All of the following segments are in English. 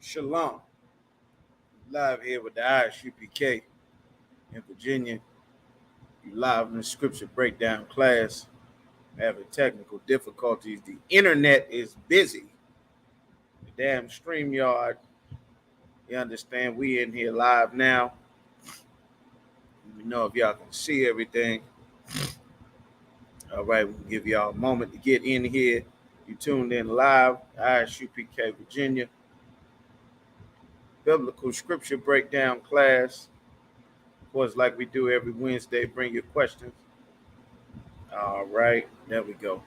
Shalom. Live here with the Isupk in Virginia. You live in the scripture breakdown class. Having technical difficulties. The internet is busy. The damn StreamYard. You understand? We in here live now. Let me know if y'all can see everything. All right, we'll give y'all a moment to get in here. You tuned in live. Isupk Virginia. Biblical scripture breakdown class. Of course, like we do every Wednesday, bring your questions. All right, there we go.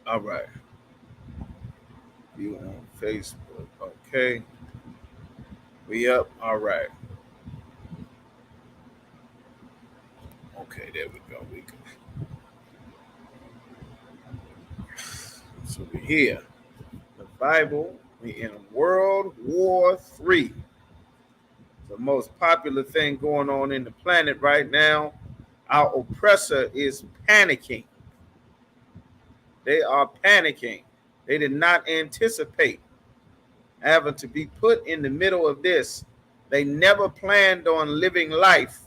All right. You on Facebook. Okay. We up. All right. Okay, there we go. We go. So we're here. The Bible, we in World War III. The most popular thing going on in the planet right now. Our oppressor is panicking. They are panicking. They did not anticipate having to be put in the middle of this. They never planned on living life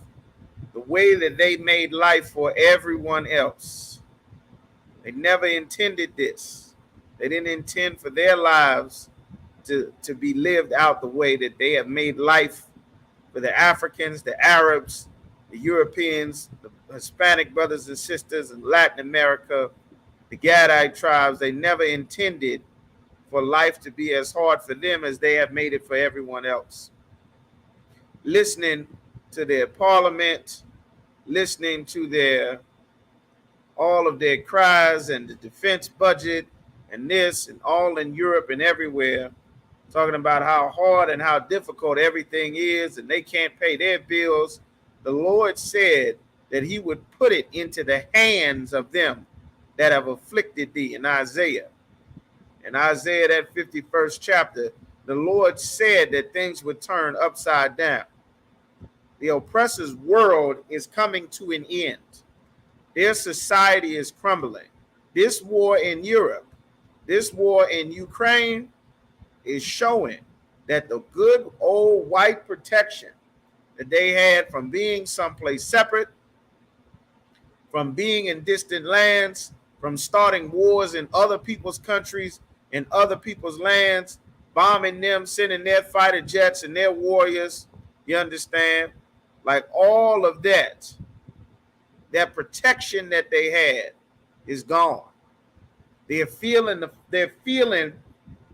the way that they made life for everyone else. They never intended this. They didn't intend for their lives to be lived out the way that they have made life for the Africans, the Arabs, the Europeans, the Hispanic brothers and sisters in Latin America, the Gadite tribes. They never intended for life to be as hard for them as they have made it for everyone else. Listening to their parliament, listening to all of their cries and the defense budget and this and all in Europe and everywhere, talking about how hard and how difficult everything is and they can't pay their bills. The Lord said that he would put it into the hands of them that have afflicted thee in Isaiah. In Isaiah, that 51st chapter, the Lord said that things would turn upside down. The oppressor's world is coming to an end. Their society is crumbling. This war in Europe, this war in Ukraine is showing that the good old white protection that they had from being someplace separate, from being in distant lands, from starting wars in other people's countries, in other people's lands, bombing them, sending their fighter jets and their warriors, you understand? Like all of that protection that they had is gone. They're feeling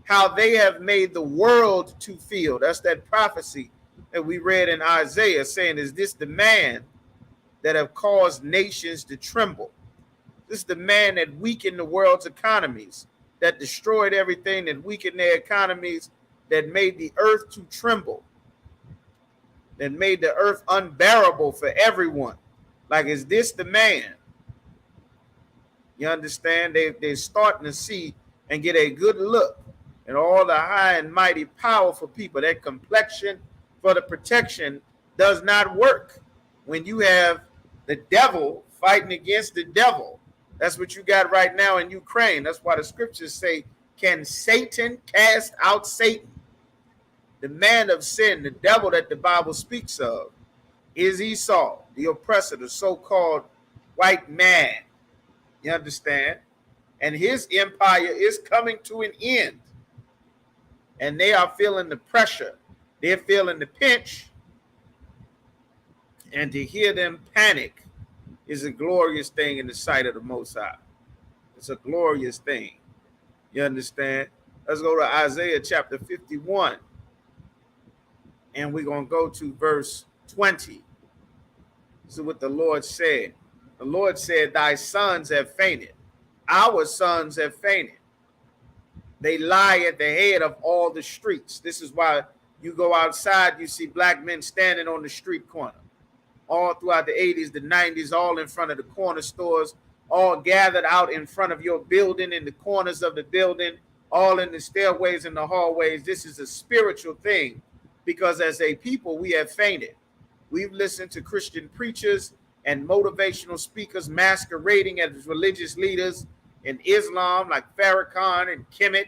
how they have made the world to feel. That's that prophecy that we read in Isaiah saying, is this the man that have caused nations to tremble? This is the man that weakened the world's economies, that destroyed everything, that weakened their economies, that made the earth to tremble, that made the earth unbearable for everyone. Like, is this the man? You understand? They're starting to see and get a good look at all the high and mighty powerful people. That complexion for the protection does not work when you have the devil fighting against the devil. That's what you got right now in Ukraine. That's why the scriptures say, can Satan cast out Satan? The man of sin, the devil that the Bible speaks of, is Esau, the oppressor, the so-called white man. You understand? And his empire is coming to an end. And they are feeling the pressure. They're feeling the pinch. And to hear them panic is a glorious thing in the sight of the Most High. It's a glorious thing. You understand? Let's go to Isaiah chapter 51. And we're going to go to verse 20. This is what the Lord said. The Lord said, thy sons have fainted. Our sons have fainted. They lie at the head of all the streets. This is why you go outside, you see black men standing on the street corner. All throughout the 80s, the 90s, all in front of the corner stores, all gathered out in front of your building, in the corners of the building, all in the stairways and the hallways. This is a spiritual thing because as a people, we have fainted. We've listened to Christian preachers and motivational speakers masquerading as religious leaders in Islam like Farrakhan and Kemet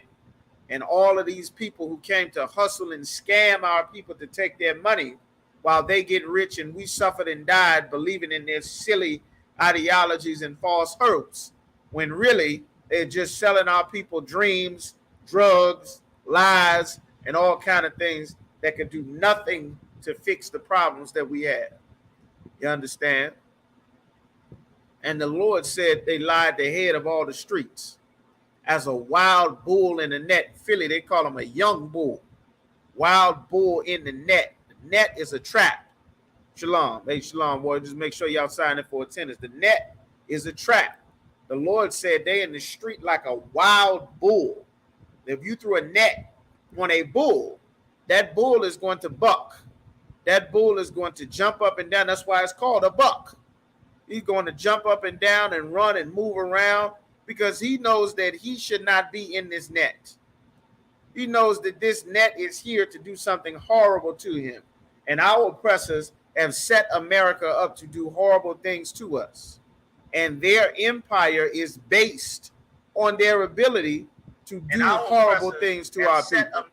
and all of these people who came to hustle and scam our people to take their money while they get rich, and we suffered and died believing in their silly ideologies and false hopes, when really they're just selling our people dreams, drugs, lies, and all kind of things that could do nothing to fix the problems that we have. You understand? And the Lord said they lied the head of all the streets. As a wild bull in the net. Philly, they call him a young bull. Wild bull in the net. The net is a trap. Shalom. Hey, shalom, boy. Just make sure y'all sign in for attendance. The net is a trap. The Lord said they in the street like a wild bull. If you threw a net on a bull, that bull is going to buck. That bull is going to jump up and down. That's why it's called a buck. He's going to jump up and down and run and move around, because he knows that he should not be in this net. He knows that this net is here to do something horrible to him. And our oppressors have set America up to do horrible things to us. And their empire is based on their ability to do horrible things to our people.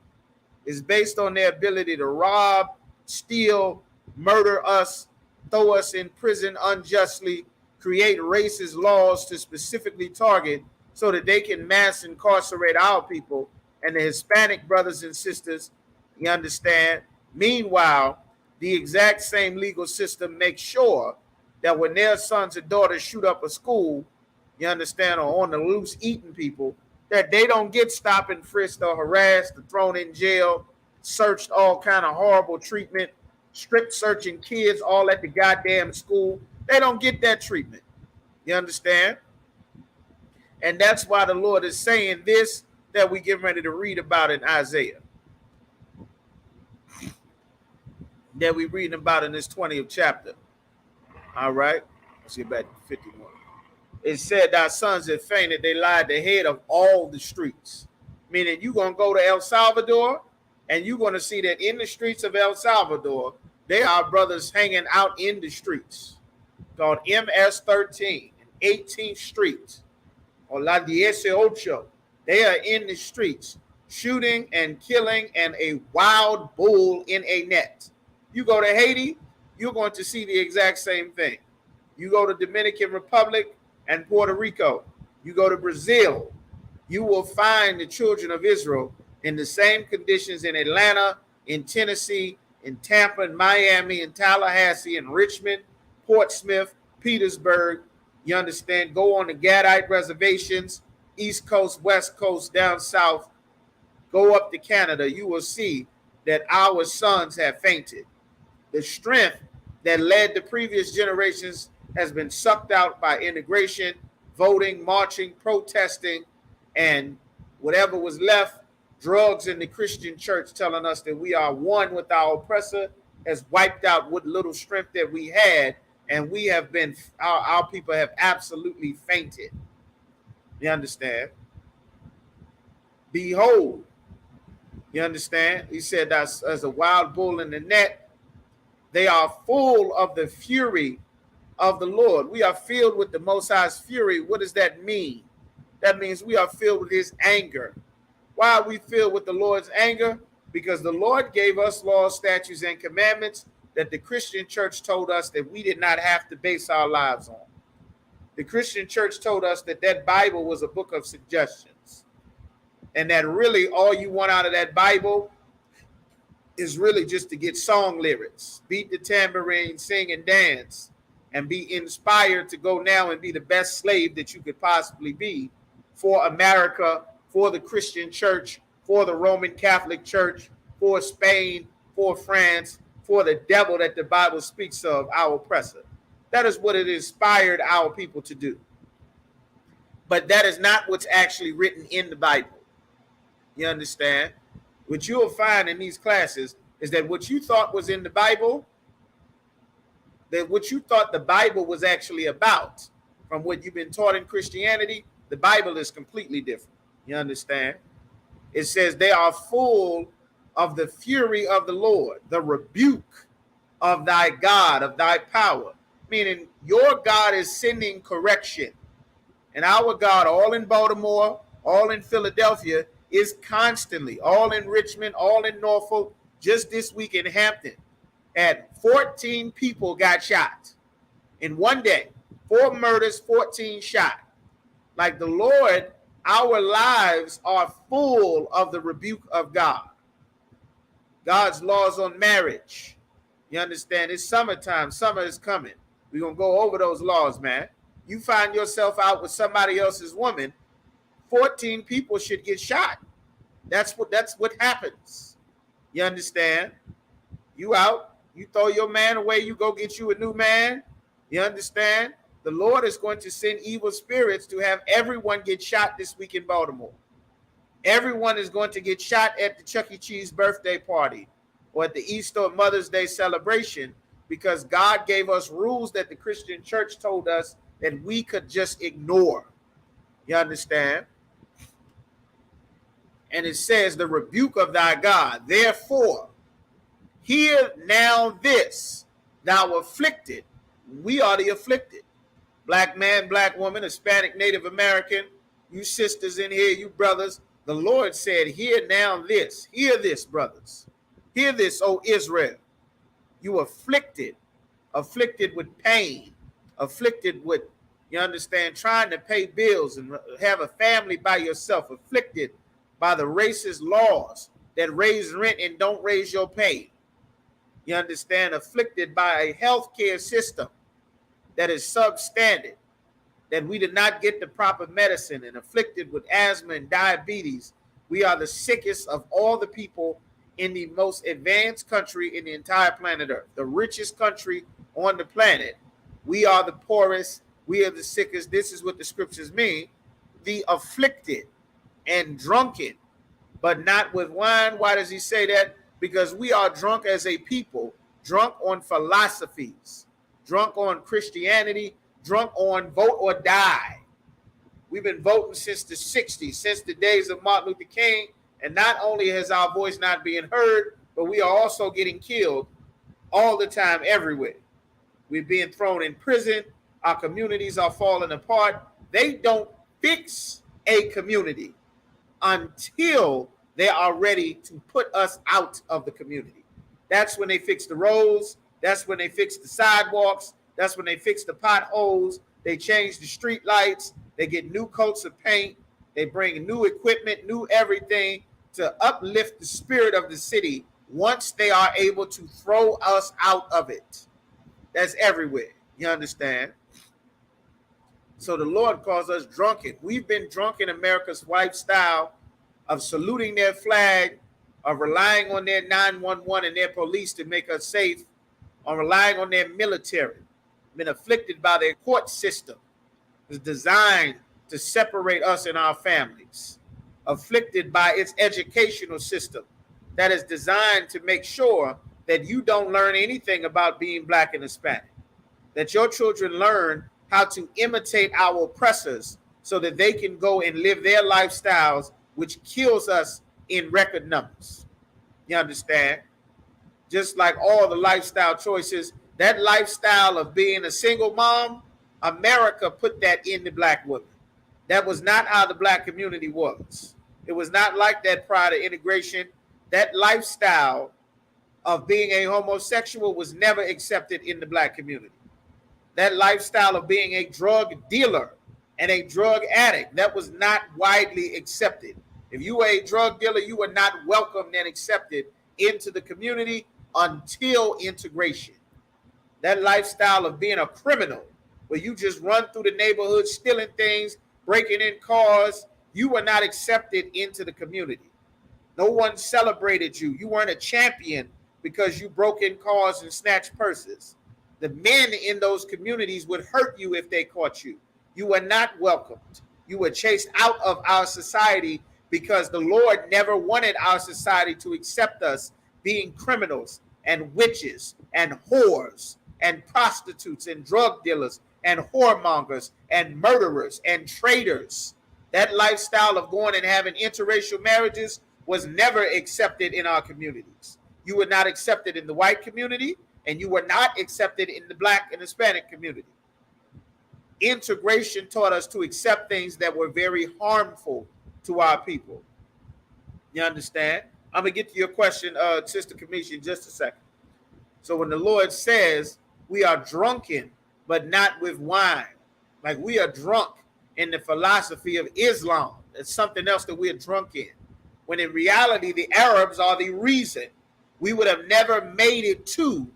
It's based on their ability to rob, steal, murder us, throw us in prison unjustly, create racist laws to specifically target so that they can mass incarcerate our people and the Hispanic brothers and sisters. You understand? Meanwhile, the exact same legal system makes sure that when their sons and daughters shoot up a school, you understand, or on the loose eating people, that they don't get stopped and frisked or harassed or thrown in jail, searched, all kind of horrible treatment, strict searching kids all at the goddamn school. They don't get that treatment. You understand? And that's why the Lord is saying this, that we get ready to read about in Isaiah. That we're reading about in this 20th chapter. All right? Let's get back to 51. It said, thy sons have fainted, they lied the head of all the streets. Meaning you're going to go to El Salvador, and you're going to see that in the streets of El Salvador, there are brothers hanging out in the streets called MS-13, 18th Street, or La 18. They are in the streets shooting and killing, and a wild bull in a net. You go to Haiti, you're going to see the exact same thing. You go to Dominican Republic and Puerto Rico, you go to Brazil, you will find the children of Israel in the same conditions in Atlanta, in Tennessee, in Tampa, in Miami, in Tallahassee, in Richmond, Portsmouth, Petersburg. You understand? Go on the Gadite reservations, East Coast, West Coast, down south. Go up to Canada. You will see that our sons have fainted. The strength that led the previous generations has been sucked out by integration, voting, marching, protesting, and whatever was left, drugs in the Christian church telling us that we are one with our oppressor, has wiped out what little strength that we had, and we have been, our people have absolutely fainted. You understand? Behold, you understand? He said that as a wild bull in the net, they are full of the fury of the Lord. We are filled with the Most High's fury. What does that mean? That means we are filled with his anger. Why are we filled with the Lord's anger? Because the Lord gave us laws, statutes, and commandments that the Christian church told us that we did not have to base our lives on. The Christian church told us that that Bible was a book of suggestions, and that really all you want out of that Bible is really just to get song lyrics, beat the tambourine, sing and dance, and be inspired to go now and be the best slave that you could possibly be for America, for the Christian church, for the Roman Catholic Church, for Spain, for France, for the devil that the Bible speaks of, our oppressor. That is what it inspired our people to do. But that is not what's actually written in the Bible. You understand? What you'll find in these classes is that what you thought was in the Bible, that what you thought the Bible was actually about, from what you've been taught in Christianity, the Bible is completely different. You understand? It says they are full of the fury of the Lord, the rebuke of thy God, of thy power. Meaning your God is sending correction. And our God, all in Baltimore, all in Philadelphia, is constantly, all in Richmond, all in Norfolk. Just this week in Hampton, had 14 people got shot in one day. 4 murders, 14 shot. Like the Lord, our lives are full of the rebuke of God. God's laws on marriage. You understand? It's summertime. Summer is coming. We're going to go over those laws, man. You find yourself out with somebody else's woman, 14 people should get shot. That's what happens. You understand? You out, you throw your man away, you go get you a new man. You understand? The Lord is going to send evil spirits to have everyone get shot this week in Baltimore. Everyone is going to get shot at the Chuck E. Cheese birthday party or at the Easter or Mother's Day celebration, because God gave us rules that the Christian church told us that we could just ignore. You understand? And it says, the rebuke of thy God. Therefore, hear now this, thou afflicted. We are the afflicted. Black man, black woman, Hispanic, Native American, you sisters in here, you brothers. The Lord said, hear now this. Hear this, brothers. Hear this, O Israel. You afflicted with pain, afflicted with, you understand, trying to pay bills and have a family by yourself, afflicted by the racist laws that raise rent and don't raise your pay. You understand, afflicted by a healthcare system that is substandard, that we did not get the proper medicine, and afflicted with asthma and diabetes. We are the sickest of all the people in the most advanced country in the entire planet Earth, the richest country on the planet. We are the poorest. We are the sickest. This is what the scriptures mean. The afflicted and drunken, but not with wine. Why does he say that? Because we are drunk as a people, drunk on philosophies, drunk on Christianity, drunk on vote or die. We've been voting since the 60s, since the days of Martin Luther King. And not only has our voice not being heard, but we are also getting killed all the time, everywhere. We're being thrown in prison. Our communities are falling apart. They don't fix a community until they are ready to put us out of the community. That's when they fix the roads. That's when they fix the sidewalks. That's when they fix the potholes. They change the street lights. They get new coats of paint. They bring new equipment, new everything to uplift the spirit of the city once they are able to throw us out of it. That's everywhere. You understand? So the Lord calls us drunken. We've been drunk in America's lifestyle of saluting their flag, of relying on their 911 and their police to make us safe, on relying on their military, been afflicted by their court system. It's designed to separate us and our families, afflicted by its educational system that is designed to make sure that you don't learn anything about being black and Hispanic, that your children learn how to imitate our oppressors so that they can go and live their lifestyles, which kills us in record numbers. You understand? Just like all the lifestyle choices, that lifestyle of being a single mom, America put that in the black woman. That was not how the black community was. It was not like that prior to integration. That lifestyle of being a homosexual was never accepted in the black community. That lifestyle of being a drug dealer and a drug addict, that was not widely accepted. If you were a drug dealer, you were not welcomed and accepted into the community until integration. That lifestyle of being a criminal, where you just run through the neighborhood stealing things, breaking in cars, you were not accepted into the community. No one celebrated you. You weren't a champion because you broke in cars and snatched purses. The men in those communities would hurt you if they caught you. You were not welcomed. You were chased out of our society because the Lord never wanted our society to accept us being criminals and witches and whores and prostitutes and drug dealers and whoremongers and murderers and traitors. That lifestyle of going and having interracial marriages was never accepted in our communities. You were not accepted in the white community, and you were not accepted in the black and Hispanic community. Integration taught us to accept things that were very harmful to our people. You understand? I'm going to get to your question, Sister Kamisha, in just a second. So when the Lord says we are drunken, but not with wine, like we are drunk in the philosophy of Islam, it's something else that we're drunk in. When in reality, the Arabs are the reason we would have never made it to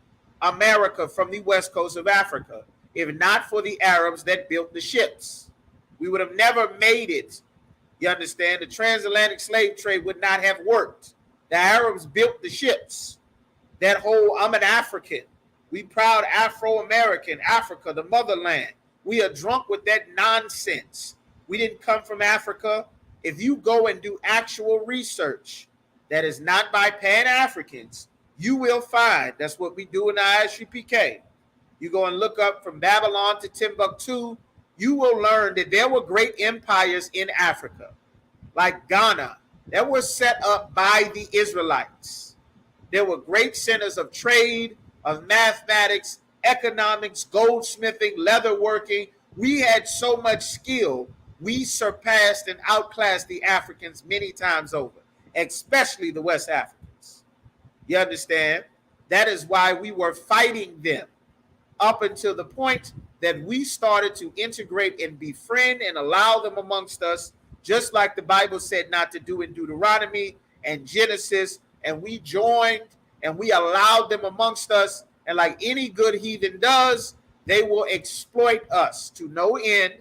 America from the west coast of Africa if not for the Arabs that built the ships. We would have never made it. You understand? The transatlantic slave trade would not have worked. The Arabs built the ships. That whole, I'm an African. We proud Afro-American, Africa, the motherland. We are drunk with that nonsense. We didn't come from Africa. If you go and do actual research that is not by Pan-Africans, you will find, that's what we do in the Isupk. You go and look up from Babylon to Timbuktu, you will learn that there were great empires in Africa, like Ghana, that were set up by the Israelites. There were great centers of trade, of mathematics, economics, goldsmithing, leatherworking. We had so much skill, we surpassed and outclassed the Africans many times over, especially the West Africans. You understand? That is why we were fighting them up until the point that we started to integrate and befriend and allow them amongst us, just like the Bible said not to do in Deuteronomy and Genesis. And we joined and we allowed them amongst us. And like any good heathen does, they will exploit us to no end,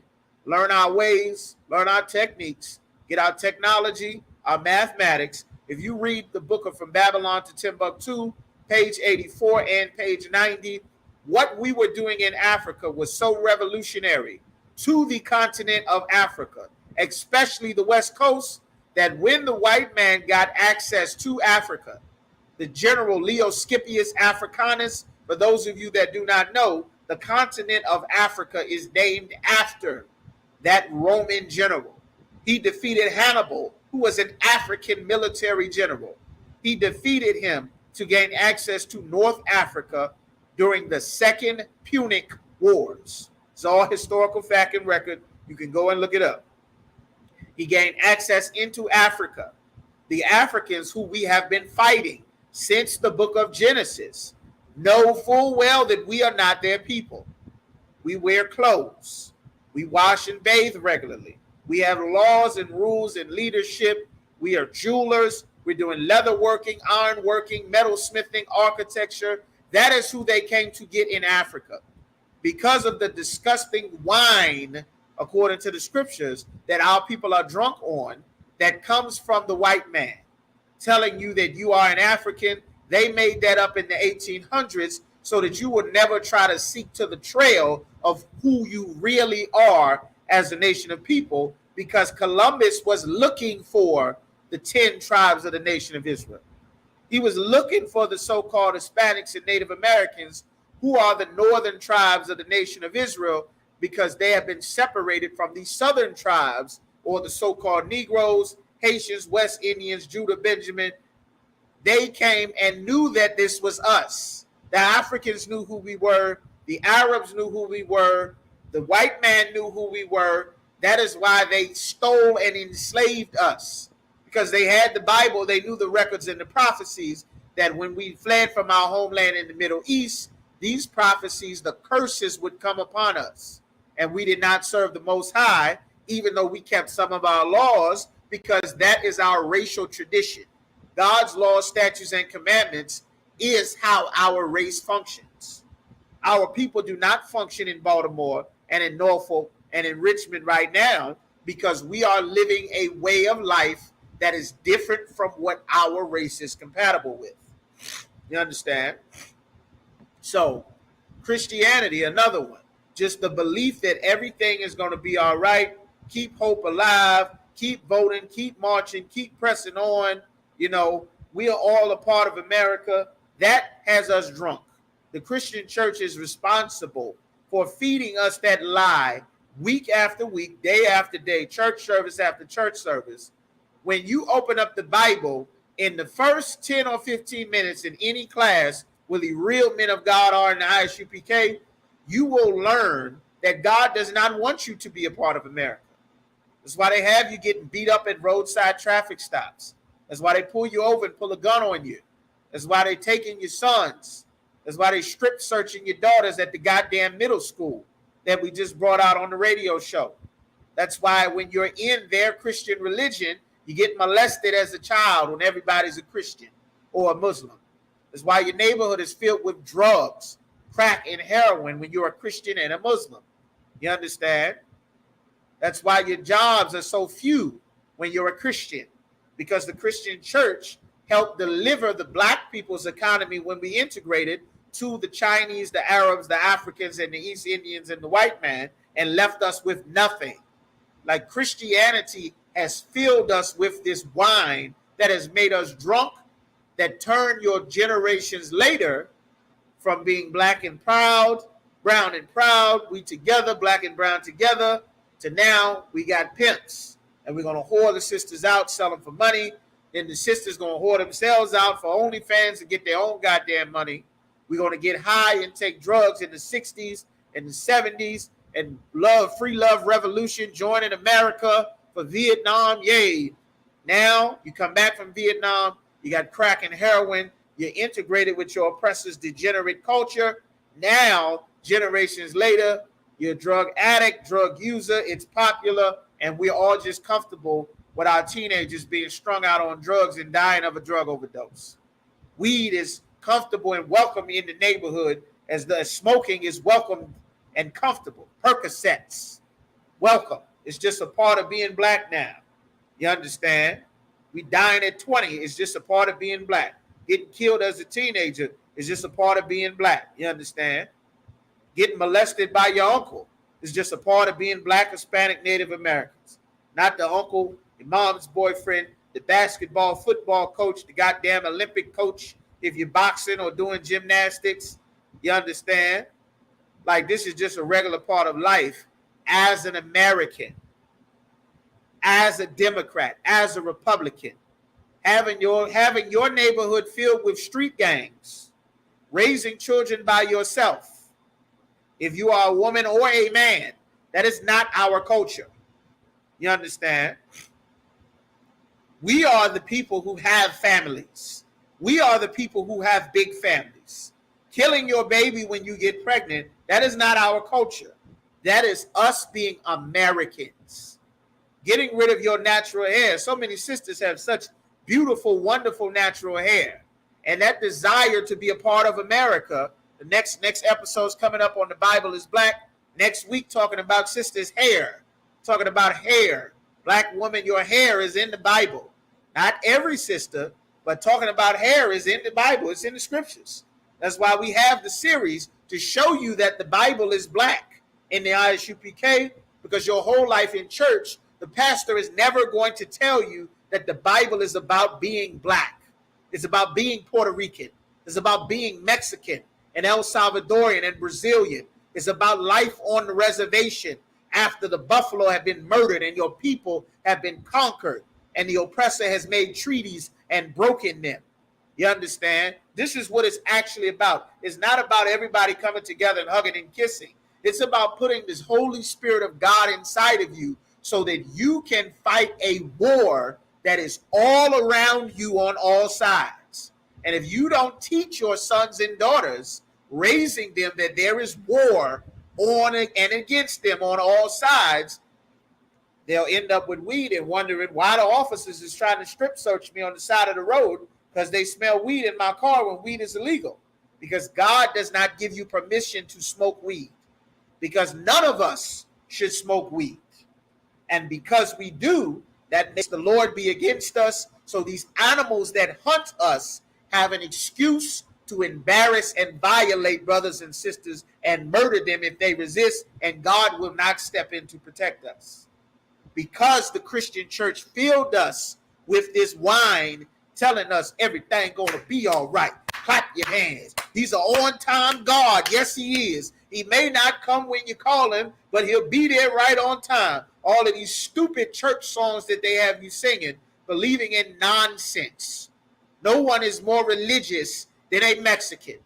learn our ways, learn our techniques, get our technology, our mathematics. If you read the book of From Babylon to Timbuktu, page 84 and page 90, what we were doing in Africa was so revolutionary to the continent of Africa, especially the West Coast, that when the white man got access to Africa, the general Leo Scipius Africanus, for those of you that do not know, the continent of Africa is named after that Roman general. He defeated Hannibal, who was an African military general. He defeated him to gain access to North Africa during the Second Punic Wars. It's all historical fact and record. You can go and look it up. He gained access into Africa. The Africans who we have been fighting since the book of Genesis know full well that we are not their people. We wear clothes. We wash and bathe regularly. We have laws and rules and leadership. We are jewelers. We're doing leather working, iron working, metal smithing, architecture. That is who they came to get in Africa. Because of the disgusting wine, according to the scriptures, that our people are drunk on, that comes from the white man, telling you that you are an African. They made that up in the 1800s so that you would never try to seek to the trail of who you really are as a nation of people, because Columbus was looking for the 10 tribes of the nation of Israel. He was looking for the so-called Hispanics and Native Americans, who are the northern tribes of the nation of Israel, because they have been separated from the southern tribes, or the so-called Negroes, Haitians, West Indians, Judah, Benjamin. They came and knew that this was us. The Africans knew who we were. The Arabs knew who we were. The white man knew who we were. That is why they stole and enslaved us, because they had the Bible. They knew the records and the prophecies that when we fled from our homeland in the Middle East, these prophecies, the curses would come upon us. And we did not serve the Most High, even though we kept some of our laws, because that is our racial tradition. God's laws, statutes, and commandments is how our race functions. Our people do not function in Baltimore and in Norfolk and in Richmond right now, because we are living a way of life that is different from what our race is compatible with. You understand? So, Christianity, another one. Just the belief that everything is going to be all right. Keep hope alive. Keep voting. Keep marching. Keep pressing on. You know, we are all a part of America. That has us drunk. The Christian church is responsible for feeding us that lie week after week, day after day, church service after church service. When you open up the Bible, in the first 10 or 15 minutes in any class where the real men of God are in the Isupk, you will learn that God does not want you to be a part of America. That's why they have you getting beat up at roadside traffic stops. That's why they pull you over and pull a gun on you. That's why they taking your sons. That's why they strip searching your daughters at the goddamn middle school that we just brought out on the radio show. That's why when you're in their Christian religion, you get molested as a child when everybody's a Christian or a Muslim. That's why your neighborhood is filled with drugs, crack, and heroin when you're a Christian and a Muslim. You understand? That's why your jobs are so few when you're a Christian, because the Christian church helped deliver the black people's economy when we integrated to the Chinese, the Arabs, the Africans, and the East Indians and the white man, and left us with nothing. Like Christianity has filled us with this wine that has made us drunk, that turned your generations later from being black and proud, brown and proud, we together, black and brown together, to now we got pimps. And we're going to whore the sisters out, sell them for money. Then the sisters going to whore themselves out for OnlyFans to get their own goddamn money. We're going to get high and take drugs in the 60s and the 70s and free love revolution, joining America for Vietnam. Yay. Now you come back from Vietnam, you got crack and heroin, you're integrated with your oppressor's degenerate culture. Now, generations later, you're a drug addict, drug user, it's popular, and we're all just comfortable with our teenagers being strung out on drugs and dying of a drug overdose. Weed is comfortable and welcome in the neighborhood as the smoking is welcome and comfortable. Percocets, welcome. It's just a part of being black now. You understand? We dying at 20 is just a part of being black. Getting killed as a teenager is just a part of being black. You understand? Getting molested by your uncle is just a part of being black, Hispanic, Native Americans. Not the uncle, your mom's boyfriend, the basketball, football coach, the goddamn Olympic coach, if you're boxing or doing gymnastics. You understand? Like, this is just a regular part of life as an American, as a Democrat, as a Republican. Having your neighborhood filled with street gangs, raising children by yourself. If you are a woman or a man, that is not our culture. You understand? We are the people who have families. We are the people who have big families. Killing your baby when you get pregnant, that is not our culture. That is us being Americans. Getting rid of your natural hair. So many sisters have such beautiful, wonderful natural hair. And that desire to be a part of America. The next episode's coming up on The Bible is Black. Next week, talking about sisters' hair. Talking about hair. Black woman, your hair is in the Bible. Not every sister, but talking about hair is in the Bible. It's in the scriptures. That's why we have the series to show you that the Bible is black in the Isupk, because your whole life in church, the pastor is never going to tell you that the Bible is about being black. It's about being Puerto Rican. It's about being Mexican and El Salvadorian and Brazilian. It's about life on the reservation after the buffalo have been murdered and your people have been conquered and the oppressor has made treaties and broken them. You understand? This is what it's actually about. It's not about everybody coming together and hugging and kissing. It's about putting this Holy Spirit of God inside of you so that you can fight a war that is all around you on all sides. And if you don't teach your sons and daughters, raising them, that there is war on and against them on all sides, they'll end up with weed and wondering why the officers is trying to strip search me on the side of the road because they smell weed in my car when weed is illegal. Because God does not give you permission to smoke weed. Because none of us should smoke weed. And because we do, that makes the Lord be against us. So these animals that hunt us have an excuse to embarrass and violate brothers and sisters and murder them if they resist, and God will not step in to protect us. Because the Christian church filled us with this wine, telling us everything gonna be all right. Clap your hands. He's an on-time God. Yes, he is. He may not come when you call him, but he'll be there right on time. All of these stupid church songs that they have you singing, believing in nonsense. No one is more religious than a Mexican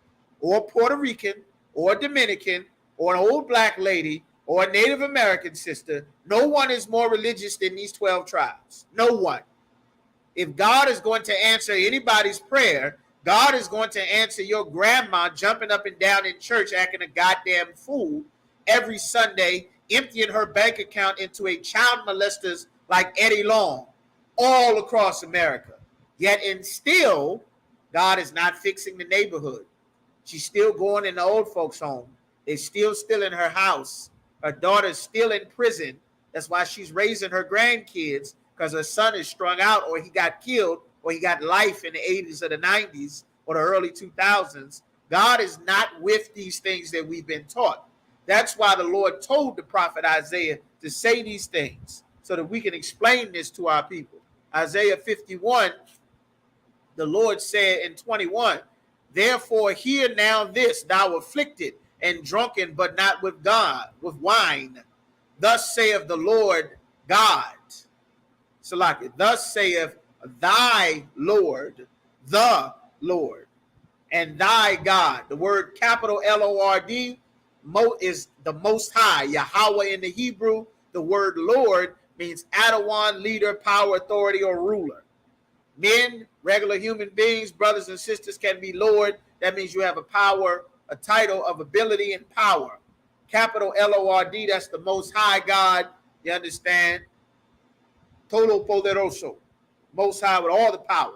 or Puerto Rican or Dominican or an old black lady or a Native American sister. No one is more religious than these 12 tribes. No one. If God is going to answer anybody's prayer, God is going to answer your grandma jumping up and down in church acting a goddamn fool every Sunday, emptying her bank account into a child molesters like Eddie Long all across America. Yet and still, God is not fixing the neighborhood. She's still going in the old folks' home. They're still in her house. Her daughter's still in prison. That's why she's raising her grandkids, because her son is strung out, or he got killed, or he got life in the 80s or the 90s or the early 2000s. God is not with these things that we've been taught. That's why the Lord told the prophet Isaiah to say these things so that we can explain this to our people. Isaiah 51, the Lord said in 21, therefore hear now this, thou afflicted and drunken, but not with God, with wine. Thus saith the Lord God. Salaki, thus saith thy Lord, the Lord, and thy God. The word capital Lord is the Most High, Yahweh in the Hebrew. The word Lord means Adawan, leader, power, authority, or ruler. Men, regular human beings, brothers and sisters, can be Lord. That means you have a power, a title of ability and power. Capital Lord, that's the Most High God. You understand? Todo poderoso, Most High with all the power.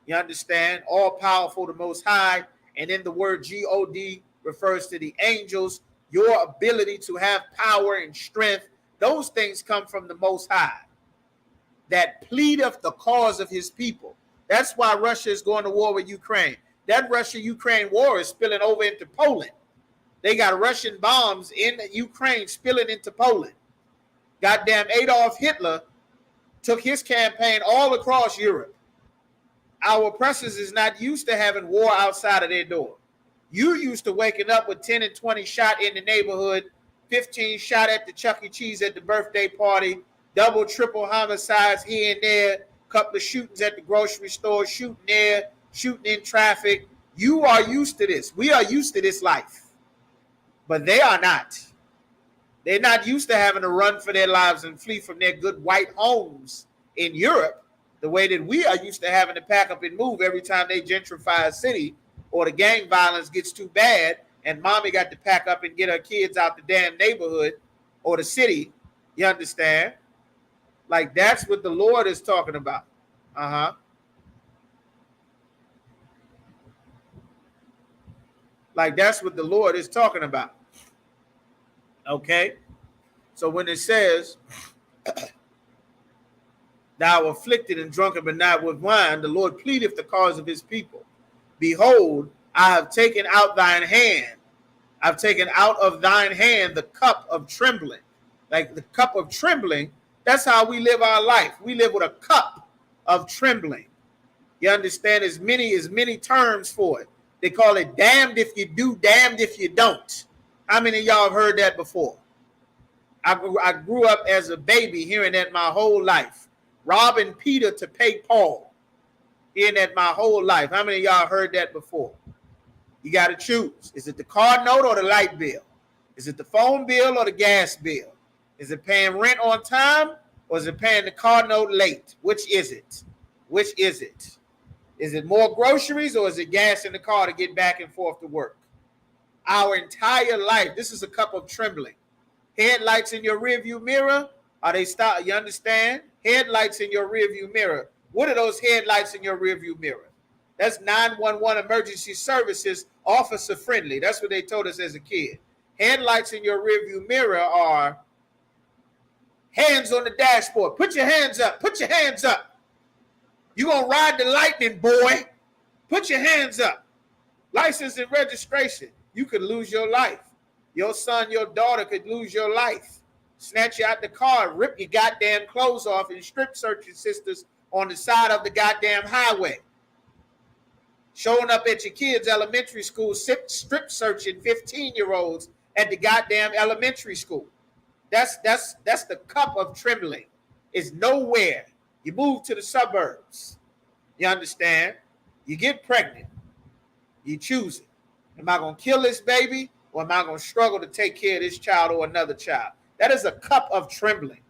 You understand? All powerful, the Most High. And then the word God refers to the angels. Your ability to have power and strength, those things come from the Most High, that pleadeth the cause of his people. That's why Russia is going to war with Ukraine. That Russia-Ukraine war is spilling over into Poland. They got Russian bombs in Ukraine spilling into Poland. Goddamn Adolf Hitler took his campaign all across Europe. Our oppressors is not used to having war outside of their door. You used to waking up with 10 and 20 shot in the neighborhood, 15 shot at the Chuck E. Cheese at the birthday party, double, triple homicides here and there, couple of shootings at the grocery store, shooting there, shooting in traffic. You are used to this. We are used to this life. But they are not. They're not used to having to run for their lives and flee from their good white homes in Europe the way that we are used to having to pack up and move every time they gentrify a city or the gang violence gets too bad and mommy got to pack up and get her kids out the damn neighborhood or the city. You understand? Like, that's what the Lord is talking about. Like, that's what the Lord is talking about. Okay? So when it says, thou afflicted and drunken, but not with wine, the Lord pleadeth the cause of his people. Behold, I have taken out thine hand. I've taken out of thine hand the cup of trembling. Like the cup of trembling, that's how we live our life. We live with a cup of trembling. You understand? There's many terms for it. They call it damned if you do, damned if you don't. How many of y'all have heard that before? I grew up as a baby hearing that my whole life. Robbing Peter to pay Paul. Hearing that my whole life. How many of y'all heard that before? You got to choose. Is it the car note or the light bill? Is it the phone bill or the gas bill? Is it paying rent on time or is it paying the car note late? Which is it? Which is it? Is it more groceries or is it gas in the car to get back and forth to work? Our entire life, this is a cup of trembling. Headlights in your rearview mirror, are they stop? You understand? Headlights in your rearview mirror. What are those headlights in your rearview mirror? That's 911 emergency services, officer friendly. That's what they told us as a kid. Headlights in your rearview mirror are hands on the dashboard. Put your hands up. Put your hands up. You're going to ride the lightning, boy. Put your hands up. License and registration. You could lose your life. Your son, your daughter could lose your life. Snatch you out the car, rip your goddamn clothes off, and strip search your sisters on the side of the goddamn highway. Showing up at your kids' elementary school, strip searching 15-year-olds at the goddamn elementary school. That's the cup of trembling. It's nowhere. You move to the suburbs. You understand? You get pregnant. You choose it. Am I going to kill this baby or am I going to struggle to take care of this child or another child? That is a cup of trembling.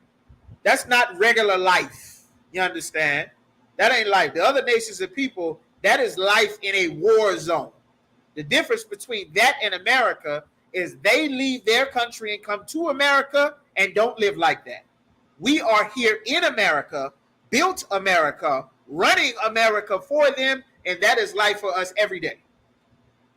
That's not regular life. You understand? That ain't life. The other nations of people, that is life in a war zone. The difference between that and America is they leave their country and come to America and don't live like that. We are here in America, built America, running America for them, and that is life for us every day.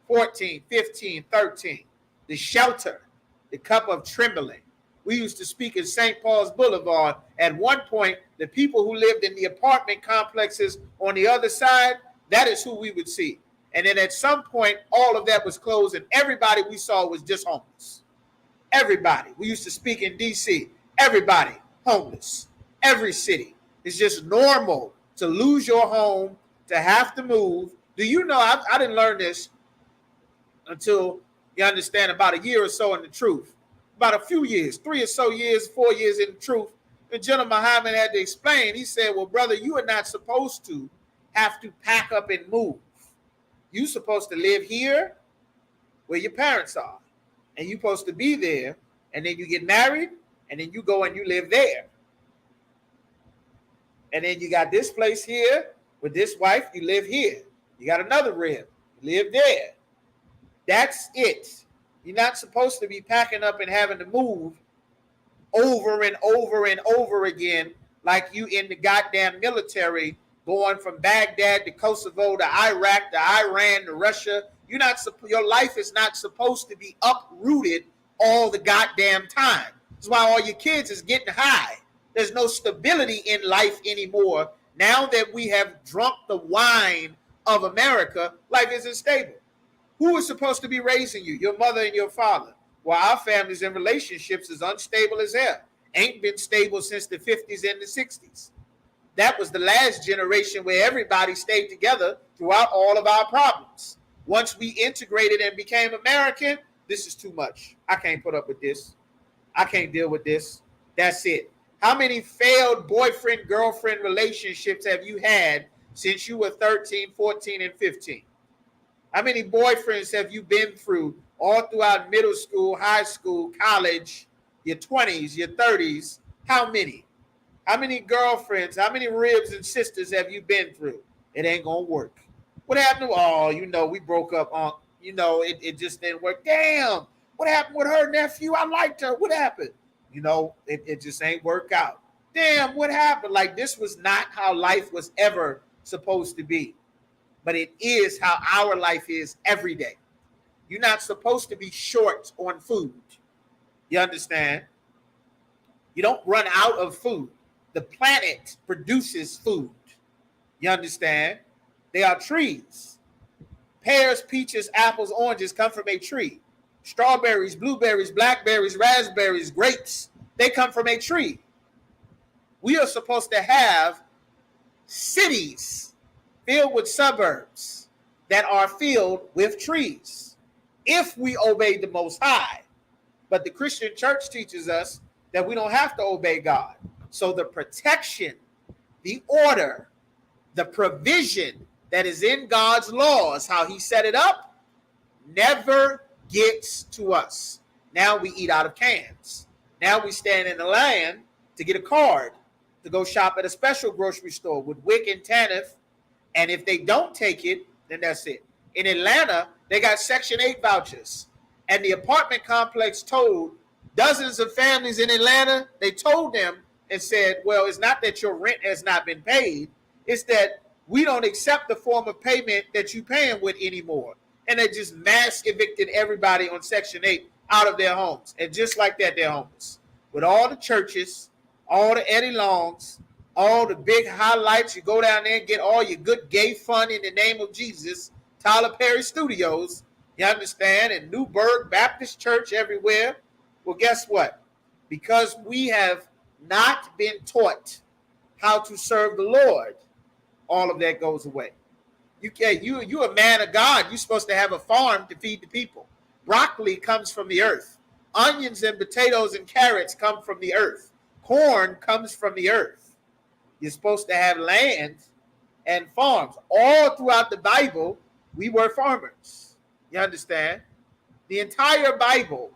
14, 15, 13. The shelter, the cup of trembling. We used to speak in St. Paul's Boulevard. At one point, the people who lived in the apartment complexes on the other side, that is who we would see. And then at some point, all of that was closed, and everybody we saw was just homeless. Everybody. We used to speak in D.C. Everybody homeless. Every city. It's just normal to lose your home, to have to move. Do you know, I didn't learn this until you understand about a year or so in the truth. About a few years, 3 or so years, 4 years in the truth. And General Muhammad had to explain. He said, well, brother, you are not supposed to have to pack up and move. You're supposed to live here where your parents are. And you're supposed to be there. And then you get married. And then you go and you live there. And then you got this place here with this wife. You live here. You got another rib. You live there. That's it. You're not supposed to be packing up and having to move over and over and over again like you in the goddamn military going from Baghdad to Kosovo to Iraq to Iran to Russia. Your life is not supposed to be uprooted all the goddamn time. That's why all your kids is getting high. There's no stability in life anymore. Now that we have drunk the wine of America, life isn't stable. Who is supposed to be raising you? Your mother and your father. Well, our families and relationships is unstable as hell. Ain't been stable since the 50s and the 60s. That was the last generation where everybody stayed together throughout all of our problems. Once we integrated and became American, this is too much. I can't put up with this. I can't deal with this. That's it. How many failed boyfriend-girlfriend relationships have you had since you were 13, 14, and 15? How many boyfriends have you been through all throughout middle school, high school, college, your 20s, your 30s? How many? How many girlfriends, how many ribs and sisters have you been through? It ain't going to work. What happened to, we broke up on, it just didn't work. Damn, what happened with her nephew? I liked her. What happened? It just ain't work out. Damn, what happened? Like, this was not how life was ever supposed to be. But it is how our life is every day. You're not supposed to be short on food. You understand? You don't run out of food. The planet produces food. You understand? They are trees. Pears, peaches, apples, oranges come from a tree. Strawberries, blueberries, blackberries, raspberries, grapes, they come from a tree. We are supposed to have cities filled with suburbs that are filled with trees if we obey the Most High. But the Christian church teaches us that we don't have to obey God. So the protection, the order, the provision that is in God's laws, how he set it up, never gets to us. Now we eat out of cans. Now we stand in the line to get a card to go shop at a special grocery store with Wick and Tanif. And if they don't take it, then that's it. In Atlanta, they got Section 8 vouchers. And the apartment complex told dozens of families in Atlanta, they told them and said, well, it's not that your rent has not been paid. It's that we don't accept the form of payment that you're paying with anymore. And they just mass evicted everybody on Section 8 out of their homes. And just like that, they're homeless. With all the churches, all the Eddie Longs, all the big highlights, you go down there and get all your good gay fun in the name of Jesus. Tyler Perry Studios, you understand, and Newburgh Baptist Church everywhere. Well, guess what? Because we have not been taught how to serve the Lord, all of that goes away. You're a man of God. You're supposed to have a farm to feed the people. Broccoli comes from the earth. Onions and potatoes and carrots come from the earth. Corn comes from the earth. You're supposed to have land and farms. All throughout the Bible, we were farmers. You understand? The entire Bible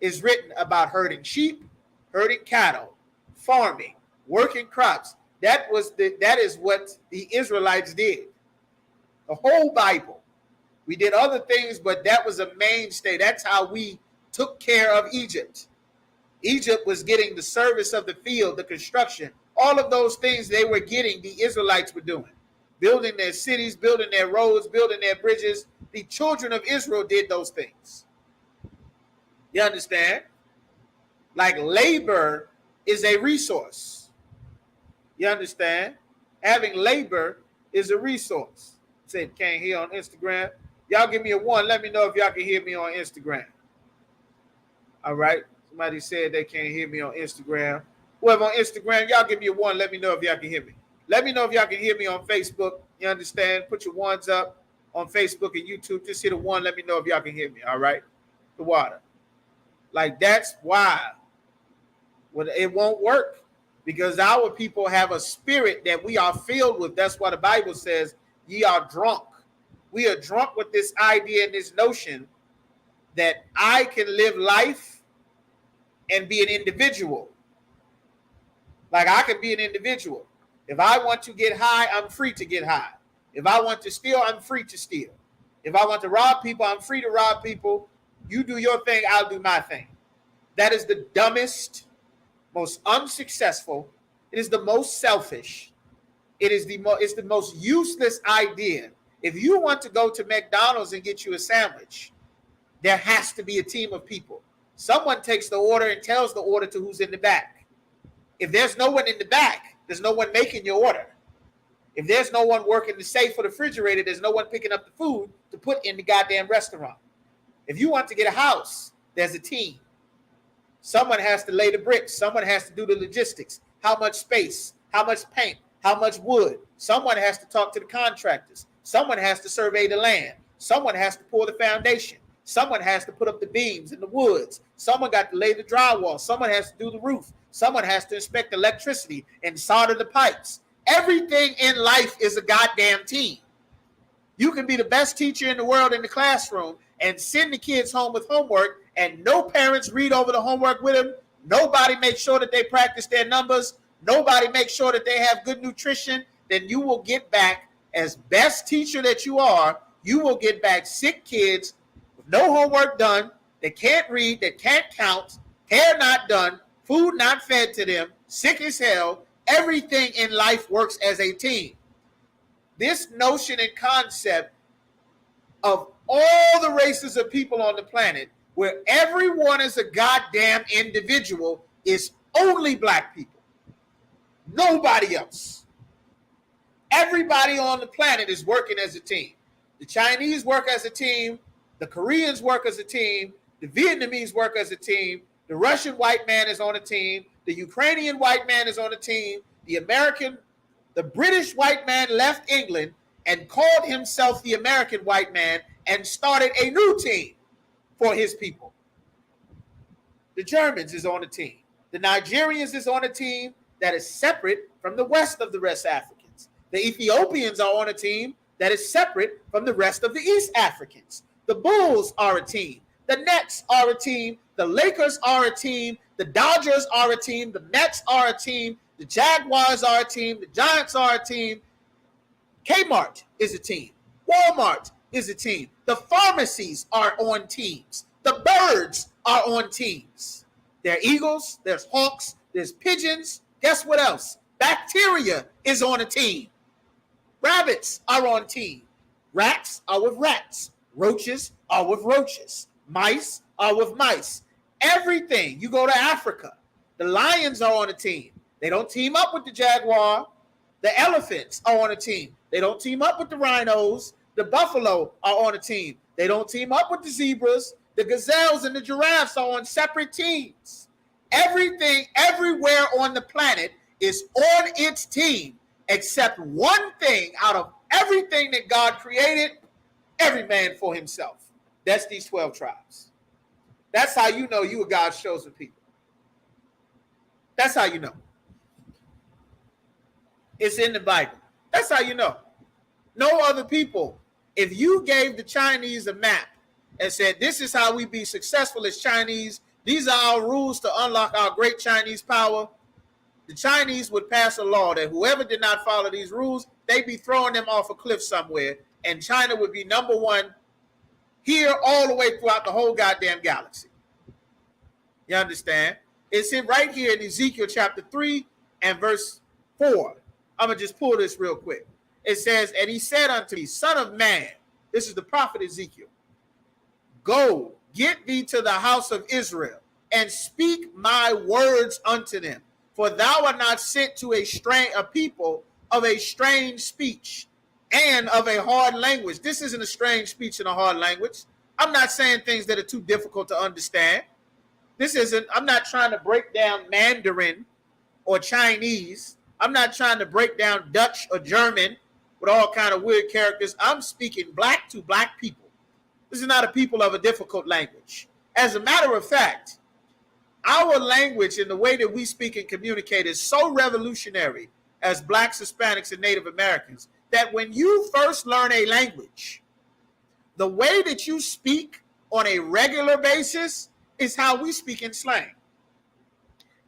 is written about herding sheep, herding cattle, farming, working crops. That is what the Israelites did. The whole Bible. We did other things, but that was a mainstay. That's how we took care of Egypt. Egypt was getting the service of the field, the construction. All of those things they were getting, the Israelites were doing. Building their cities, building their roads, building their bridges. The children of Israel did those things. You understand? Like labor is a resource. You understand? Having labor is a resource. Said can't hear on Instagram. Y'all give me a 1. Let me know if y'all can hear me on Instagram. All right. Somebody said they can't hear me on Instagram. Whoever on Instagram, y'all give me a 1. Let me know if y'all can hear me. Let me know if y'all can hear me on Facebook. You understand? Put your 1s up on Facebook and YouTube. Just hit a 1. Let me know if y'all can hear me. All right. The water. Like that's why. Well, it won't work because our people have a spirit that we are filled with. That's why the Bible says, ye are drunk. We are drunk with this idea and this notion that I can live life and be an individual. Like I can be an individual. If I want to get high, I'm free to get high. If I want to steal, I'm free to steal. If I want to rob people, I'm free to rob people. You do your thing, I'll do my thing. That is the dumbest, most unsuccessful. It is the most selfish. It's the most useless idea. If you want to go to McDonald's and get you a sandwich, there has to be a team of people. Someone takes the order and tells the order to who's in the back. If there's no one in the back, there's no one making your order. If there's no one working the safe or the refrigerator, there's no one picking up the food to put in the goddamn restaurant. If you want to get a house, there's a team. Someone has to lay the bricks. Someone has to do the logistics. How much space? How much paint? How much wood? Someone has to talk to the contractors. Someone has to survey the land. Someone has to pour the foundation. Someone has to put up the beams in the woods. Someone got to lay the drywall. Someone has to do the roof. Someone has to inspect electricity and solder the pipes. Everything in life is a goddamn team. You can be the best teacher in the world in the classroom and send the kids home with homework and no parents read over the homework with them. Nobody makes sure that they practice their numbers. Nobody makes sure that they have good nutrition. Then you will get back, as best teacher that you are, you will get back sick kids with no homework done, that can't read, that can't count, hair not done, food not fed to them, sick as hell. Everything in life works as a team. This notion and concept of all the races of people on the planet, where everyone is a goddamn individual, is only black people. Nobody else. Everybody on the planet is working as a team. The Chinese work as a team. The Koreans work as a team. The Vietnamese work as a team. The Russian white man is on a team. The Ukrainian white man is on a team. The British white man left England and called himself the American white man and started a new team for his people. The Germans is on a team. The Nigerians is on a team that is separate from the rest of the West Africans. The Ethiopians are on a team that is separate from the rest of the East Africans. The Bulls are a team. The Nets are a team. The Lakers are a team. The Dodgers are a team. The Mets are a team. The Jaguars are a team. The Giants are a team. Kmart is a team. Walmart is a team. The pharmacies are on teams. The birds are on teams. There are eagles. There's hawks. There's pigeons. Guess what else? Bacteria is on a team. Rabbits are on team. Rats are with rats. Roaches are with roaches. Mice are with mice. Everything. You go to Africa. The lions are on a team. They don't team up with the jaguar. The elephants are on a team. They don't team up with the rhinos. The buffalo are on a team. They don't team up with the zebras. The gazelles and the giraffes are on separate teams. Everything, everywhere on the planet is on its team, except one thing out of everything that God created, every man for himself. That's these 12 tribes. That's how you know you are God's chosen people. That's how you know. It's in the Bible. That's how you know. No other people. If you gave the Chinese a map and said, this is how we be successful as Chinese, these are our rules to unlock our great Chinese power, the Chinese would pass a law that whoever did not follow these rules, they'd be throwing them off a cliff somewhere, and China would be number one here all the way throughout the whole goddamn galaxy. You understand? It's in right here in Ezekiel chapter 3 and verse 4. I'm going to just pull this real quick. It says, and he said unto me, Son of man, this is the prophet Ezekiel, go, get thee to the house of Israel, and speak my words unto them. For thou art not sent to a people of a strange speech and of a hard language. This isn't a strange speech and a hard language. I'm not saying things that are too difficult to understand. I'm not trying to break down Mandarin or Chinese. I'm not trying to break down Dutch or German with all kind of weird characters. I'm speaking black to black people. This is not a people of a difficult language. As a matter of fact, our language and the way that we speak and communicate is so revolutionary as blacks, Hispanics, and Native Americans that when you first learn a language, the way that you speak on a regular basis is how we speak in slang.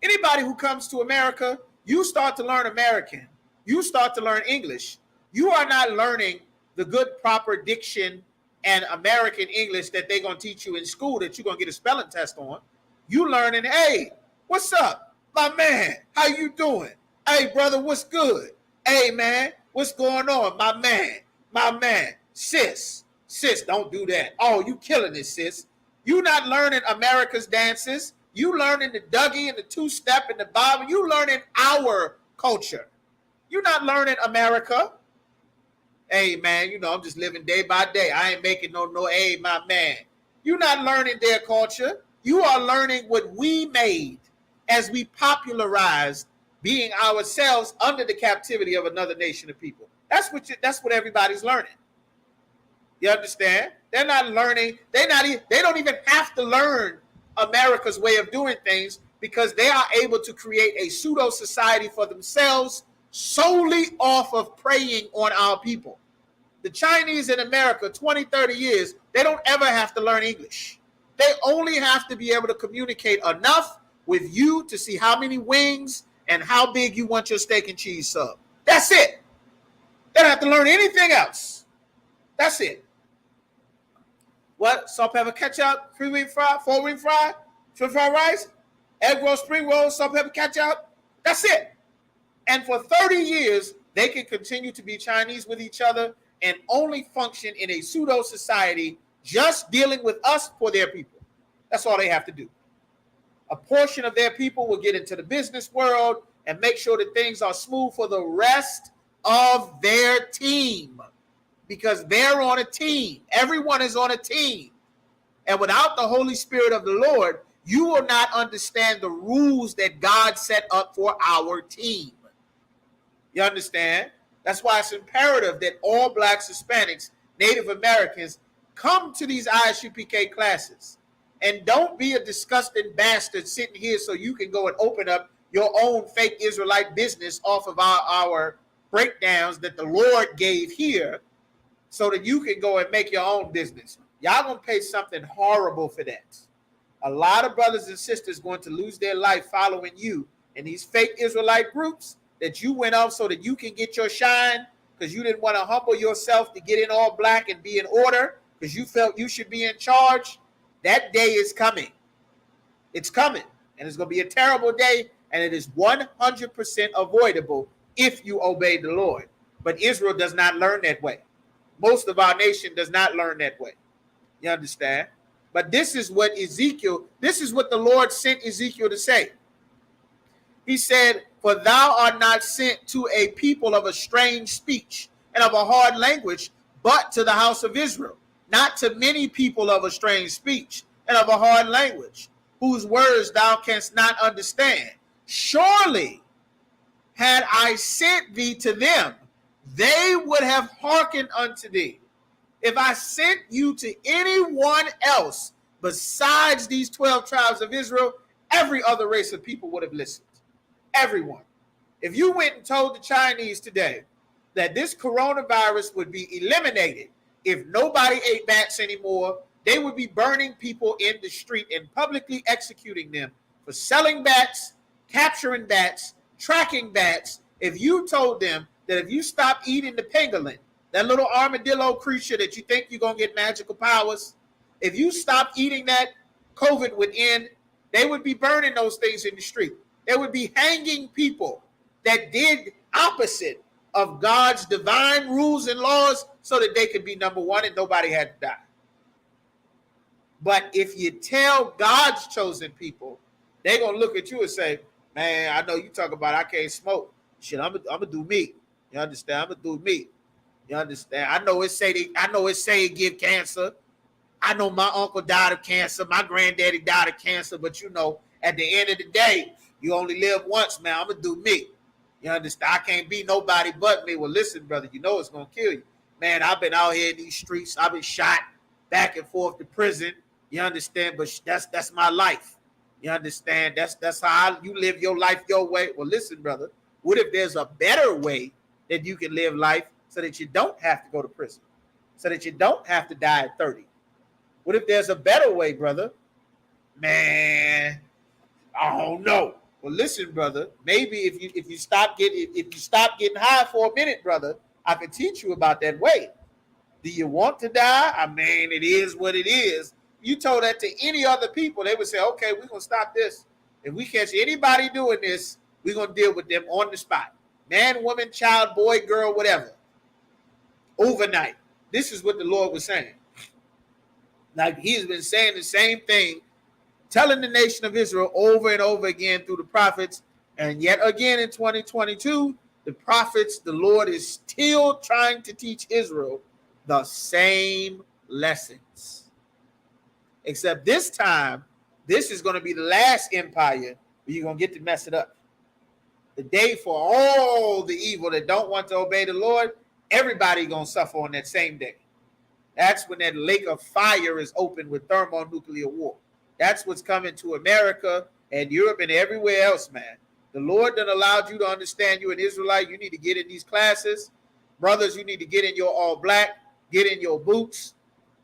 Anybody who comes to America, you start to learn American. You start to learn English. You are not learning the good, proper diction and American English that they're going to teach you in school that you're going to get a spelling test on. You learning, hey, what's up, my man? How you doing? Hey, brother, what's good? Hey, man, what's going on, my man? Sis, don't do that. Oh, you killing it, sis. You not learning America's dances. You learning the Dougie and the two-step and the bob. You learning our culture. You not learning America. Hey, man, I'm just living day by day. I ain't making no, hey, my man. You not learning their culture. You are learning what we made as we popularized being ourselves under the captivity of another nation of people. That's what everybody's learning. You understand? They're not learning. They don't even have to learn America's way of doing things because they are able to create a pseudo society for themselves solely off of preying on our people. The Chinese in America, 20, 30 years, they don't ever have to learn English. They only have to be able to communicate enough with you to see how many wings and how big you want your steak and cheese sub. That's it. They don't have to learn anything else. That's it. What? Salt, pepper, ketchup, 3-wing fry, 4-wing fry, shrimp fried rice, egg roll, spring roll, salt, pepper, ketchup. That's it. And for 30 years, they can continue to be Chinese with each other and only function in a pseudo society just dealing with us for their people. That's all they have to do. A portion of their people will get into the business world and make sure that things are smooth for the rest of their team because they're on a team. Everyone is on a team. And without the Holy Spirit of the Lord, you will not understand the rules that God set up for our team. You understand? That's why it's imperative that all blacks, Hispanics, Native Americans come to these ISUPK classes and don't be a disgusting bastard sitting here so you can go and open up your own fake Israelite business off of our breakdowns that the Lord gave here so that you can go and make your own business. Y'all gonna pay something horrible for that. A lot of brothers and sisters going to lose their life following you in these fake Israelite groups that you went off so that you can get your shine because you didn't want to humble yourself to get in all black and be in order because you felt you should be in charge. That day is coming. It's coming. And it's going to be a terrible day. And it is 100% avoidable if you obey the Lord. But Israel does not learn that way. Most of our nation does not learn that way. You understand? But this is what the Lord sent Ezekiel to say. He said, for thou art not sent to a people of a strange speech and of a hard language, but to the house of Israel, not to many people of a strange speech and of a hard language, whose words thou canst not understand. Surely, had I sent thee to them, they would have hearkened unto thee. If I sent you to anyone else besides these 12 tribes of Israel, every other race of people would have listened. Everyone. If you went and told the Chinese today that this coronavirus would be eliminated if nobody ate bats anymore, they would be burning people in the street and publicly executing them for selling bats, capturing bats, tracking bats, if you told them that if you stop eating the pangolin, that little armadillo creature that you think you're going to get magical powers, if you stop eating that, COVID would end. They would be burning those things in the street. They would be hanging people that did opposite of God's divine rules and laws so that they could be number one and nobody had to die. But if you tell God's chosen people, they're going to look at you and say, man, I know you talk about I can't smoke. Shit, I'm going to do me. You understand? I'm going to do me. You understand? I know it say it give cancer. I know my uncle died of cancer. My granddaddy died of cancer. But, you know, at the end of the day, you only live once, man. I'm going to do me. You understand? I can't be nobody but me. Well, listen, brother, you know it's going to kill you. Man, I've been out here in these streets. I've been shot back and forth to prison. You understand? But that's my life. You understand? That's how you live your life your way. Well, listen, brother, what if there's a better way that you can live life so that you don't have to go to prison, so that you don't have to die at 30? What if there's a better way, brother? Man, I don't know. Well, listen, brother, maybe if you stop getting high for a minute, brother, I can teach you about that way. Do you want to die? I mean, it is what it is. You told that to any other people, they would say, okay, we're going to stop this. If we catch anybody doing this, we're going to deal with them on the spot. Man, woman, child, boy, girl, whatever. Overnight. This is what the Lord was saying. Like he's been saying the same thing, telling the nation of Israel over and over again through the prophets. And yet again in 2022, the prophets, the Lord is still trying to teach Israel the same lessons. Except this time, this is going to be the last empire where you're going to get to mess it up. The day for all the evil that don't want to obey the Lord, everybody going to suffer on that same day. That's when that lake of fire is open with thermonuclear war. That's what's coming to America and Europe and everywhere else, man. The Lord done allowed you to understand you're an Israelite. You need to get in these classes. Brothers, you need to get in your all black, get in your boots,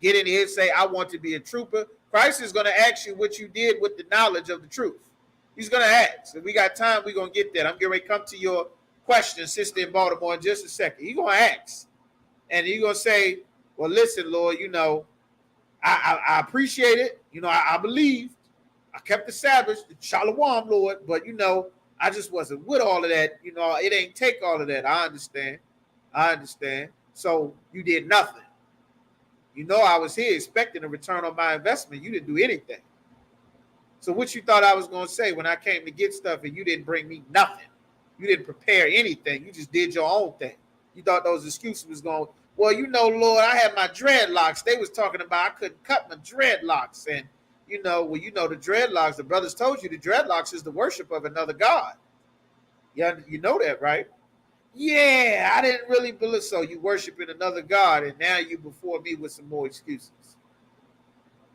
get in here and say, I want to be a trooper. Christ is going to ask you what you did with the knowledge of the truth. He's going to ask. If we got time, we're going to get that. I'm getting ready to come to your question, sister in Baltimore, in just a second. He's going to ask. And he's going to say, well, listen, Lord, you know, I appreciate it. You know, I believed. I kept the Sabbath, the Shalom, Lord. But, you know, I just wasn't with all of that. You know, it ain't take all of that. I understand. So you did nothing. You know, I was here expecting a return on my investment. You didn't do anything. So what you thought I was going to say when I came to get stuff and you didn't bring me nothing? You didn't prepare anything. You just did your own thing. You thought those excuses was going, well, you know, Lord, I had my dreadlocks. They was talking about I couldn't cut my dreadlocks. And, you know, well, you know, the dreadlocks, the brothers told you the dreadlocks is the worship of another God. Yeah, you know that, right? Yeah, I didn't really believe so. You worshiping another God, and now you before me with some more excuses.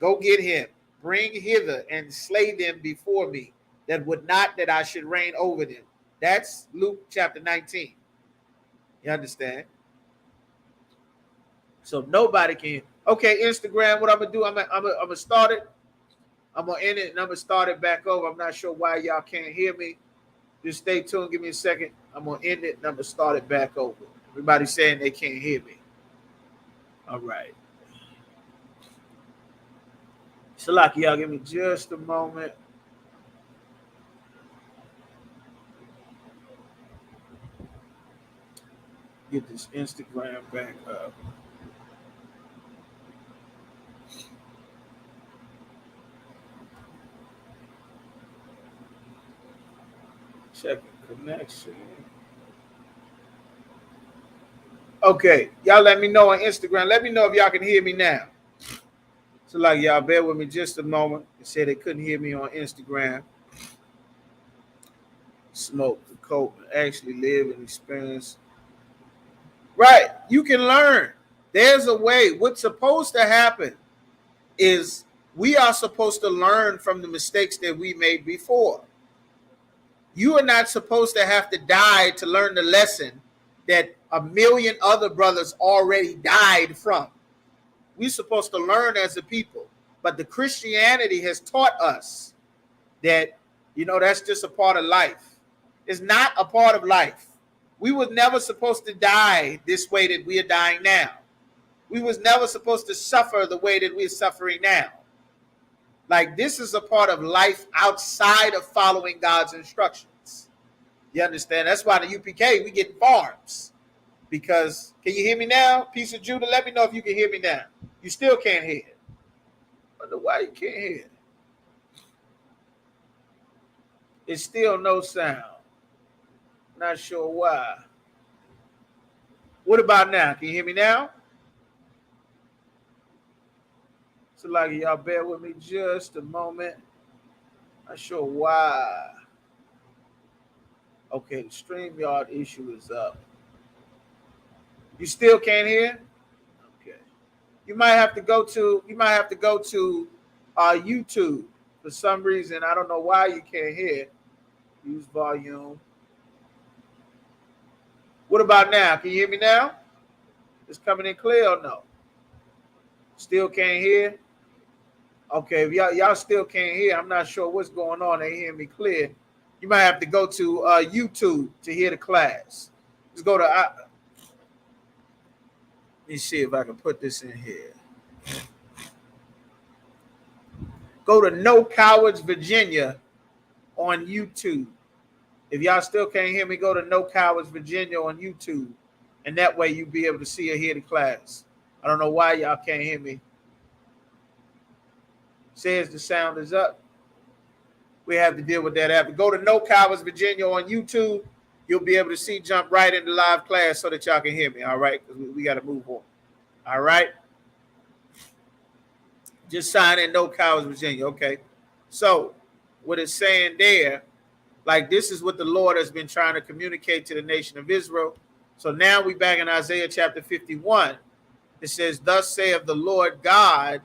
Go get him. Bring hither and slay them before me, that would not that I should reign over them. That's Luke chapter 19. You understand? So nobody can. Okay, Instagram, what I'm going to do, I'm going to start it. I'm going to end it, and I'm going to start it back over. I'm not sure why y'all can't hear me. Just stay tuned. Give me a second. I'm going to end it, and I'm going to start it back over. Everybody's saying they can't hear me. All right. Salaki, y'all give me just a moment. Get this Instagram back up. Checking connection. Okay, y'all let me know on Instagram. Let me know if y'all can hear me now. So like y'all bear with me just a moment. They said they couldn't hear me on Instagram. Smoke the coke and actually live and experience. Right, you can learn. There's a way. What's supposed to happen is we are supposed to learn from the mistakes that we made before. You are not supposed to have to die to learn the lesson that a million other brothers already died from. We're supposed to learn as a people. But the Christianity has taught us that, you know, that's just a part of life. It's not a part of life. We was never supposed to die this way that we are dying now. We was never supposed to suffer the way that we're suffering now. Like, this is a part of life outside of following God's instructions. You understand? That's why the UPK, we get farms. Because, can you hear me now? Piece of Judah, let me know if you can hear me now. You still can't hear. I wonder why you can't hear. It's still no sound. Not sure why. What about now? Can you hear me now? So like, y'all bear with me just a moment. Not sure why. Okay, the StreamYard issue is up. You still can't hear? Okay. You might have to go to YouTube for some reason. I don't know why you can't hear. Use volume. What about now? Can you hear me now? It's coming in clear or no? Still can't hear? Okay, if y'all still can't hear, I'm not sure what's going on. They hear me clear. You might have to go to YouTube to hear the class. Just go to. Let me see if I can put this in here. Go to No Cowards, Virginia on YouTube. If y'all still can't hear me, go to No Cowards, Virginia on YouTube. And that way you'll be able to see or hear the class. I don't know why y'all can't hear me. Says the sound is up. We have to deal with that after. Go to No Cowards, Virginia on YouTube. You'll be able to see, jump right into live class so that y'all can hear me, all right? Because we got to move on, all right? Just sign in No Cowards, Virginia, okay? So what it's saying there, like, this is what the Lord has been trying to communicate to the nation of Israel. So now we back in Isaiah chapter 51. It says, thus saith the Lord God,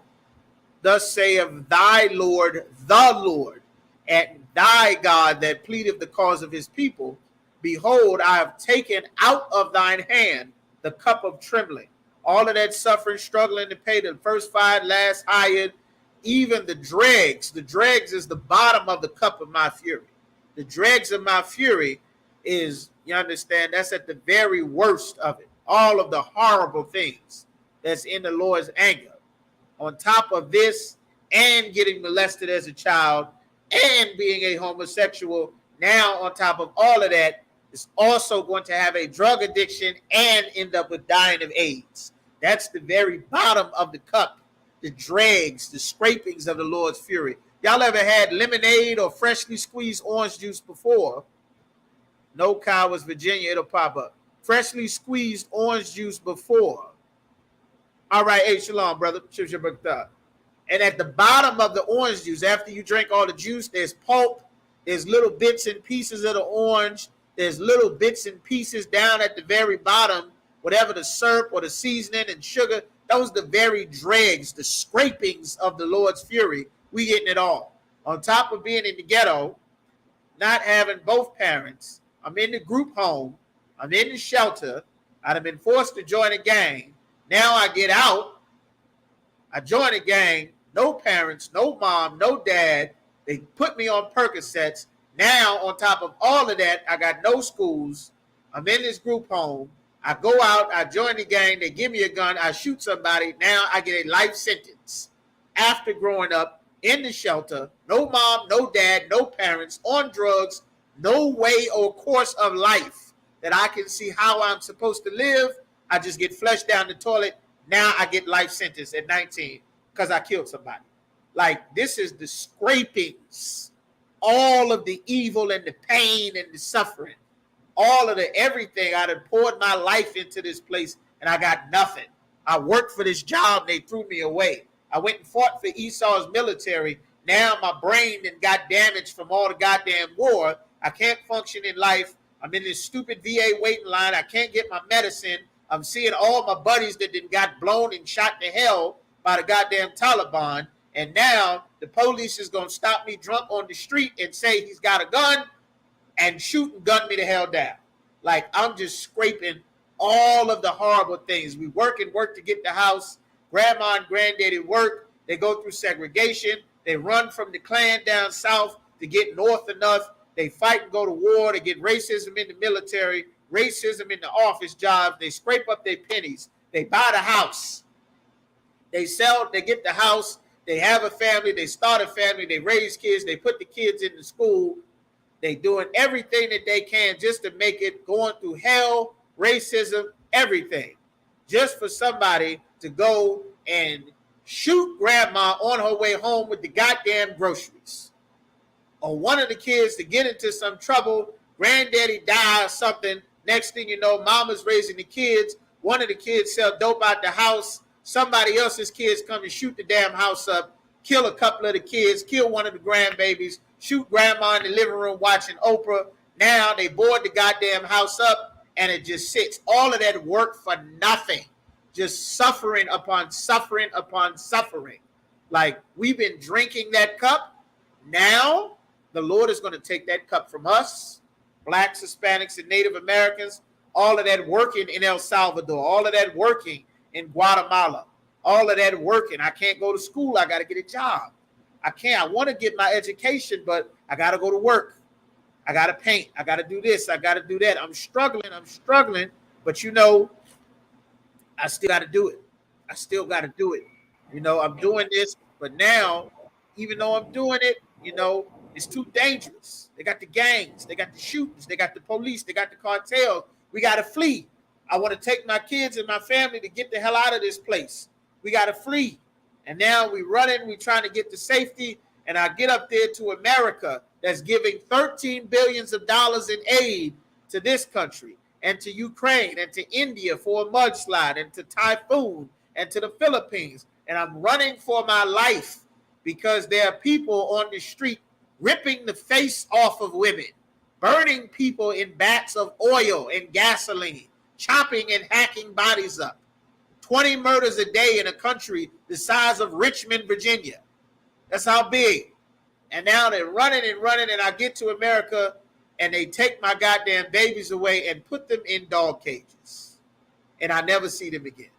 thus saith thy Lord, the Lord, and thy God that pleadeth the cause of his people. Behold, I have taken out of thine hand the cup of trembling. All of that suffering, struggling to pay the first five, last hired, even the dregs. The dregs is the bottom of the cup of my fury. The dregs of my fury is, you understand, that's at the very worst of it. All of the horrible things that's in the Lord's anger. On top of this, and getting molested as a child, and being a homosexual, now on top of all of that, is also going to have a drug addiction and end up with dying of AIDS. That's the very bottom of the cup, the dregs, the scrapings of the Lord's fury. Y'all ever had lemonade or freshly squeezed orange juice before? No Cowards, Virginia, it'll pop up. Freshly squeezed orange juice before. All right, hey, shalom, brother. And at the bottom of the orange juice, after you drink all the juice, there's pulp, there's little bits and pieces of the orange, there's little bits and pieces down at the very bottom, whatever the syrup or the seasoning and sugar, those are the very dregs, the scrapings of the Lord's fury. We getting it all. On top of being in the ghetto, not having both parents, I'm in the group home, I'm in the shelter, I'd have been forced to join a gang. Now I get out, I join a gang, no parents, no mom, no dad. They put me on Percocets. Now, on top of all of that, I got no schools. I'm in this group home. I go out, I join the gang, they give me a gun, I shoot somebody. Now I get a life sentence. After growing up in the shelter, no mom, no dad, no parents, on drugs, no way or course of life that I can see how I'm supposed to live. I just get flushed down the toilet. Now I get life sentence at 19 because I killed somebody. Like, this is the scrapings, all of the evil and the pain and the suffering, all of the everything. I done poured my life into this place and I got nothing. I worked for this job, they threw me away. I went and fought for Esau's military. Now my brain then got damaged from all the goddamn war. I can't function in life. I'm in this stupid VA waiting line. I can't get my medicine. I'm seeing all my buddies that then got blown and shot to hell by the goddamn Taliban. And now the police is going to stop me drunk on the street and say he's got a gun and shoot and gun me the hell down. Like, I'm just scraping all of the horrible things. We work and work to get the house. Grandma and granddaddy work. They go through segregation. They run from the Klan down south to get north enough. They fight and go to war. They get racism in the military, racism in the office jobs. They scrape up their pennies. They buy the house. They sell, they get the house. They have a family. They start a family. They raise kids. They put the kids into school. They doing everything that they can just to make it, going through hell, racism, everything, just for somebody to go and shoot grandma on her way home with the goddamn groceries. Or one of the kids to get into some trouble, granddaddy die or something. Next thing you know, mama's raising the kids. One of the kids sell dope out the house. Somebody else's kids come and shoot the damn house up, kill a couple of the kids, kill one of the grandbabies, shoot grandma in the living room watching Oprah. Now they board the goddamn house up and it just sits. All of that work for nothing. Just suffering upon suffering upon suffering. Like, we've been drinking that cup. Now the Lord is going to take that cup from us, blacks, Hispanics, and Native Americans. All of that working in El Salvador, all of that working in Guatemala, all of that working. I can't go to school. I got to get a job. I want to get my education, but I got to go to work. I got to paint. I got to do this. I got to do that. I'm struggling. But, you know, I still got to do it. I still got to do it. You know, I'm doing this, but now, even though I'm doing it, you know, it's too dangerous. They got the gangs. They got the shootings. They got the police. They got the cartels. We got to flee. I want to take my kids and my family to get the hell out of this place. We got to flee. And now we running. We trying to get to safety. And I get up there to America that's giving $13 billion in aid to this country and to Ukraine and to India for a mudslide and to typhoon and to the Philippines. And I'm running for my life because there are people on the street ripping the face off of women, burning people in vats of oil and gasoline, chopping and hacking bodies up. 20 murders a day in a country the size of Richmond, Virginia. That's how big. And now they're running, and I get to America, and they take my goddamn babies away and put them in dog cages. And I never see them again.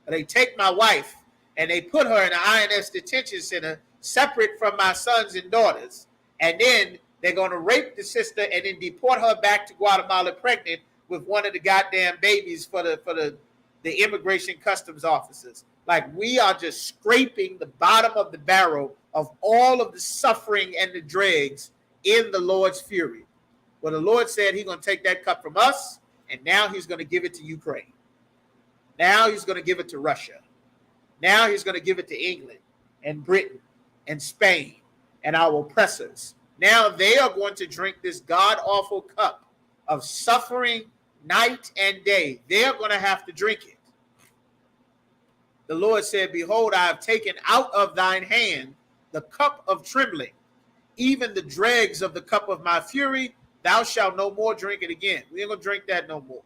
They take my wife, and they put her in an INS detention center separate from my sons and daughters. And then they're going to rape the sister and then deport her back to Guatemala pregnant with one of the goddamn babies for the immigration customs officers. Like, we are just scraping the bottom of the barrel of all of the suffering and the dregs in the Lord's fury. Well, the Lord said he's going to take that cup from us, and now he's going to give it to Ukraine. Now he's going to give it to Russia. Now he's going to give it to England and Britain and Spain and our oppressors. Now they are going to drink this god-awful cup of suffering night and day. They're going to have to drink it. The Lord said, behold, I have taken out of thine hand the cup of trembling, even the dregs of the cup of my fury. Thou shalt no more drink it again. We ain't going to drink that no more.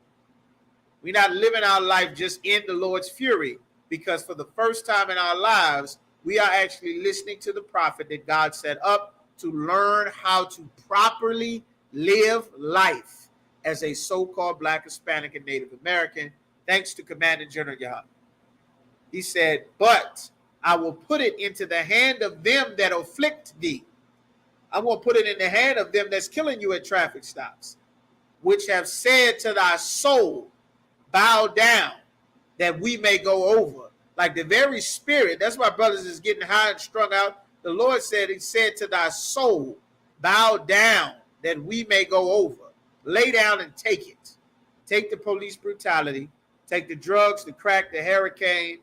We're not living our life just in the Lord's fury, because for the first time in our lives, we are actually listening to the prophet that God set up to learn how to properly live life as a so-called Black, Hispanic, and Native American, thanks to Commander General Yahweh. He said, but I will put it into the hand of them that afflict thee. I'm going to put it in the hand of them that's killing you at traffic stops, which have said to thy soul, bow down, that we may go over. Like the very spirit, that's why brothers is getting high and strung out. The Lord said, he said to thy soul, bow down, that we may go over. Lay down and take it. Take the police brutality. Take the drugs, the crack, the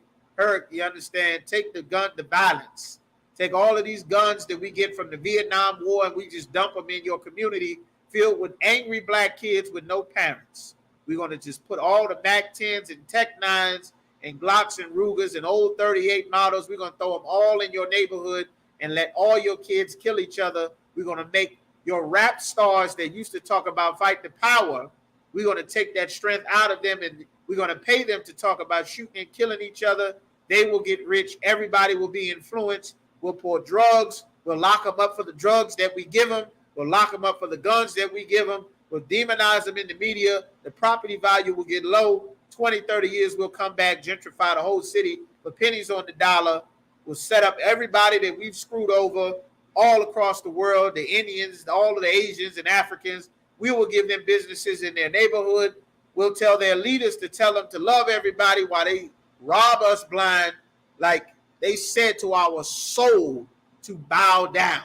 you understand? Take the gun, the violence. Take all of these guns that we get from the Vietnam War and we just dump them in your community filled with angry black kids with no parents. We're going to just put all the Mac 10s and Tech 9s and Glocks and Rugers and old 38 models. We're going to throw them all in your neighborhood and let all your kids kill each other. We're going to make your rap stars that used to talk about fight the power. We're going to take that strength out of them and we're going to pay them to talk about shooting and killing each other. They will get rich. Everybody will be influenced. We'll pour drugs. We'll lock them up for the drugs that we give them. We'll lock them up for the guns that we give them. We'll demonize them in the media. The property value will get low. 20, 30 years, we'll come back, gentrify the whole city for pennies on the dollar. We'll set up everybody that we've screwed over, all across the world, the Indians, all of the Asians and Africans. We will give them businesses in their neighborhood. We'll tell their leaders to tell them to love everybody while they rob us blind, like they said to our soul to bow down,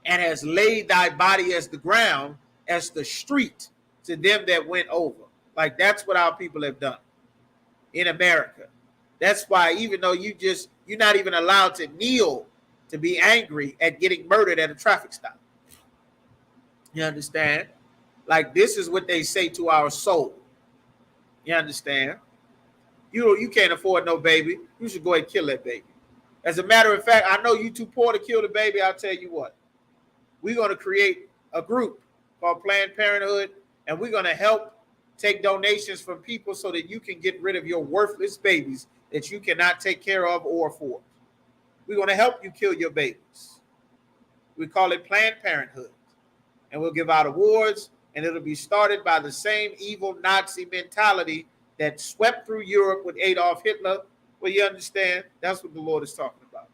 and has laid thy body as the ground, as the street to them that went over. Like that's what our people have done in America. That's why even though you're not even allowed to kneel to be angry at getting murdered at a traffic stop. You understand? Like this is what they say to our soul. You understand? You can't afford no baby. You should go ahead and kill that baby. As a matter of fact, I know you too poor to kill the baby. I'll tell you what. We're going to create a group called Planned Parenthood, and we're going to help take donations from people so that you can get rid of your worthless babies that you cannot take care of or afford. We're going to help you kill your babies. We call it Planned Parenthood. And we'll give out awards, and it'll be started by the same evil Nazi mentality that swept through Europe with Adolf Hitler. Well, you understand? That's what the Lord is talking about.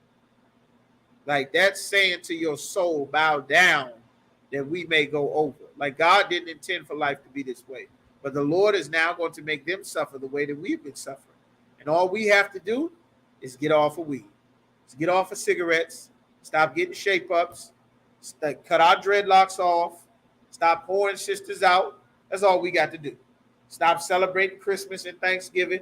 Like that's saying to your soul, bow down that we may go over. Like God didn't intend for life to be this way. But the Lord is now going to make them suffer the way that we've been suffering. And all we have to do is get off of weed. Get off of cigarettes. Stop getting shape-ups. Cut our dreadlocks off. Stop pouring sisters out. That's all we got to do. Stop celebrating Christmas and Thanksgiving.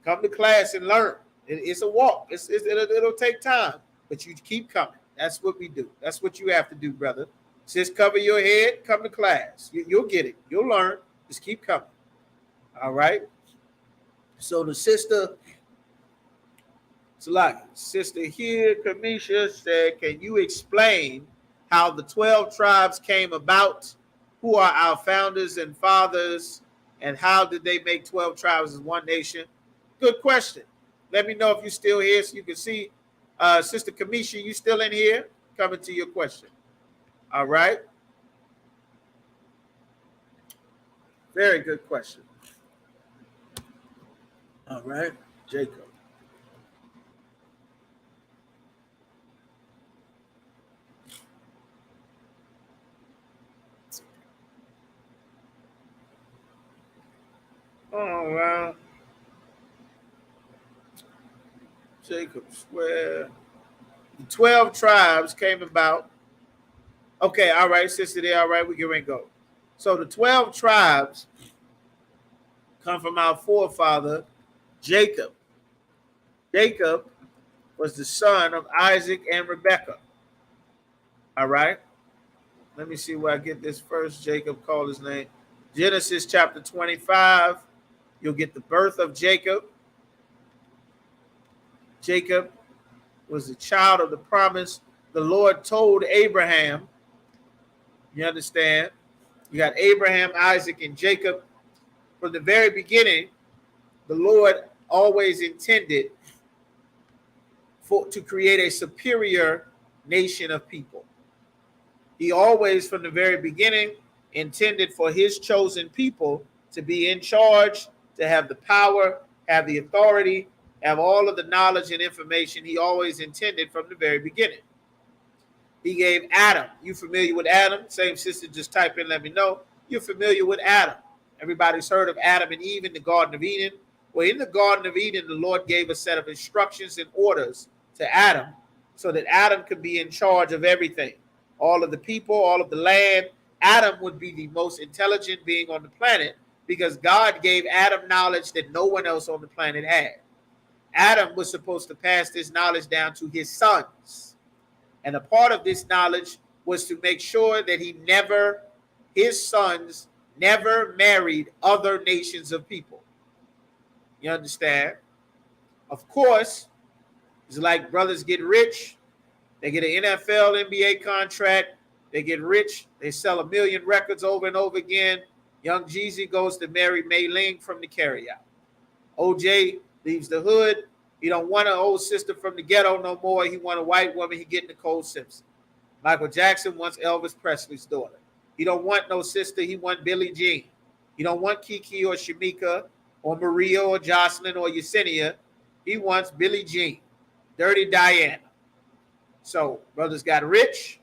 Come to class and learn. It's a walk. It'll take time. But you keep coming. That's what we do. That's what you have to do, brother. Just cover your head. Come to class. You'll get it. You'll learn. Just keep coming. All right? So the sister... Sister here, Kamisha said, can you explain how the 12 tribes came about? Who are our founders and fathers? And how did they make 12 tribes as one nation? Good question. Let me know if you're still here so you can see. Sister Kamisha, you still in here? Coming to your question. All right. Very good question. All right. Jacob. Oh, wow. Jacob swear. The 12 tribes came about. Okay, all right, sister there. All right, we get ready to go. So the 12 tribes come from our forefather, Jacob. Jacob was the son of Isaac and Rebekah. All right. Let me see where I get this first. Jacob called his name. Genesis chapter 25. You'll get the birth of Jacob. Jacob was the child of the promise. The Lord told Abraham, you understand? You got Abraham, Isaac, and Jacob. From the very beginning, the Lord always intended to create a superior nation of people. He always, from the very beginning, intended for his chosen people to be in charge, to have the power, have the authority, have all of the knowledge and information. He always intended from the very beginning. He gave Adam. You familiar with Adam? Same sister, just type in, let me know. You're familiar with Adam. Everybody's heard of Adam and Eve in the Garden of Eden. Well, in the Garden of Eden, the Lord gave a set of instructions and orders to Adam so that Adam could be in charge of everything. All of the people, all of the land. Adam would be the most intelligent being on the planet because God gave Adam knowledge that no one else on the planet had. Adam was supposed to pass this knowledge down to his sons. And a part of this knowledge was to make sure that his sons never married other nations of people. You understand? Of course, it's like brothers get rich. They get an NFL, NBA contract. They get rich. They sell 1 million records over and over again. Young Jeezy goes to marry Mei Ling from the carryout. OJ leaves the hood. He don't want an old sister from the ghetto no more. He want a white woman. He get Nicole Simpson. Michael Jackson wants Elvis Presley's daughter. He don't want no sister. He want Billie Jean. He don't want Kiki or Shamika or Maria or Jocelyn or Yesenia. He wants Billie Jean, Dirty Diana. So brothers got rich,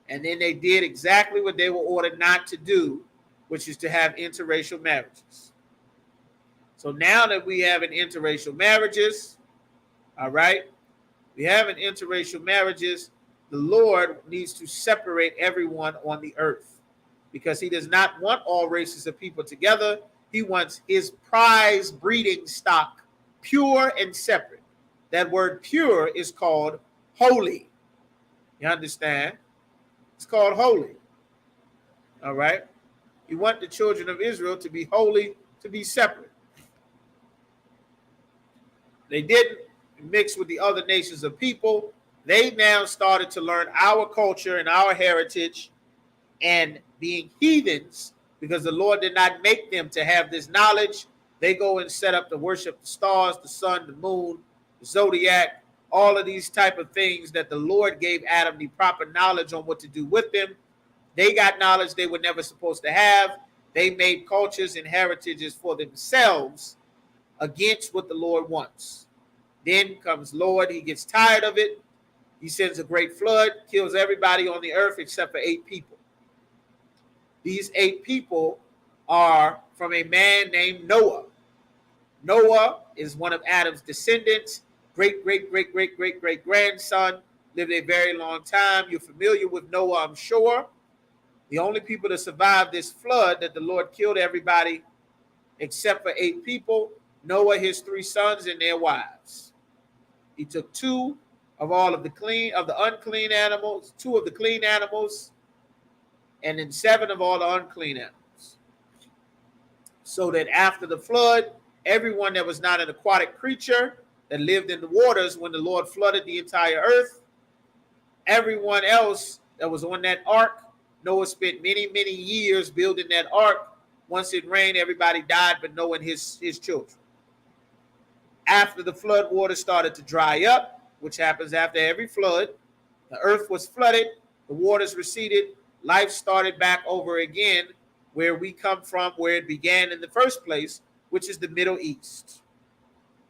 and then they did exactly what they were ordered not to do, which is to have interracial marriages. So now that we have an interracial marriages, all right, we have an interracial marriages, the Lord needs to separate everyone on the earth because he does not want all races of people together. He wants his prize breeding stock pure and separate. That word pure is called holy. You understand? It's called holy. All right? You want the children of Israel to be holy, to be separate. They didn't mix with the other nations of people. They now started to learn our culture and our heritage and being heathens because the Lord did not make them to have this knowledge. They go and set up to worship the stars, the sun, the moon, the zodiac, all of these type of things that the Lord gave Adam the proper knowledge on what to do with them. They got knowledge they were never supposed to have. They made cultures and heritages for themselves against what the Lord wants. Then comes Lord, he gets tired of it. He sends a great flood, kills everybody on the earth except for 8 people. These 8 people are from a man named Noah. Noah is one of Adam's descendants, great-great-great-great-great-great-grandson, lived a very long time. You're familiar with Noah, I'm sure. The only people that survived this flood that the Lord killed everybody except for 8 people, Noah, his 3 sons, and their wives. He took 2 of all of the unclean animals, 2 of the clean animals, and then 7 of all the unclean animals. So that after the flood, everyone that was not an aquatic creature that lived in the waters when the Lord flooded the entire earth, everyone else that was on that ark, Noah spent many, many years building that ark. Once it rained, everybody died but Noah and his children. After the flood water started to dry up, which happens after every flood, the earth was flooded, the waters receded, life started back over again where we come from, where it began in the first place, which is the Middle East.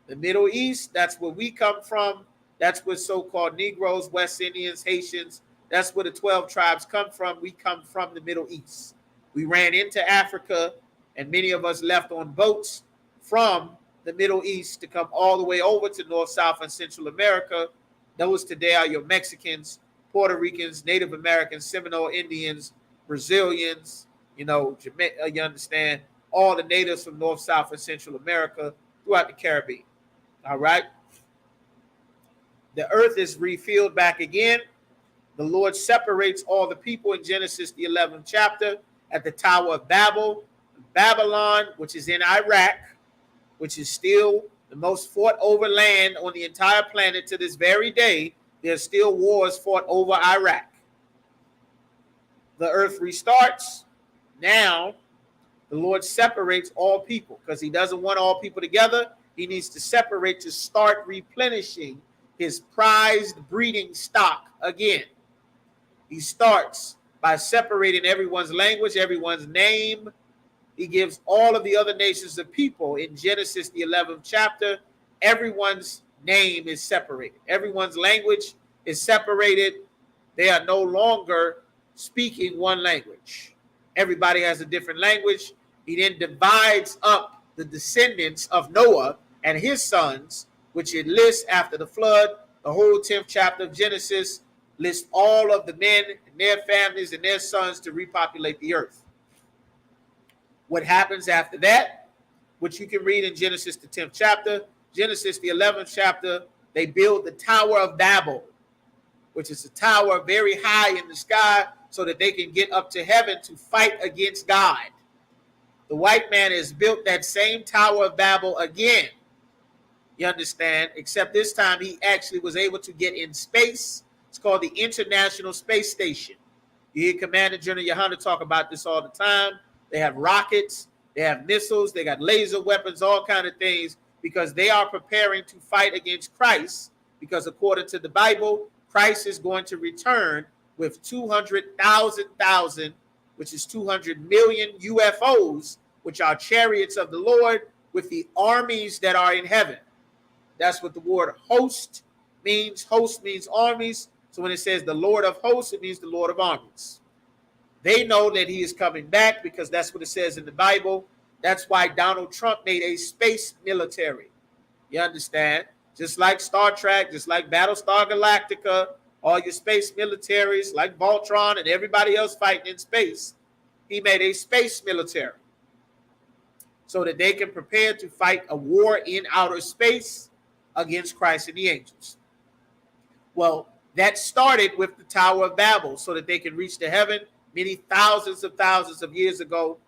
The Middle East, that's where we come from. That's where so-called Negroes, West Indians, Haitians, that's where the 12 tribes come from. We come from the Middle East. We ran into Africa, and many of us left on boats from the Middle East to come all the way over to North, South, and Central America. Those today are your Mexicans, Puerto Ricans, Native Americans, Seminole Indians, Brazilians, you understand, all the natives from North, South, and Central America throughout the Caribbean. All right? The earth is refilled back again. The Lord separates all the people in Genesis, the 11th chapter, at the Tower of Babel. Babylon, which is in Iraq, which is still the most fought over land on the entire planet to this very day. There's still wars fought over Iraq. The earth restarts. Now, the Lord separates all people because he doesn't want all people together. He needs to separate to start replenishing his prized breeding stock again. He starts by separating everyone's language, everyone's name. He gives all of the other nations of people in Genesis, the 11th chapter, everyone's name is separated. Everyone's language is separated. They are no longer speaking one language. Everybody has a different language. He then divides up the descendants of Noah and his sons, which it lists after the flood. The whole 10th chapter of Genesis lists all of the men and their families and their sons to repopulate the earth. What happens after that, which you can read in Genesis, the 10th chapter, Genesis, the 11th chapter, they build the Tower of Babel, which is a tower very high in the sky so that they can get up to heaven to fight against God. The white man has built that same Tower of Babel again, you understand, except this time he actually was able to get in space. It's called the International Space Station. You hear Commander General Yohana talk about this all the time. They have rockets, they have missiles, they got laser weapons, all kind of things, because they are preparing to fight against Christ, because according to the Bible, Christ is going to return with 200,000, which is 200 million UFOs, which are chariots of the Lord, with the armies that are in heaven. That's what the word host means. Host means armies. So when it says the Lord of hosts, it means the Lord of armies. They know that he is coming back because that's what it says in the Bible. That's why Donald Trump made a space military. You understand? Just like Star Trek, just like Battlestar Galactica, all your space militaries like Voltron and everybody else fighting in space, he made a space military so that they can prepare to fight a war in outer space against Christ and the angels. Well, that started with the Tower of Babel so that they can reach to heaven many thousands of years ago.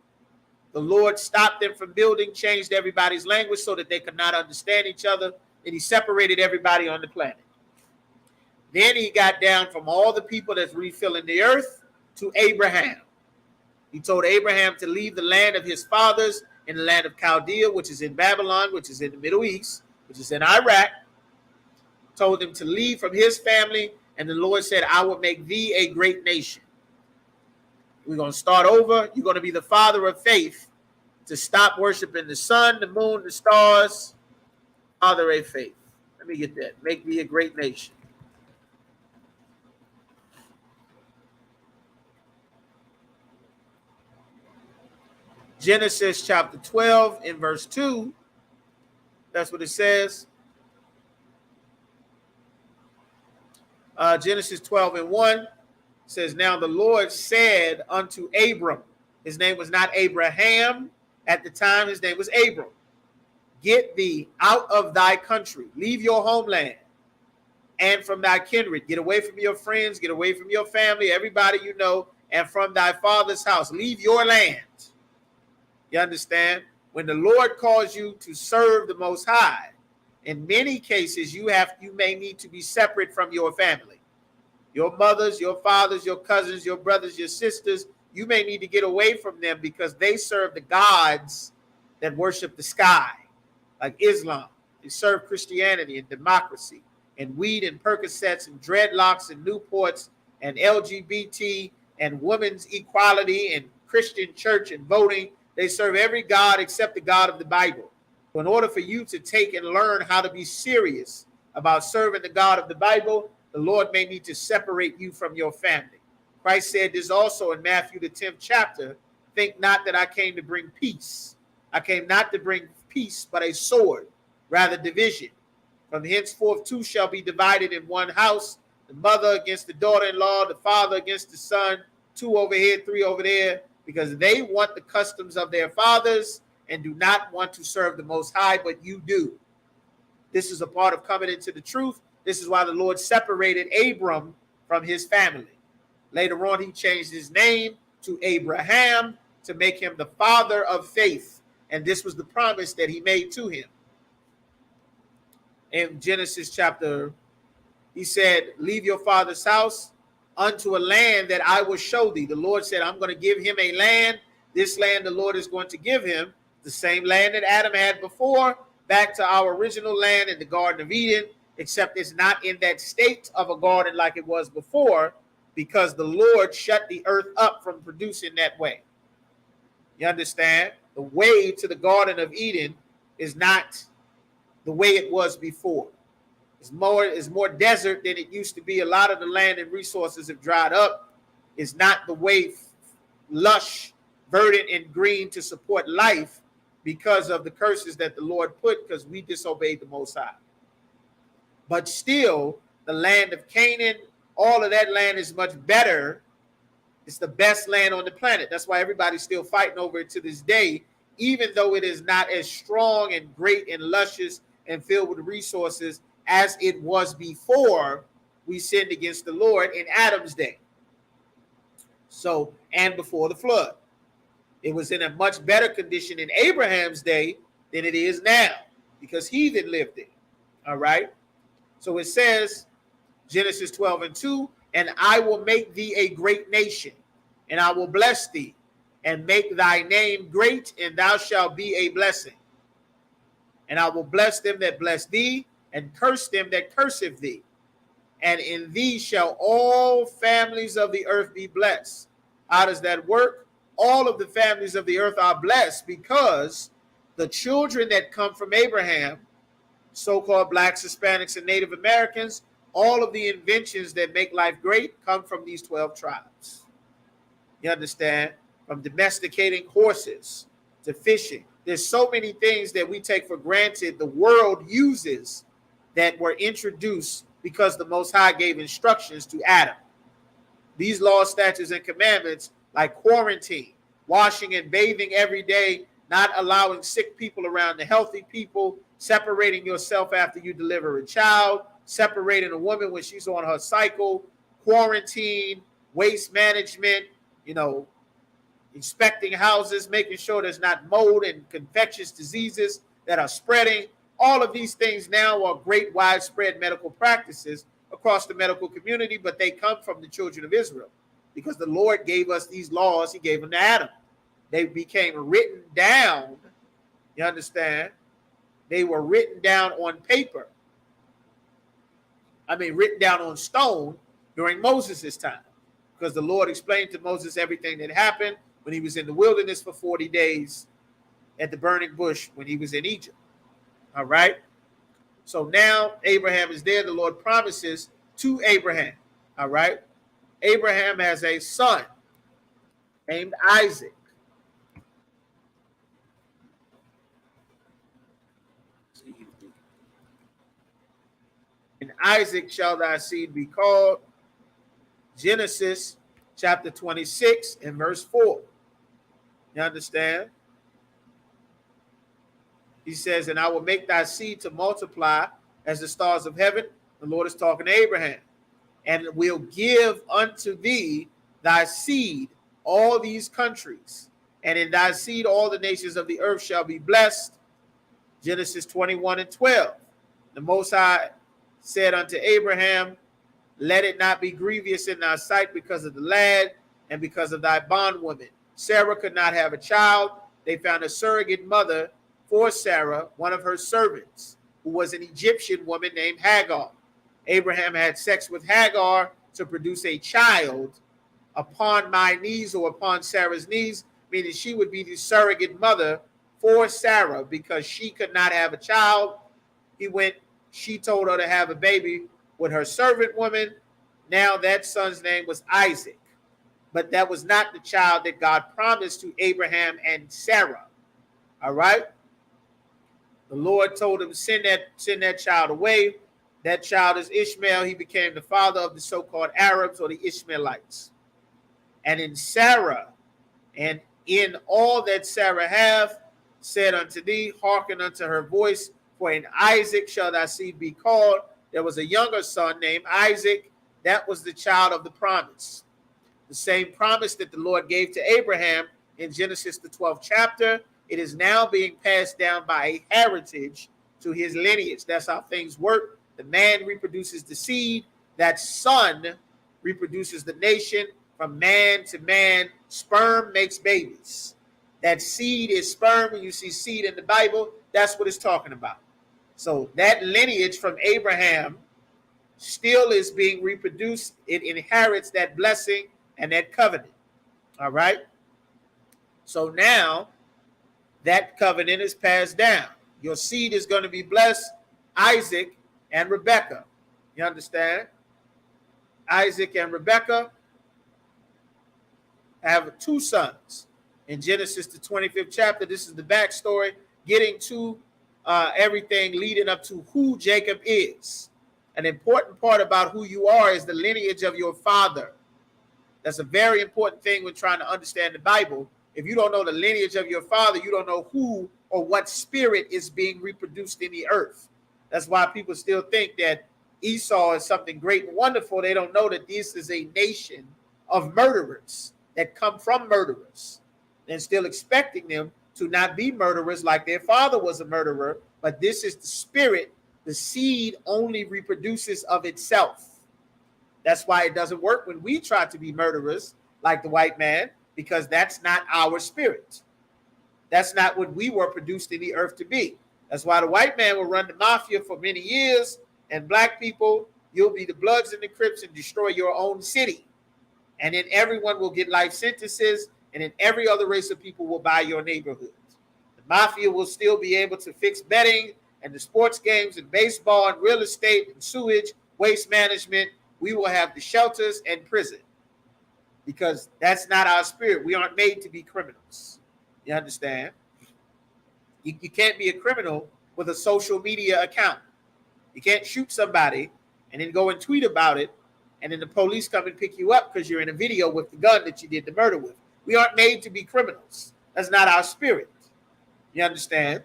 The Lord stopped them from building, changed everybody's language so that they could not understand each other, and he separated everybody on the planet. Then he got down from all the people that's refilling the earth to Abraham. He told Abraham to leave the land of his fathers in the land of Chaldea, which is in Babylon, which is in the Middle East, which is in Iraq. Told him to leave from his family, and the Lord said, I will make thee a great nation. We're going to start over. You're going to be the father of faith to stop worshiping the sun, the moon, the stars. Father of faith. Let me get that. Make thee a great nation. Genesis chapter 12 in verse 2. That's what it says. Genesis 12 and 1 says, now the Lord said unto Abram, his name was not Abraham at the time, his name was Abram, get thee out of thy country, leave your homeland, and from thy kindred, get away from your friends, get away from your family, everybody you know, and from thy father's house, leave your land. You understand? When the Lord calls you to serve the Most High, in many cases, you may need to be separate from your family. Your mothers, your fathers, your cousins, your brothers, your sisters, you may need to get away from them because they serve the gods that worship the sky, like Islam. They serve Christianity and democracy and weed and Percocets and dreadlocks and Newports and LGBT and women's equality and Christian church and voting. They serve every god except the God of the Bible. So in order for you to take and learn how to be serious about serving the God of the Bible, the Lord may need to separate you from your family. Christ said this also in Matthew the 10th chapter, think not that I came to bring peace. I came not to bring peace, but a sword, rather division. From henceforth two shall be divided in one house, the mother against the daughter-in-law, the father against the son, two over here, three over there, because they want the customs of their fathers and do not want to serve the Most High, but you do. This is a part of coming into the truth. This is why the Lord separated Abram from his family. Later on, he changed his name to Abraham to make him the father of faith. And this was the promise that he made to him. In Genesis chapter, he said, leave your father's house unto a land that I will show thee. The Lord said, I'm going to give him a land. This land the Lord is going to give him, the same land that Adam had before, back to our original land in the Garden of Eden, except it's not in that state of a garden like it was before, because the Lord shut the earth up from producing that way. You understand? The way to the Garden of Eden is not the way it was before. It's more desert than it used to be. A lot of the land and resources have dried up. It's not the way lush, verdant, and green to support life because of the curses that the Lord put because we disobeyed the Most High. But still, the land of Canaan, all of that land is much better. It's the best land on the planet. That's why everybody's still fighting over it to this day, even though it is not as strong and great and luscious and filled with resources as it was before we sinned against the Lord in Adam's day. So, and before the flood. It was in a much better condition in Abraham's day than it is now because heathen lived there. All right. So it says, Genesis 12 and 2, and I will make thee a great nation, and I will bless thee, and make thy name great, and thou shalt be a blessing. And I will bless them that bless thee, and curse them that curseth thee. And in thee shall all families of the earth be blessed. How does that work? All of the families of the earth are blessed because the children that come from Abraham, so-called blacks, Hispanics, and Native Americans, All of the inventions that make life great come from these 12 tribes. You understand? From domesticating horses to fishing. There's so many things that we take for granted the world uses that were introduced because the Most High gave instructions to Adam. These laws, statutes, and commandments, like quarantine, washing and bathing every day, not allowing sick people around the healthy people, separating yourself after you deliver a child, separating a woman when she's on her cycle, quarantine, waste management, inspecting houses, making sure there's not mold and infectious diseases that are spreading. All of these things now are great widespread medical practices across the medical community, but they come from the children of Israel because the Lord gave us these laws. He gave them to Adam. They became written down. You understand? They were written down on paper. Written down on stone during Moses' time, because the Lord explained to Moses everything that happened when he was in the wilderness for 40 days at the burning bush when he was in Egypt. All right. So now Abraham is there. The Lord promises to Abraham. All right. Abraham has a son named Isaac. And Isaac shall thy seed be called. Genesis chapter 26 and verse 4. You understand? He says, and I will make thy seed to multiply as the stars of heaven. The Lord is talking to Abraham. And will give unto thee thy seed all these countries. And in thy seed all the nations of the earth shall be blessed. Genesis 21 and 12. The Most High said unto Abraham, let it not be grievous in thy sight because of the lad and because of thy bondwoman. Sarah could not have a child. They found a surrogate mother for Sarah, one of her servants, who was an Egyptian woman named Hagar. Abraham had sex with Hagar to produce a child upon my knees, or upon Sarah's knees, meaning she would be the surrogate mother for Sarah because she could not have a child. She told her to have a baby with her servant woman. Now that son's name was Isaac, but that was not the child that God promised to Abraham and Sarah. All right. The Lord told him, send that child away. That child is Ishmael. He became the father of the so-called Arabs, or the Ishmaelites. And in Sarah, and in all that Sarah hath, said unto thee, hearken unto her voice, for in Isaac shall thy seed be called. There was a younger son named Isaac. That was the child of the promise. The same promise that the Lord gave to Abraham in Genesis, the 12th chapter. It is now being passed down by a heritage to his lineage. That's how things work. The man reproduces the seed. That son reproduces the nation. From man to man, sperm makes babies. That seed is sperm. When you see seed in the Bible, that's what it's talking about. So that lineage from Abraham still is being reproduced. It inherits that blessing and that covenant. All right. So now that covenant is passed down. Your seed is going to be blessed, Isaac and Rebekah. You understand? Isaac and Rebekah have two sons. In Genesis, the 25th chapter, this is the backstory, getting to everything leading up to who Jacob is. An important part about who you are is the lineage of your father. That's a very important thing when trying to understand the Bible. If you don't know the lineage of your father, you don't know who or what spirit is being reproduced in the earth. That's why people still think that Esau is something great and wonderful. They don't know that this is a nation of murderers that come from murderers, and still expecting them to not be murderers like their father was a murderer. But this is the spirit. The seed only reproduces of itself. That's why it doesn't work when we try to be murderers like the white man, because that's not our spirit. That's not what we were produced in the earth to be. That's why the white man will run the mafia for many years, and black people, you'll be the Bloods and the Crips and destroy your own city. And then everyone will get life sentences, and then every other race of people will buy your neighborhood. The mafia will still be able to fix betting and the sports games and baseball and real estate and sewage waste management. We will have the shelters and prison, because that's not our spirit. We aren't made to be criminals. You understand? You can't be a criminal with a social media account. You can't shoot somebody and then go and tweet about it, and then the police come and pick you up because you're in a video with the gun that you did the murder with. We aren't made to be criminals. That's not our spirit. You understand?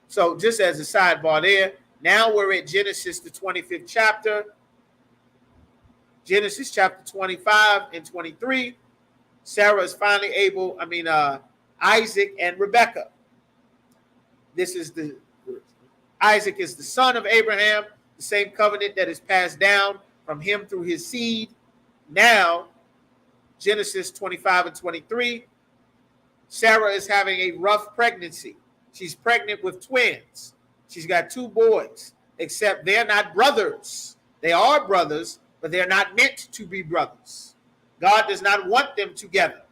So just as a sidebar there, now we're at Genesis, the 25th chapter. Genesis chapter 25 and 23. Sarah is finally able, Isaac and Rebekah. Isaac is the son of Abraham, the same covenant that is passed down from him through his seed. Now, Genesis 25 and 23, Sarah is having a rough pregnancy. She's pregnant with twins. She's got 2 boys, except they're not brothers. They are brothers, but they're not meant to be brothers. God does not want them together.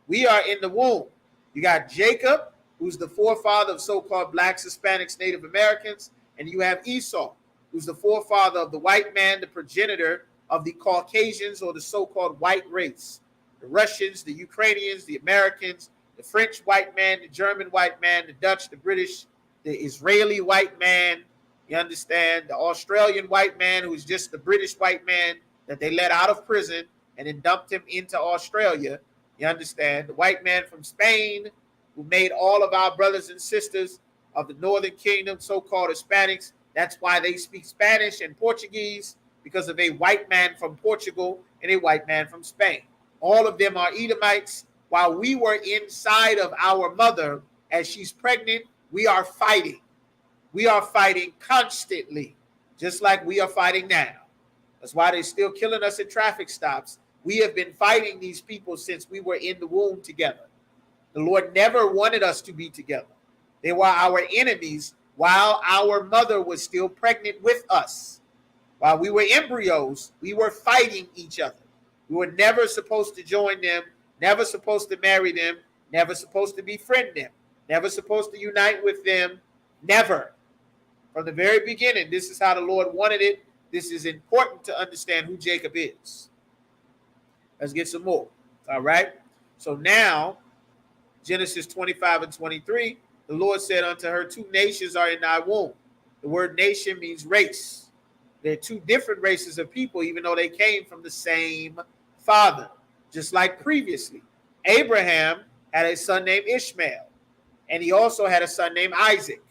We are in the womb. You got Jacob, who's the forefather of so-called blacks, Hispanics, Native Americans, and you have Esau, who's the forefather of the white man, the progenitor of the Caucasians, or the so-called white race. The Russians, the Ukrainians, the Americans, the French white man, the German white man, the Dutch, the British, the Israeli white man, you understand, the Australian white man, who's just the British white man that they let out of prison and then dumped him into Australia, you understand, the white man from Spain, who made all of our brothers and sisters of the Northern Kingdom, so-called Hispanics. That's why they speak Spanish and Portuguese, because of a white man from Portugal and a white man from Spain. All of them are Edomites. While we were inside of our mother, as she's pregnant, we are fighting. We are fighting constantly, just like we are fighting now. That's why they're still killing us at traffic stops. We have been fighting these people since we were in the womb together. The Lord never wanted us to be together. They were our enemies while our mother was still pregnant with us. While we were embryos, we were fighting each other. We were never supposed to join them, never supposed to marry them, never supposed to befriend them, never supposed to unite with them, never. From the very beginning, this is how the Lord wanted it. This is important to understand who Jacob is. Let's get some more. All right. So now, Genesis 25 and 23, the Lord said unto her, 2 nations are in thy womb. The word nation means race. They're 2 different races of people, even though they came from the same father. Just like previously, Abraham had a son named Ishmael, and he also had a son named Isaac.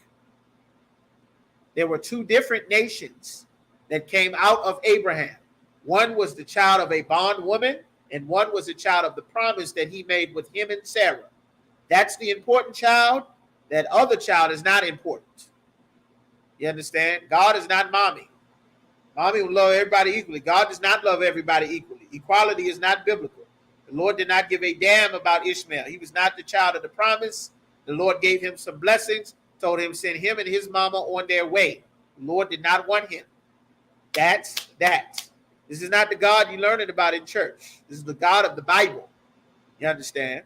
There were 2 different nations that came out of Abraham. One was the child of a bondwoman, and one was a child of the promise that he made with him and Sarah. That's the important child. That other child is not important. You understand? God is not mommy. Mommy will love everybody equally. God does not love everybody equally. Equality is not biblical. The Lord did not give a damn about Ishmael. He was not the child of the promise. The Lord gave him some blessings, told him send him and his mama on their way. The Lord did not want him. That's that. This is not the God you learned about in church. This is the God of the Bible. You understand?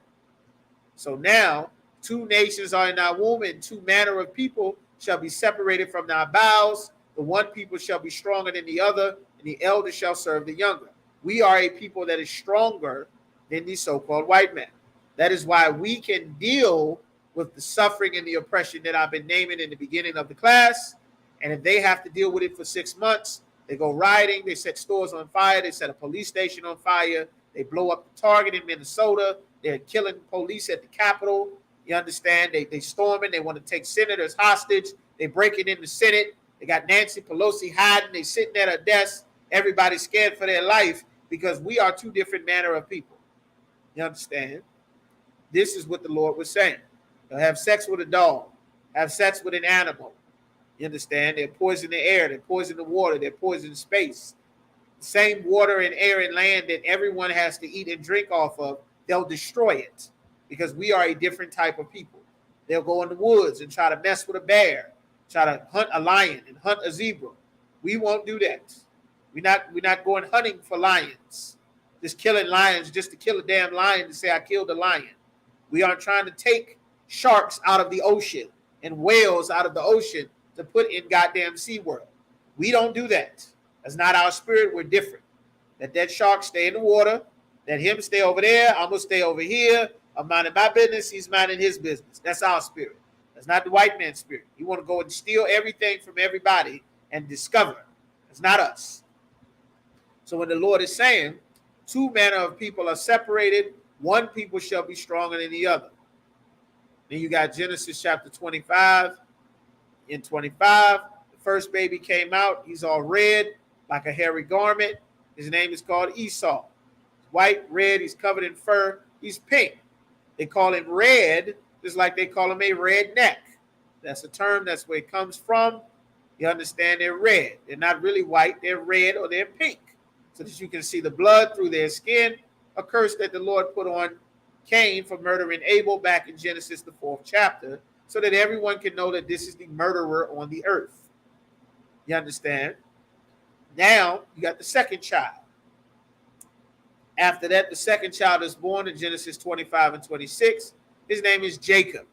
So now, 2 nations are in thy womb, and 2 manner of people shall be separated from thy bowels. The one people shall be stronger than the other, and the elder shall serve the younger. We are a people that is stronger than the so-called white man. That is why we can deal with the suffering and the oppression that I've been naming in the beginning of the class. And if they have to deal with it for 6 months, they go rioting, they set stores on fire, they set a police station on fire, they blow up the Target in Minnesota, they're killing police at the Capitol. You understand? They storming, they want to take senators hostage, they breaking in the Senate, they got Nancy Pelosi hiding, they sitting at her desk, everybody's scared for their life because we are 2 different manner of people. You understand? This is what the Lord was saying. They'll have sex with a dog, have sex with an animal. You understand? They're poisoning the air, they're poisoning the water, they're poisoning space. The same water and air and land that everyone has to eat and drink off of, they'll destroy it because we are a different type of people. They'll go in the woods and try to mess with a bear, try to hunt a lion and hunt a zebra. We won't do that. We're not going hunting for lions, just killing lions just to kill a damn lion to say I killed a lion. We aren't trying to take sharks out of the ocean and whales out of the ocean to put in goddamn SeaWorld. We don't do that. That's not our spirit. We're different. Let that shark stay in the water. Let him stay over there. I'm going to stay over here. I'm minding my business. He's minding his business. That's our spirit. That's not the white man's spirit. He want to go and steal everything from everybody and discover. It's not us. So when the Lord is saying, two manner of people are separated, one people shall be stronger than the other. Then you got Genesis chapter 25. In 25, the first baby came out. He's all red, like a hairy garment. His name is called Esau. White, red, he's covered in fur. He's pink. They call him red, just like they call him a redneck. That's a term. That's where it comes from. You understand they're red. They're not really white. They're red or they're pink. So that you can see the blood through their skin, a curse that the Lord put on Cain for murdering Abel back in Genesis, the 4th chapter, so that everyone can know that this is the murderer on the earth. You understand? Now, you got the second child. After that, the second child is born in Genesis 25 and 26. His name is Jacob.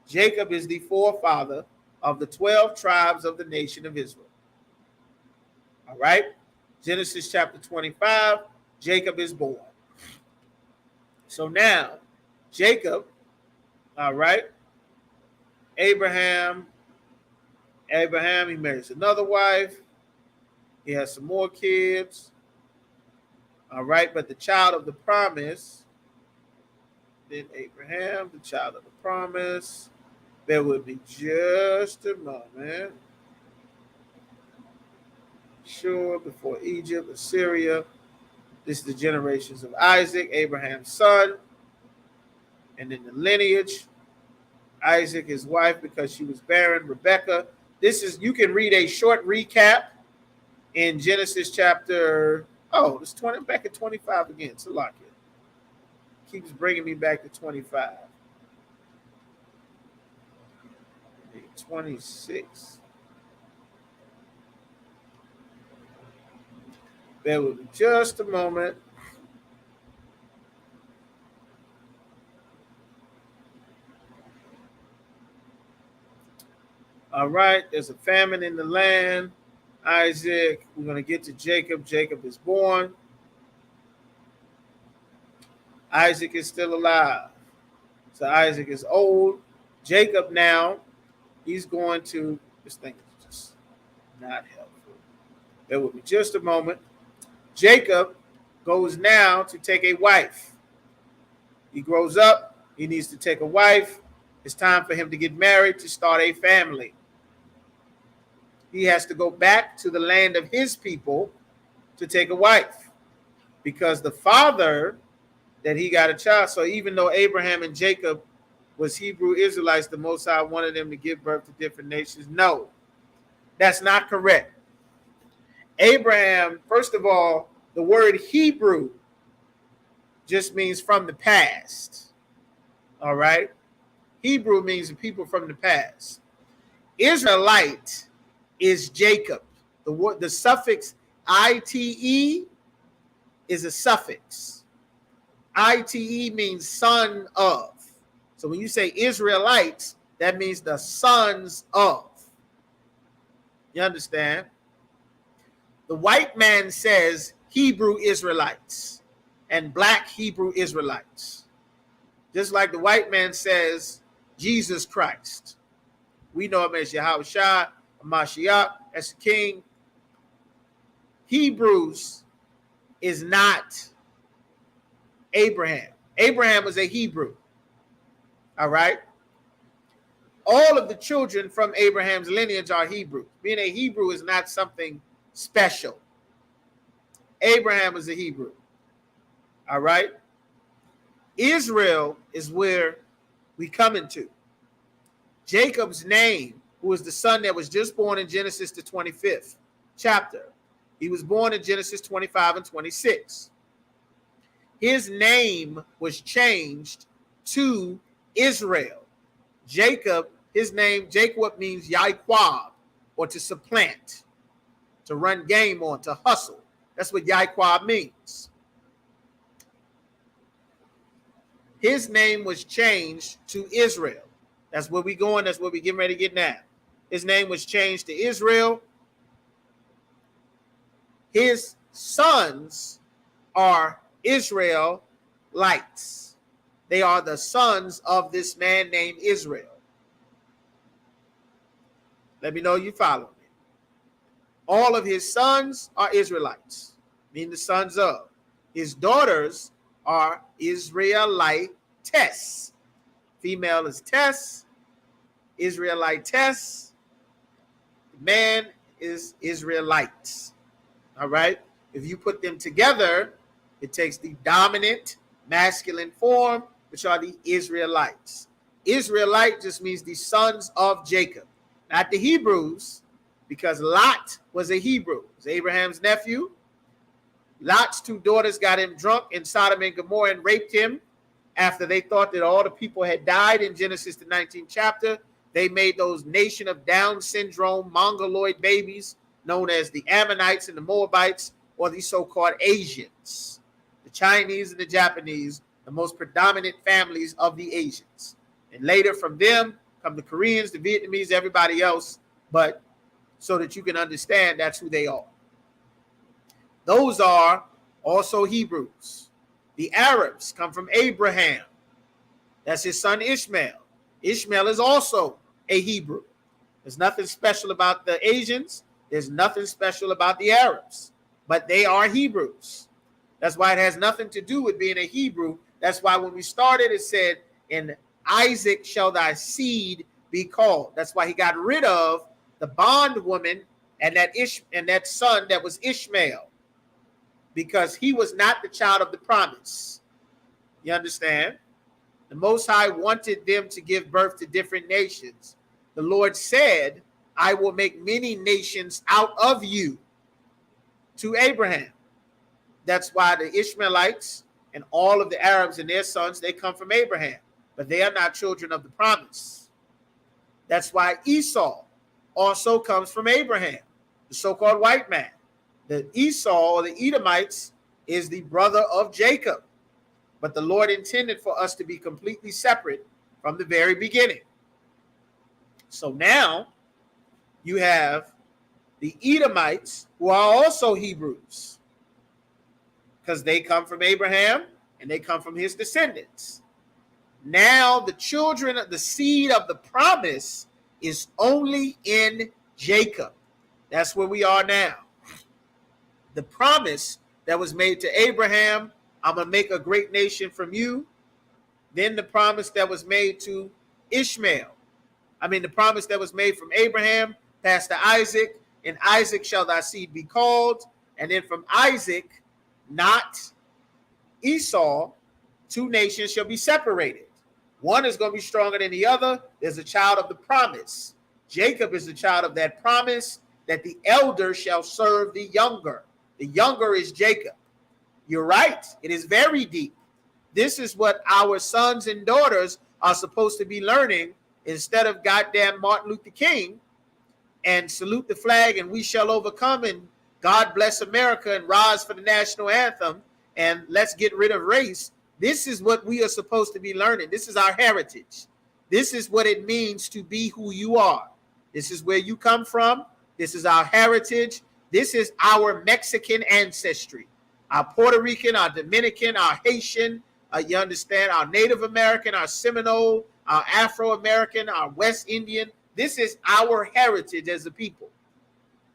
Jacob is the forefather of the 12 tribes of the nation of Israel. All right? Genesis chapter 25, Jacob is born. So now, Jacob, all right, Abraham, he marries another wife. He has some more kids. All right, but the child of the promise, then Abraham, the child of the promise, bear with me just a moment. Sure, before Egypt, Assyria. This is the generations of Isaac, Abraham's son. And then the lineage. Isaac, his wife, because she was barren, Rebekah. This is, you can read a short recap in Genesis chapter, it's 20, back at 25 again. It's a lot here. Keeps bringing me back to 25. 26. Bear with me just a moment. All right, there's a famine in the land. Isaac, we're going to get to Jacob. Jacob is born. Isaac is still alive. So Isaac is old. Jacob now, he's going to, this thing is just not helpful. Bear with me just a moment. Jacob goes now to take a wife. He grows up. He needs to take a wife. It's time for him to get married, to start a family. He has to go back to the land of his people to take a wife, because the father that he got a child. So even though Abraham and Jacob was Hebrew Israelites, the Most High wanted them to give birth to different nations. No, that's not correct. Abraham, first of all, the word Hebrew just means from the past. All right? Hebrew means the people from the past. Israelite is Jacob. The suffix ite is a suffix. Ite means son of. So when you say Israelites, that means the sons of. You understand? The white man says Hebrew Israelites and black Hebrew Israelites. Just like the white man says Jesus Christ. We know him as Yahushua, Mashiach, as the king. Hebrews is not Abraham. Abraham was a Hebrew. All right? All of the children from Abraham's lineage are Hebrew. Being a Hebrew is not something special. Abraham is a Hebrew. All right? Israel is where we come into. Jacob's name, who was the son that was just born in Genesis, the 25th chapter. He was born in Genesis 25 and 26. His name was changed to Israel. Jacob, his name, Jacob means Yaiquab, or to supplant, to run game on, to hustle. That's what Yaiquab means. His name was changed to Israel. That's where we going. That's where we getting ready to get now. His name was changed to Israel. His sons are Israelites. They are the sons of this man named Israel. Let me know you follow me. All of his sons are Israelites, meaning the sons of. His daughters are Israelites. Female is Tess, Israelites. Man is Israelites. All right? If you put them together, it takes the dominant masculine form, which are the Israelites. Israelite just means the sons of Jacob, not the Hebrews, because Lot was a Hebrew. It was Abraham's nephew. Lot's two daughters got him drunk in Sodom and Gomorrah and raped him after they thought that all the people had died in Genesis, the 19th chapter. They made those nation of Down syndrome, mongoloid babies known as the Ammonites and the Moabites, or the so-called Asians. The Chinese and the Japanese, the most predominant families of the Asians. And later from them come the Koreans, the Vietnamese, everybody else, but so that you can understand that's who they are. Those are also Hebrews. The Arabs come from Abraham. That's his son Ishmael. Ishmael is also a Hebrew. There's nothing special about the Asians. There's nothing special about the Arabs. But they are Hebrews. That's why it has nothing to do with being a Hebrew. That's why when we started, it said, in Isaac shall thy seed be called. That's why he got rid of the bondwoman and that son that was Ishmael, because he was not the child of the promise. You understand? The Most High wanted them to give birth to different nations. The Lord said, I will make many nations out of you, to Abraham. That's why the Ishmaelites and all of the Arabs and their sons, they come from Abraham, but they are not children of the promise. That's why Esau also comes from Abraham, the so-called white man. The Esau, or the Edomites, is the brother of Jacob. But the Lord intended for us to be completely separate from the very beginning. So now you have the Edomites, who are also Hebrews, because they come from Abraham and they come from his descendants. Now the children of the seed of the promise is only in Jacob. That's where we are now. The promise that was made to Abraham, I'm going to make a great nation from you. Then the promise that was made to Ishmael. The promise that was made from Abraham passed to Isaac. In Isaac shall thy seed be called. And then from Isaac, not Esau, two nations shall be separated. One is going to be stronger than the other. There's a child of the promise. Jacob is the child of that promise, that the elder shall serve the younger. The younger is Jacob. You're right. It is very deep. This is what our sons and daughters are supposed to be learning, instead of goddamn Martin Luther King and salute the flag and we shall overcome and God bless America and rise for the national anthem and let's get rid of race. This is what we are supposed to be learning. This is our heritage. This is what it means to be who you are. This is where you come from. This is our heritage. This is our Mexican ancestry. Our Puerto Rican, our Dominican, our Haitian, you understand, our Native American, our Seminole, our Afro-American, our West Indian. This is our heritage as a people.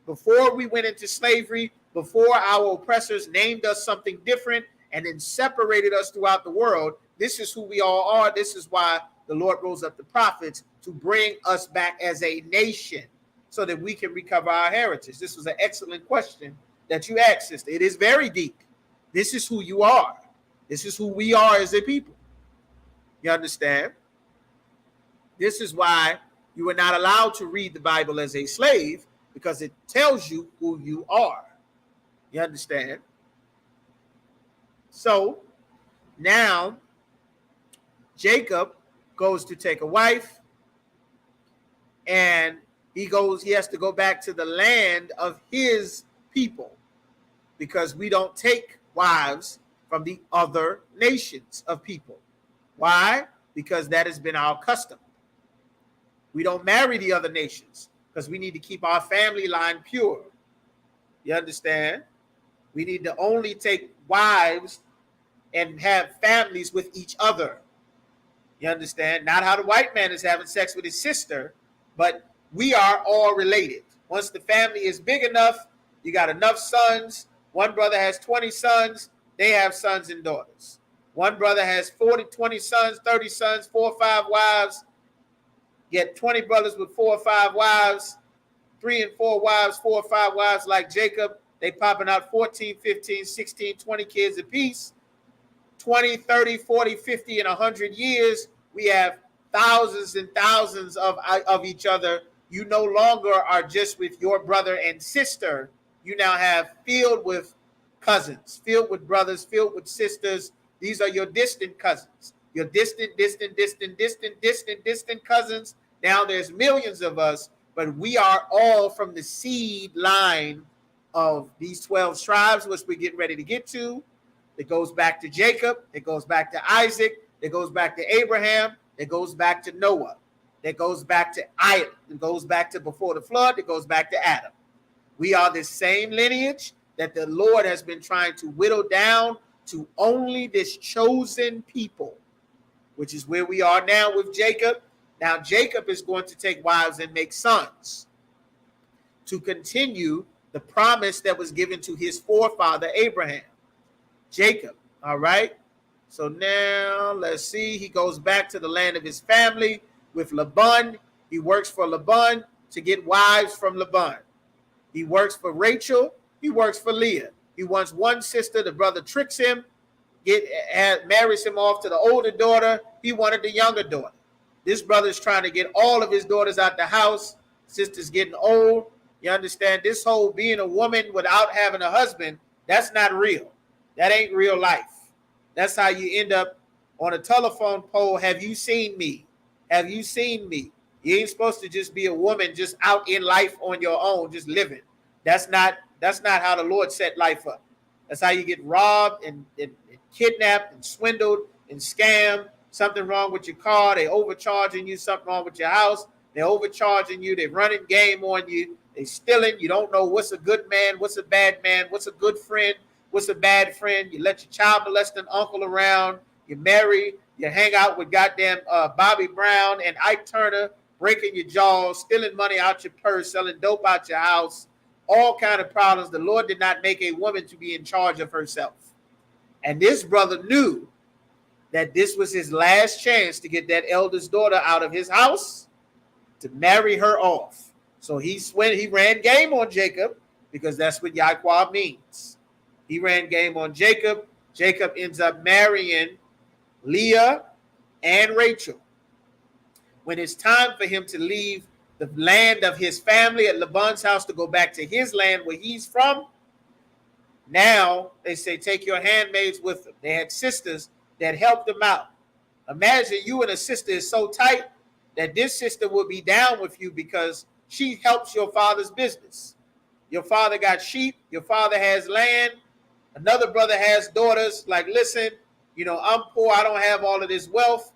Before we went into slavery, before our oppressors named us something different and then separated us throughout the world, this is who we all are. This is why the Lord rose up the prophets to bring us back as a nation so that we can recover our heritage. This was an excellent question that you asked, sister. It is very deep. This is who you are. This is who we are as a people. You understand? This is why you were not allowed to read the Bible as a slave, because it tells you who you are. You understand? So now Jacob goes to take a wife, and he has to go back to the land of his people, because we don't take wives from the other nations of people. Why? Because that has been our custom. We don't marry the other nations because we need to keep our family line pure. You understand? We need to only take wives and have families with each other. You understand? Not how the white man is having sex with his sister, but we are all related. Once the family is big enough, you got enough sons. One brother has 20 sons, they have sons and daughters. One brother has 40, 20 sons, 30 sons, 4 or 5 wives. Get 20 brothers with 4 or 5 wives, 3 and 4 wives, 4 or 5 wives like Jacob. They popping out 14, 15, 16, 20 kids apiece. 20, 30, 40, 50, and 100 years, we have thousands and thousands of each other. You no longer are just with your brother and sister. You now have filled with cousins, filled with brothers, filled with sisters. These are your distant cousins, your distant cousins. Now there's millions of us, but we are all from the seed line of these 12 tribes, which we're getting ready to get to. It goes back to Jacob. It goes back to Isaac. It goes back to Abraham. It goes back to Noah. It goes back to Isaac. It goes back to before the flood. It goes back to Adam. We are the same lineage that the Lord has been trying to whittle down to only this chosen people, which is where we are now with Jacob. Now Jacob is going to take wives and make sons to continue the promise that was given to his forefather Abraham. Jacob, all right? So now let's see. He goes back to the land of his family with Laban. He works for Laban to get wives from Laban. He works for Rachel. He works for Leah. He wants one sister. The brother tricks him, marries him off to the older daughter. He wanted the younger daughter. This brother's trying to get all of his daughters out the house. Sister's getting old. You understand? This whole being a woman without having a husband, that's not real. That ain't real life. That's how you end up on a telephone pole. Have you seen me? Have you seen me? You ain't supposed to just be a woman just out in life on your own, just living. That's not how the Lord set life up. That's how you get robbed and kidnapped and swindled and scammed. Something wrong with your car. They overcharging you. Something wrong with your house. They're overcharging you. They're running game on you. They stealing. You don't know what's a good man, what's a bad man, what's a good friend, what's a bad friend. You let your child molesting uncle around. You marry. You hang out with goddamn Bobby Brown and Ike Turner, breaking your jaws, stealing money out your purse, selling dope out your house. All kind of problems. The Lord did not make a woman to be in charge of herself. And this brother knew that this was his last chance to get that eldest daughter out of his house to marry her off. So he ran game on Jacob, because that's what Yahweh means. He ran game on Jacob. Jacob ends up marrying Leah and Rachel. When it's time for him to leave the land of his family at Laban's house to go back to his land where he's from, now they say, take your handmaids with them. They had sisters that helped them out. Imagine you and a sister is so tight that this sister will be down with you because she helps your father's business. Your father got sheep. Your father has land. Another brother has daughters. Like, listen, I'm poor. I don't have all of this wealth.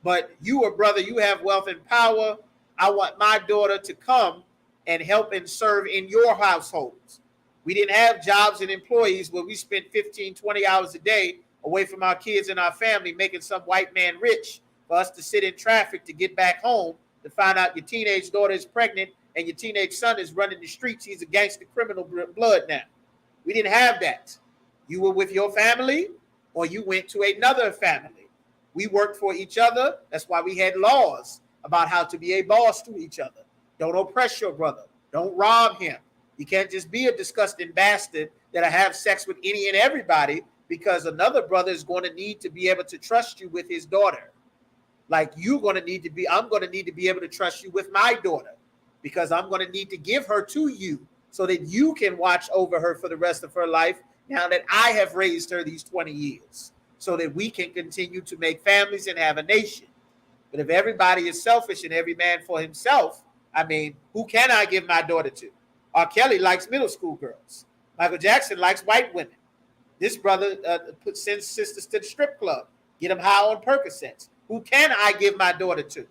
But you are brother. You have wealth and power. I want my daughter to come and help and serve in your households. We didn't have jobs and employees where we spent 15, 20 hours a day away from our kids and our family, making some white man rich for us to sit in traffic to get back home to find out your teenage daughter is pregnant and your teenage son is running the streets. He's a gangster criminal blood now. We didn't have that. You were with your family or you went to another family. We worked for each other. That's why we had laws about how to be a boss to each other. Don't oppress your brother. Don't rob him. You can't just be a disgusting bastard that'll have sex with any and everybody, because another brother is going to need to be able to trust you with his daughter. Like I'm going to need to be able to trust you with my daughter, because I'm going to need to give her to you so that you can watch over her for the rest of her life, now that I have raised her these 20 years, so that we can continue to make families and have a nation. But if everybody is selfish and every man for himself, who can I give my daughter to? R. Kelly likes middle school girls. Michael Jackson likes white women. This brother sends sisters to the strip club, get them high on Percocets. Who can I give my daughter to?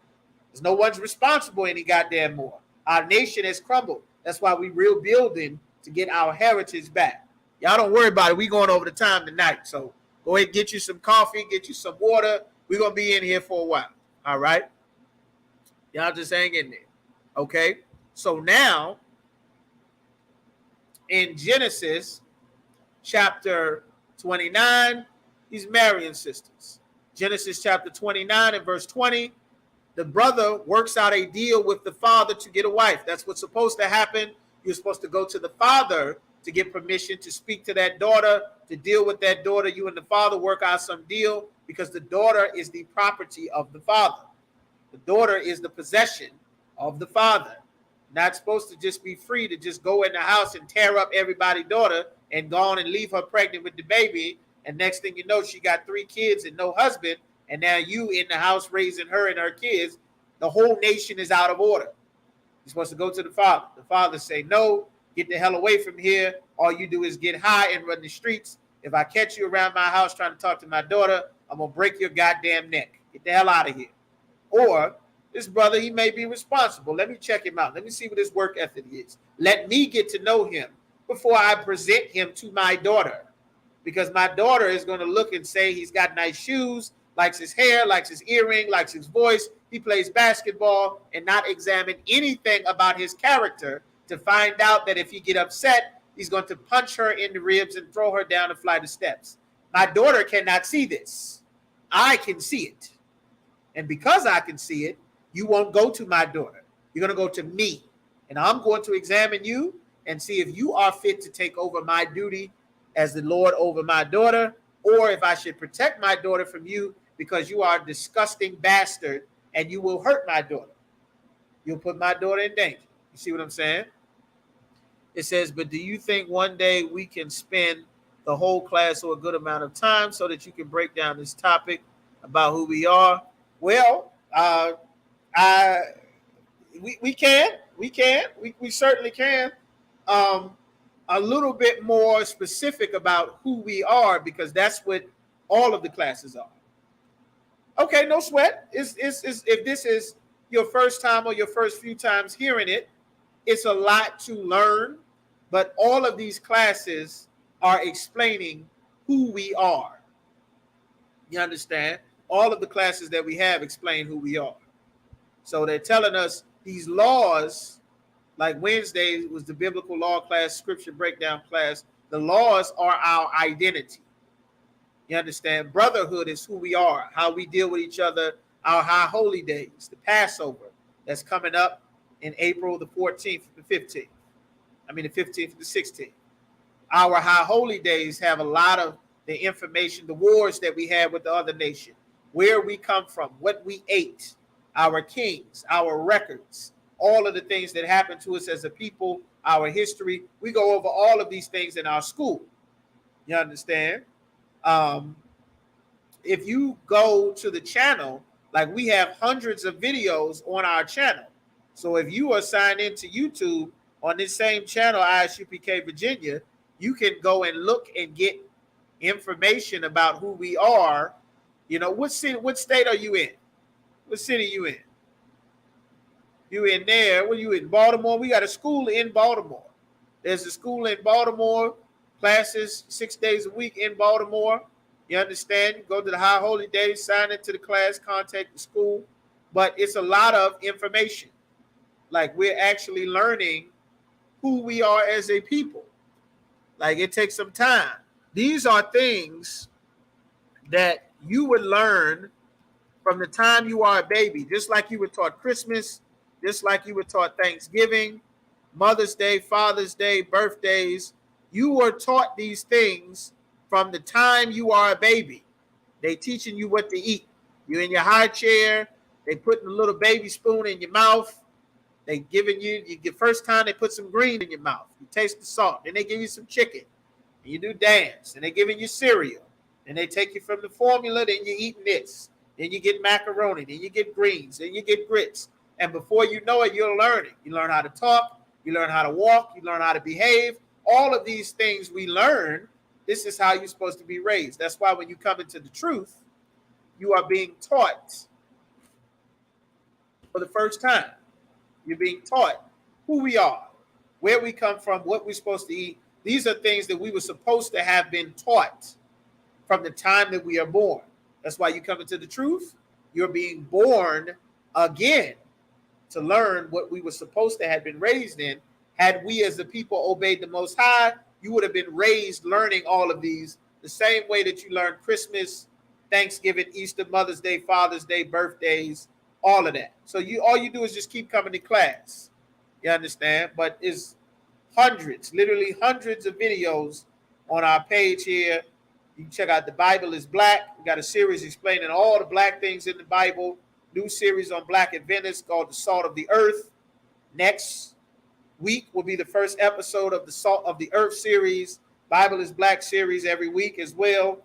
There's no one's responsible any goddamn more. Our nation has crumbled. That's why we're rebuilding to get our heritage back. Y'all don't worry about it. We going over the time tonight. So go ahead, get you some coffee, get you some water. We're going to be in here for a while. All right? Y'all just hang in there. Okay? So now, in Genesis chapter 29, he's marrying sisters. Genesis chapter 29 and verse 20, the brother works out a deal with the father to get a wife. That's what's supposed to happen. You're supposed to go to the father to get permission to speak to that daughter, to deal with that daughter. You and the father work out some deal because the daughter is the property of the father. The daughter is the possession of the father. Not supposed to just be free to just go in the house and tear up everybody's daughter and go on and leave her pregnant with the baby. And next thing you know, she got 3 kids and no husband. And now you in the house raising her and her kids. The whole nation is out of order. You're supposed to go to the father. The father say, no, get the hell away from here. All you do is get high and run the streets. If I catch you around my house trying to talk to my daughter, I'm going to break your goddamn neck. Get the hell out of here. Or this brother, he may be responsible. Let me check him out. Let me see what his work ethic is. Let me get to know him before I present him to my daughter. Because my daughter is going to look and say he's got nice shoes, likes his hair, likes his earring, likes his voice. He plays basketball, and not examine anything about his character to find out that if he get upset, he's going to punch her in the ribs and throw her down a flight of steps. My daughter cannot see this. I can see it. And because I can see it, you won't go to my daughter. You're going to go to me. And I'm going to examine you and see if you are fit to take over my duty as the Lord over my daughter, or if I should protect my daughter from you because you are a disgusting bastard and you will hurt my daughter. You'll put my daughter in danger. You see what I'm saying? It says, but do you think one day we can spend the whole class or a good amount of time so that you can break down this topic about who we are? Well, we certainly can. A little bit more specific about who we are, because that's what all of the classes are. Okay, no sweat. If this is your first time or your first few times hearing it, it's a lot to learn, but all of these classes are explaining who we are. You understand? All of the classes that we have explain who we are. So they're telling us these laws, like Wednesday was the biblical law class, scripture breakdown class. The laws are our identity. You understand? Brotherhood is who we are, how we deal with each other, our high holy days, the Passover that's coming up in April the 14th, the 15th. The 15th, the 16th. Our high holy days have a lot of the information, the wars that we had with the other nation, where we come from, what we ate, our kings, our records, all of the things that happened to us as a people, our history. We go over all of these things in our school. You understand? If you go to the channel, like we have hundreds of videos on our channel. So if you are signed into YouTube on this same channel, Isupk Virginia, you can go and look and get information about who we are. You know, what city, what state are you in? What city are you in? You in there? Well, you in Baltimore? We got a school in Baltimore. There's a school in Baltimore, classes 6 days a week in Baltimore. You understand? Go to the high holy days, sign into the class, contact the school. But it's a lot of information. Like we're actually learning who we are as a people. Like it takes some time. These are things that you would learn from the time you are a baby, just like you were taught Christmas, just like you were taught Thanksgiving, Mother's Day, Father's Day, birthdays. You were taught these things from the time you are a baby. They teaching you what to eat. You're in your high chair. They putting a little baby spoon in your mouth. They giving you the first time they put some green in your mouth. You taste the salt. Then they give you some chicken. And you do dance. And they giving you cereal. And they take you from the formula. Then you eat this. Then you get macaroni. Then you get greens. Then you get grits. And before you know it, you're learning. You learn how to talk. You learn how to walk. You learn how to behave. All of these things we learn. This is how you're supposed to be raised. That's why when you come into the truth, you are being taught for the first time. You're being taught who we are, where we come from, what we're supposed to eat, These are things that we were supposed to have been taught from the time that we are born. That's why you come into the truth. You're being born again to learn what we were supposed to have been raised in. Had we as the people obeyed the Most High, you would have been raised learning all of these the same way that you learned Christmas, Thanksgiving, Easter, Mother's Day, Father's Day, birthdays, all of that. So all you do is just keep coming to class. You understand? But it's hundreds, literally hundreds of videos on our page here. You can check out The Bible is Black. We got a series explaining all the black things in the Bible. New series on Black Adventists called The Salt of the Earth. Next week will be the first episode of the Salt of the Earth series. Bible is Black series every week as well.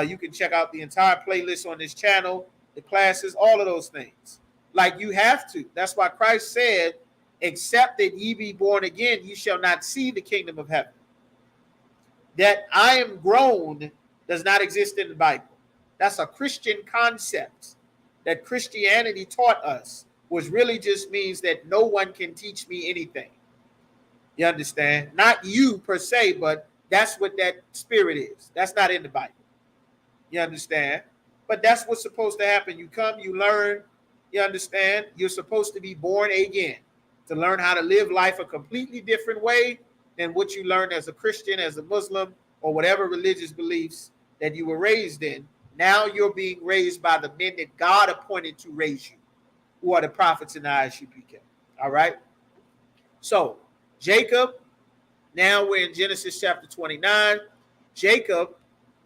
You can check out the entire playlist on this channel, the classes, all of those things. Like you have to. That's why Christ said, except that ye be born again, ye shall not see the kingdom of heaven. That I am grown does not exist in the Bible. That's a Christian concept that Christianity taught us, which really just means that no one can teach me anything. You understand? Not you per se, but that's what that spirit is. That's not in the Bible. You understand? But that's what's supposed to happen. You come, you learn, you understand? You're supposed to be born again to learn how to live life a completely different way than what you learned as a Christian, as a Muslim, or whatever religious beliefs that you were raised in. Now you're being raised by the men that God appointed to raise you, who are the prophets in the Isupk. All right? So, Jacob, now we're in Genesis chapter 29. Jacob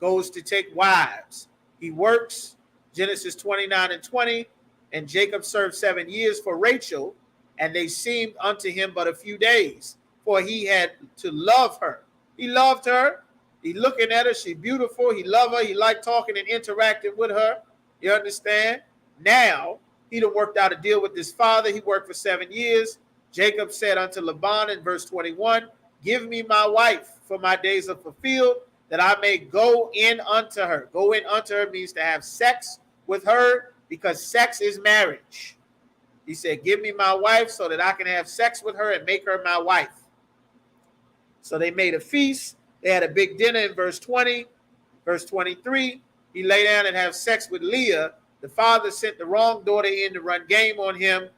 goes to take wives. He works, Genesis 29 and 20, and Jacob served 7 years for Rachel, and they seemed unto him but a few days, for he had to love her. He loved her. He looking at her. She beautiful. He loved her. He liked talking and interacting with her. You understand? Now, he done worked out a deal with his father. He worked for 7 years. Jacob said unto Laban in verse 21, give me my wife, for my days are fulfilled, that I may go in unto her. Go in unto her means to have sex with her, because sex is marriage. He said, give me my wife so that I can have sex with her and make her my wife. So they made a feast. They had a big dinner in verse 20. Verse 23, he lay down and have sex with Leah. The father sent the wrong daughter in to run game on him.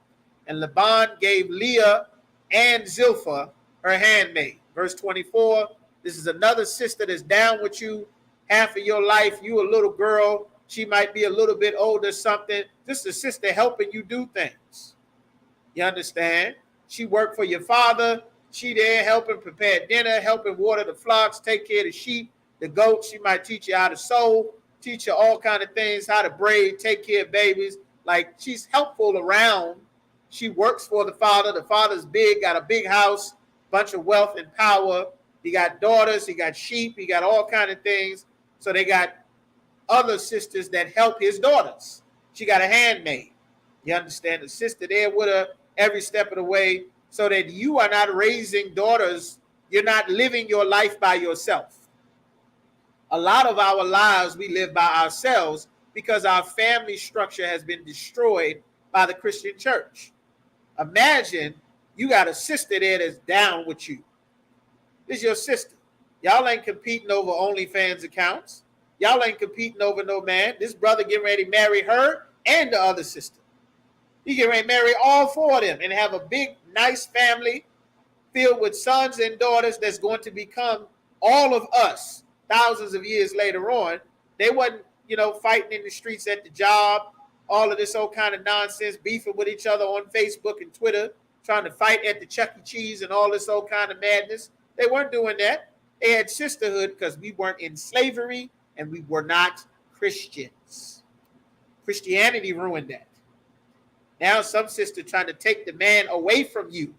And Laban gave Leah and Zilpah her handmaid. Verse 24, this is another sister that's down with you half of your life. You a little girl. She might be a little bit older, something. This is a sister helping you do things. You understand? She worked for your father. She there helping prepare dinner, helping water the flocks, take care of the sheep, the goats. She might teach you how to sew, teach you all kind of things, how to braid, take care of babies. Like, she's helpful around. She works for the father. The father's big, got a big house, bunch of wealth and power. He got daughters, he got sheep, he got all kind of things. So they got other sisters that help his daughters. She got a handmaid. You understand? The sister there with her every step of the way, so that you are not raising daughters. You're not living your life by yourself. A lot of our lives we live by ourselves because our family structure has been destroyed by the Christian church. Imagine you got a sister there that's down with you. This is your sister. Y'all ain't competing over OnlyFans accounts. Y'all ain't competing over no man. This brother getting ready to marry her and the other sister. He getting ready to marry all four of them and have a big, nice family filled with sons and daughters that's going to become all of us thousands of years later on. They wasn't, fighting in the streets at the job, all of this old kind of nonsense, beefing with each other on Facebook and Twitter, trying to fight at the Chuck E. Cheese and all this old kind of madness. They weren't doing that. They had sisterhood because we weren't in slavery and we were not Christians. Christianity ruined that. Now some sister trying to take the man away from you.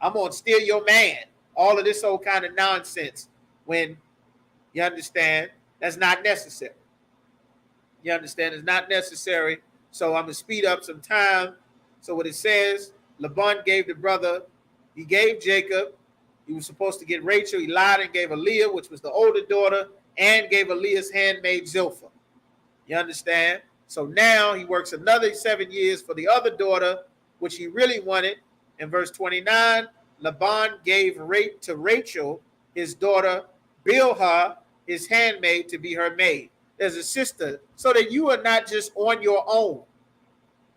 I'm going to steal your man. All of this old kind of nonsense when, you understand, that's not necessary. You understand? It's not necessary. So I'm going to speed up some time. So what it says, Laban gave the brother, he gave Jacob, he was supposed to get Rachel. He lied and gave her Leah, which was the older daughter, and gave her Leah's handmaid Zilpah. You understand? So now he works another 7 years for the other daughter, which he really wanted. In verse 29, Laban gave to Rachel his daughter Bilhah, his handmaid, to be her maid. There's a sister, so that you are not just on your own.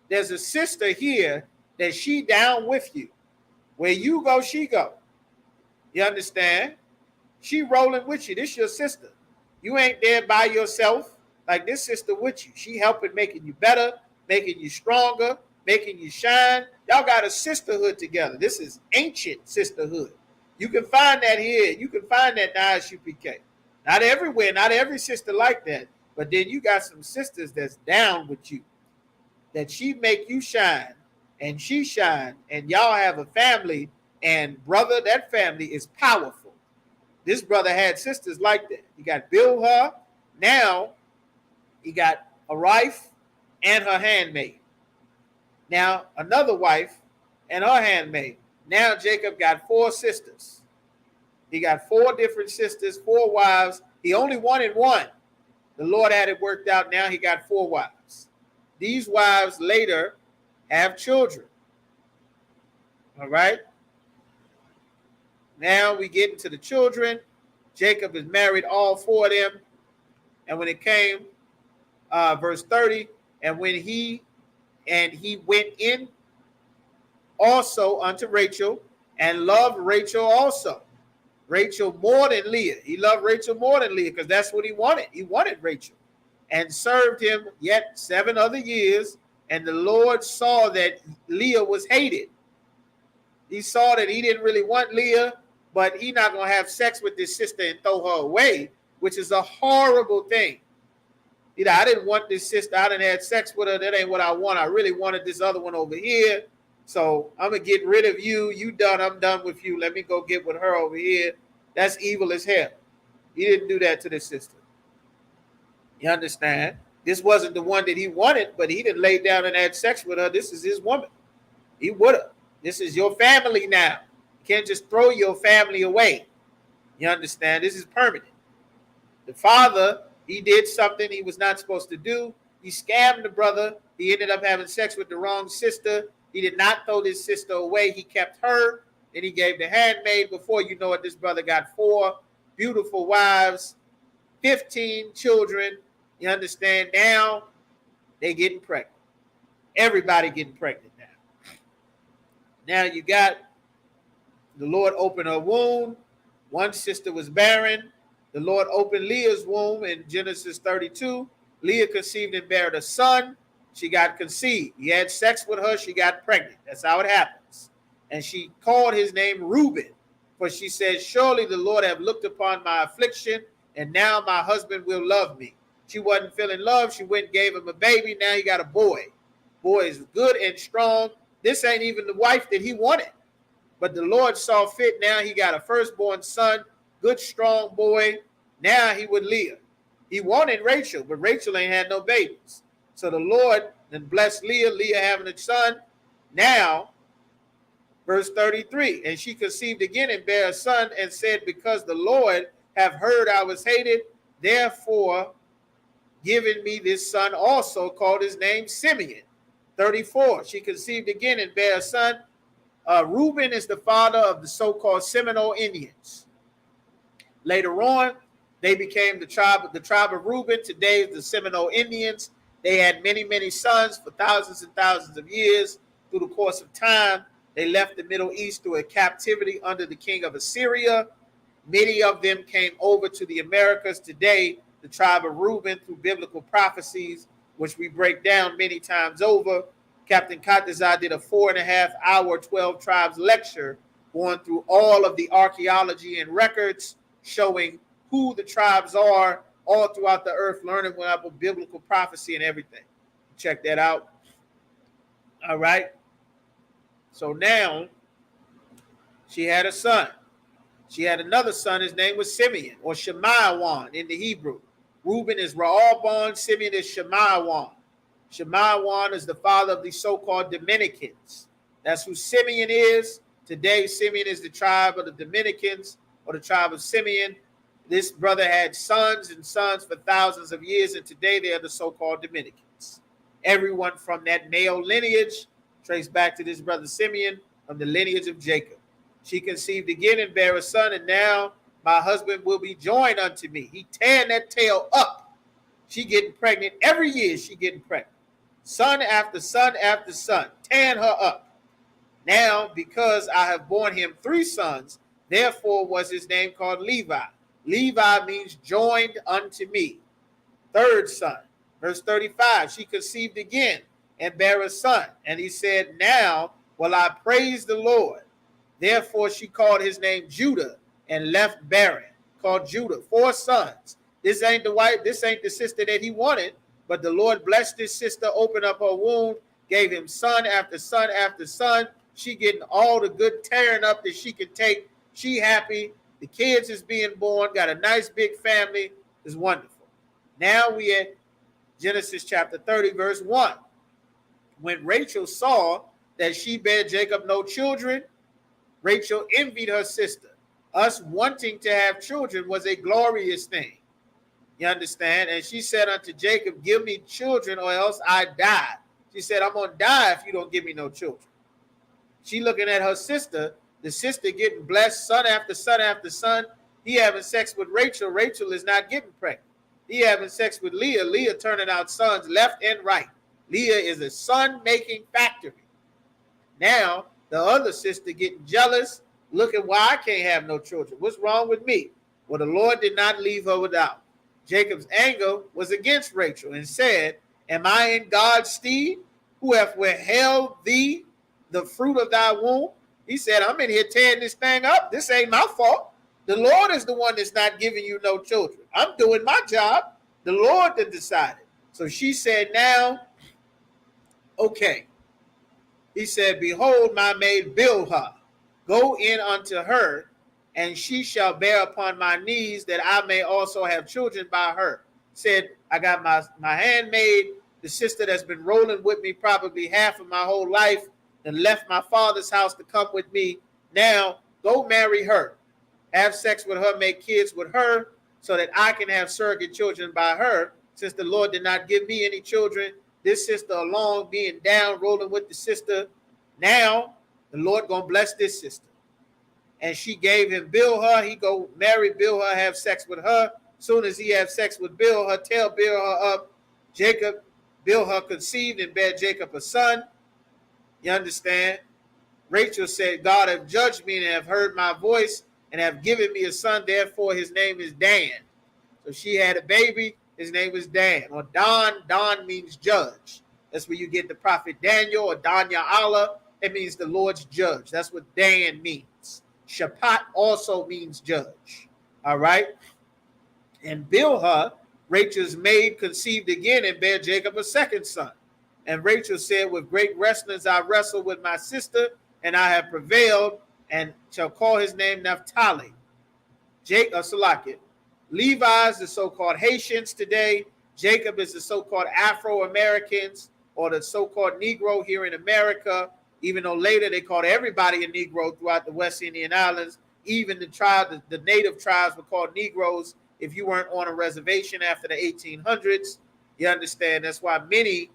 There's a sister here that she down with you. Where you go, she go. You understand? She rolling with you. This your sister. You ain't there by yourself. Like this sister with you. She helping making you better, making you stronger, making you shine. Y'all got a sisterhood together. This is ancient sisterhood. You can find that here. You can find that now at UPK. Not everywhere, not every sister like that. But then you got some sisters that's down with you. That she make you shine and she shine. And y'all have a family. And brother, that family is powerful. This brother had sisters like that. You got Bilhah. Now he got a wife and her handmaid. Now another wife and her handmaid. Now Jacob got 4 sisters. He got 4 different sisters, 4 wives. He only wanted one. The Lord had it worked out. Now he got 4 wives. These wives later have children. All right. Now we get into the children. Jacob has married all 4 of them. And when it came, verse 30, and when he went in also unto Rachel and loved Rachel also. Rachel more than Leah. He loved Rachel more than Leah because that's what he wanted. He wanted Rachel. And served him yet 7 other years. And the Lord saw that Leah was hated. He saw that he didn't really want Leah, but he not going to have sex with this sister and throw her away, which is a horrible thing. You know, I didn't want this sister. I didn't have sex with her. That ain't what I want. I really wanted this other one over here. So I'm going to get rid of you. You done. I'm done with you. Let me go get with her over here. That's evil as hell. He didn't do that to this sister. You understand? This wasn't the one that he wanted, but he didn't lay down and had sex with her. This is his woman. He would have. This is your family now. You can't just throw your family away. You understand? This is permanent. The father, he did something he was not supposed to do. He scammed the brother. He ended up having sex with the wrong sister. He did not throw this sister away. He kept her. Then he gave the handmaid. Before you know it, this brother got 4 beautiful wives, 15 children. You understand? Now they getting pregnant. Everybody getting pregnant now. Now you got the Lord opened her womb. One sister was barren. The Lord opened Leah's womb in Genesis 32. Leah conceived and bare a son. She got conceived. He had sex with her. She got pregnant. That's how it happens. And she called his name Reuben, for she said, surely the Lord have looked upon my affliction, and now my husband will love me. She wasn't feeling love. She went and gave him a baby. Now he got a boy. Boy is good and strong. This ain't even the wife that he wanted. But the Lord saw fit. Now he got a firstborn son, good, strong boy. Now he with Leah. He wanted Rachel, but Rachel ain't had no babies. So the Lord then blessed Leah, Leah having a son. Now, verse 33, and she conceived again and bare a son and said, because the Lord have heard I was hated, therefore given me this son also, called his name Simeon. 34, she conceived again and bare a son. Reuben is the father of the so-called Seminole Indians. Later on, they became the tribe of Reuben. Today is the Seminole Indians. They had many, many sons for thousands and thousands of years. Through the course of time, they left the Middle East through a captivity under the king of Assyria. Many of them came over to the Americas. Today, the tribe of Reuben, through biblical prophecies, which we break down many times over. Captain Katazai did a 4.5-hour 12 tribes lecture going through all of the archaeology and records showing who the tribes are all throughout the earth, learning about biblical prophecy and everything. Check that out. All right. So now she had a son. She had another son. His name was Simeon, or Shemaiwan in the Hebrew. Reuben is Ra'albon. Simeon is Shemaiwan. Shemaiwan is the father of the so-called Dominicans. That's who Simeon is. Today, Simeon is the tribe of the Dominicans, or the tribe of Simeon. This brother had sons and sons for thousands of years, and today they are the so-called Dominicans. Everyone from that male lineage traced back to this brother Simeon from the lineage of Jacob. She conceived again and bare a son, and now my husband will be joined unto me. He tearing that tail up. She getting pregnant every year. She getting pregnant. Son after son after son, tearing her up. Now, because I have borne him 3 sons, therefore was his name called Levi. Levi means joined unto me. 3rd son. Verse 35, she conceived again and bare a son. And he said, now will I praise the Lord. Therefore she called his name Judah and left barren. Called Judah. 4 sons. This ain't the wife, this ain't the sister that he wanted, but the Lord blessed his sister, opened up her womb, gave him son after son after son. She getting all the good tearing up that she can take. She happy. The kids is being born, got a nice big family. It's wonderful. Now we at Genesis chapter 30, verse 1. When Rachel saw that she bare Jacob no children, Rachel envied her sister. Us wanting to have children was a glorious thing. You understand? And she said unto Jacob, give me children or else I die. She said, I'm going to die if you don't give me no children. She looking at her sister, the sister getting blessed son after son after son. He having sex with Rachel. Rachel is not getting pregnant. He having sex with Leah. Leah turning out sons left and right. Leah is a son-making factory. Now, the other sister getting jealous, looking why I can't have no children. What's wrong with me? Well, the Lord did not leave her without. Jacob's anger was against Rachel and said, am I in God's stead, who hath withheld thee the fruit of thy womb? He said, I'm in here tearing this thing up. This ain't my fault. The Lord is the one that's not giving you no children. I'm doing my job. The Lord that decided. So she said, now, okay. He said, behold, my maid Bilhah. Go in unto her, and she shall bear upon my knees, that I may also have children by her. Said, I got my handmaid, the sister that's been rolling with me probably half of my whole life, and left my father's house to come with me. Now, go marry her. Have sex with her, make kids with her, so that I can have surrogate children by her. Since the Lord did not give me any children, this sister alone being down, rolling with the sister. Now, the Lord going to bless this sister. And she gave him Bilhah. He go marry Bilhah, have sex with her. Soon as he have sex with Bilhah, tell Bilhah up. Jacob, Bilhah conceived and bare Jacob a son. You understand? Rachel said, God have judged me and have heard my voice and have given me a son. Therefore, his name is Dan. So she had a baby. His name was Dan. Or Don. Don means judge. That's where you get the prophet Daniel or Danya Allah. It means the Lord's judge. That's what Dan means. Shaphat also means judge. All right. And Bilhah, Rachel's maid, conceived again and bare Jacob a 2nd son. And Rachel said, with great wrestlings I wrestled with my sister, and I have prevailed, and shall call his name Naphtali. Levi is the so-called Haitians today. Jacob is the so-called Afro-Americans, or the so-called Negro here in America, even though later they called everybody a Negro throughout the West Indian Islands. Even the native tribes were called Negroes if you weren't on a reservation after the 1800s. You understand? That's why many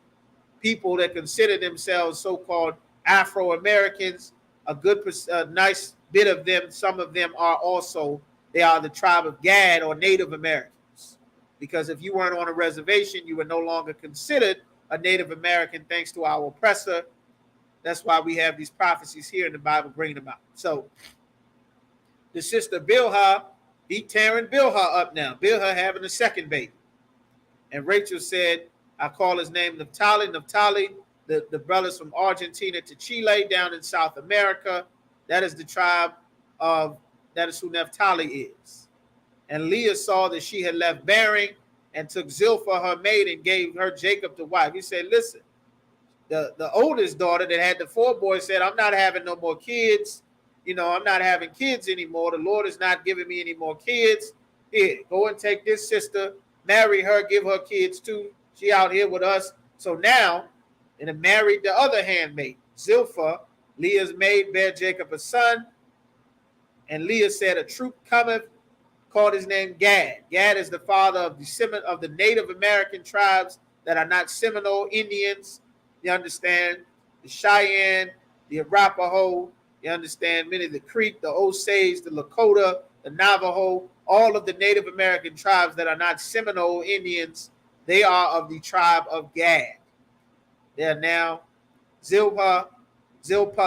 people that consider themselves so-called Afro-Americans, a nice bit of them, some of them are also, they are the tribe of Gad or Native Americans. Because if you weren't on a reservation, you were no longer considered a Native American thanks to our oppressor. That's why we have these prophecies here in the Bible bringing them out. So the sister Bilhah, he tearing Bilhah up now. Bilhah having a 2nd baby. And Rachel said, I call his name Naphtali. Naphtali, the brothers from Argentina to Chile down in South America. That is the tribe that is who Naphtali is. And Leah saw that she had left bearing and took Zilpah, her maid, and gave her Jacob to wife. He said, listen, the oldest daughter that had the 4 boys said, I'm not having no more kids. You know, I'm not having kids anymore. The Lord is not giving me any more kids. Here, go and take this sister, marry her, give her kids too. She out here with us. So now, and married the other handmaid, Zilpah, Leah's maid, bare Jacob a son. And Leah said, a troop cometh, called his name Gad. Gad is the father of the Native American tribes that are not Seminole Indians. You understand? The Cheyenne, the Arapaho, you understand? Many of the Creek, the Osage, the Lakota, the Navajo, all of the Native American tribes that are not Seminole Indians, they are of the tribe of Gad. They are now Zilpah,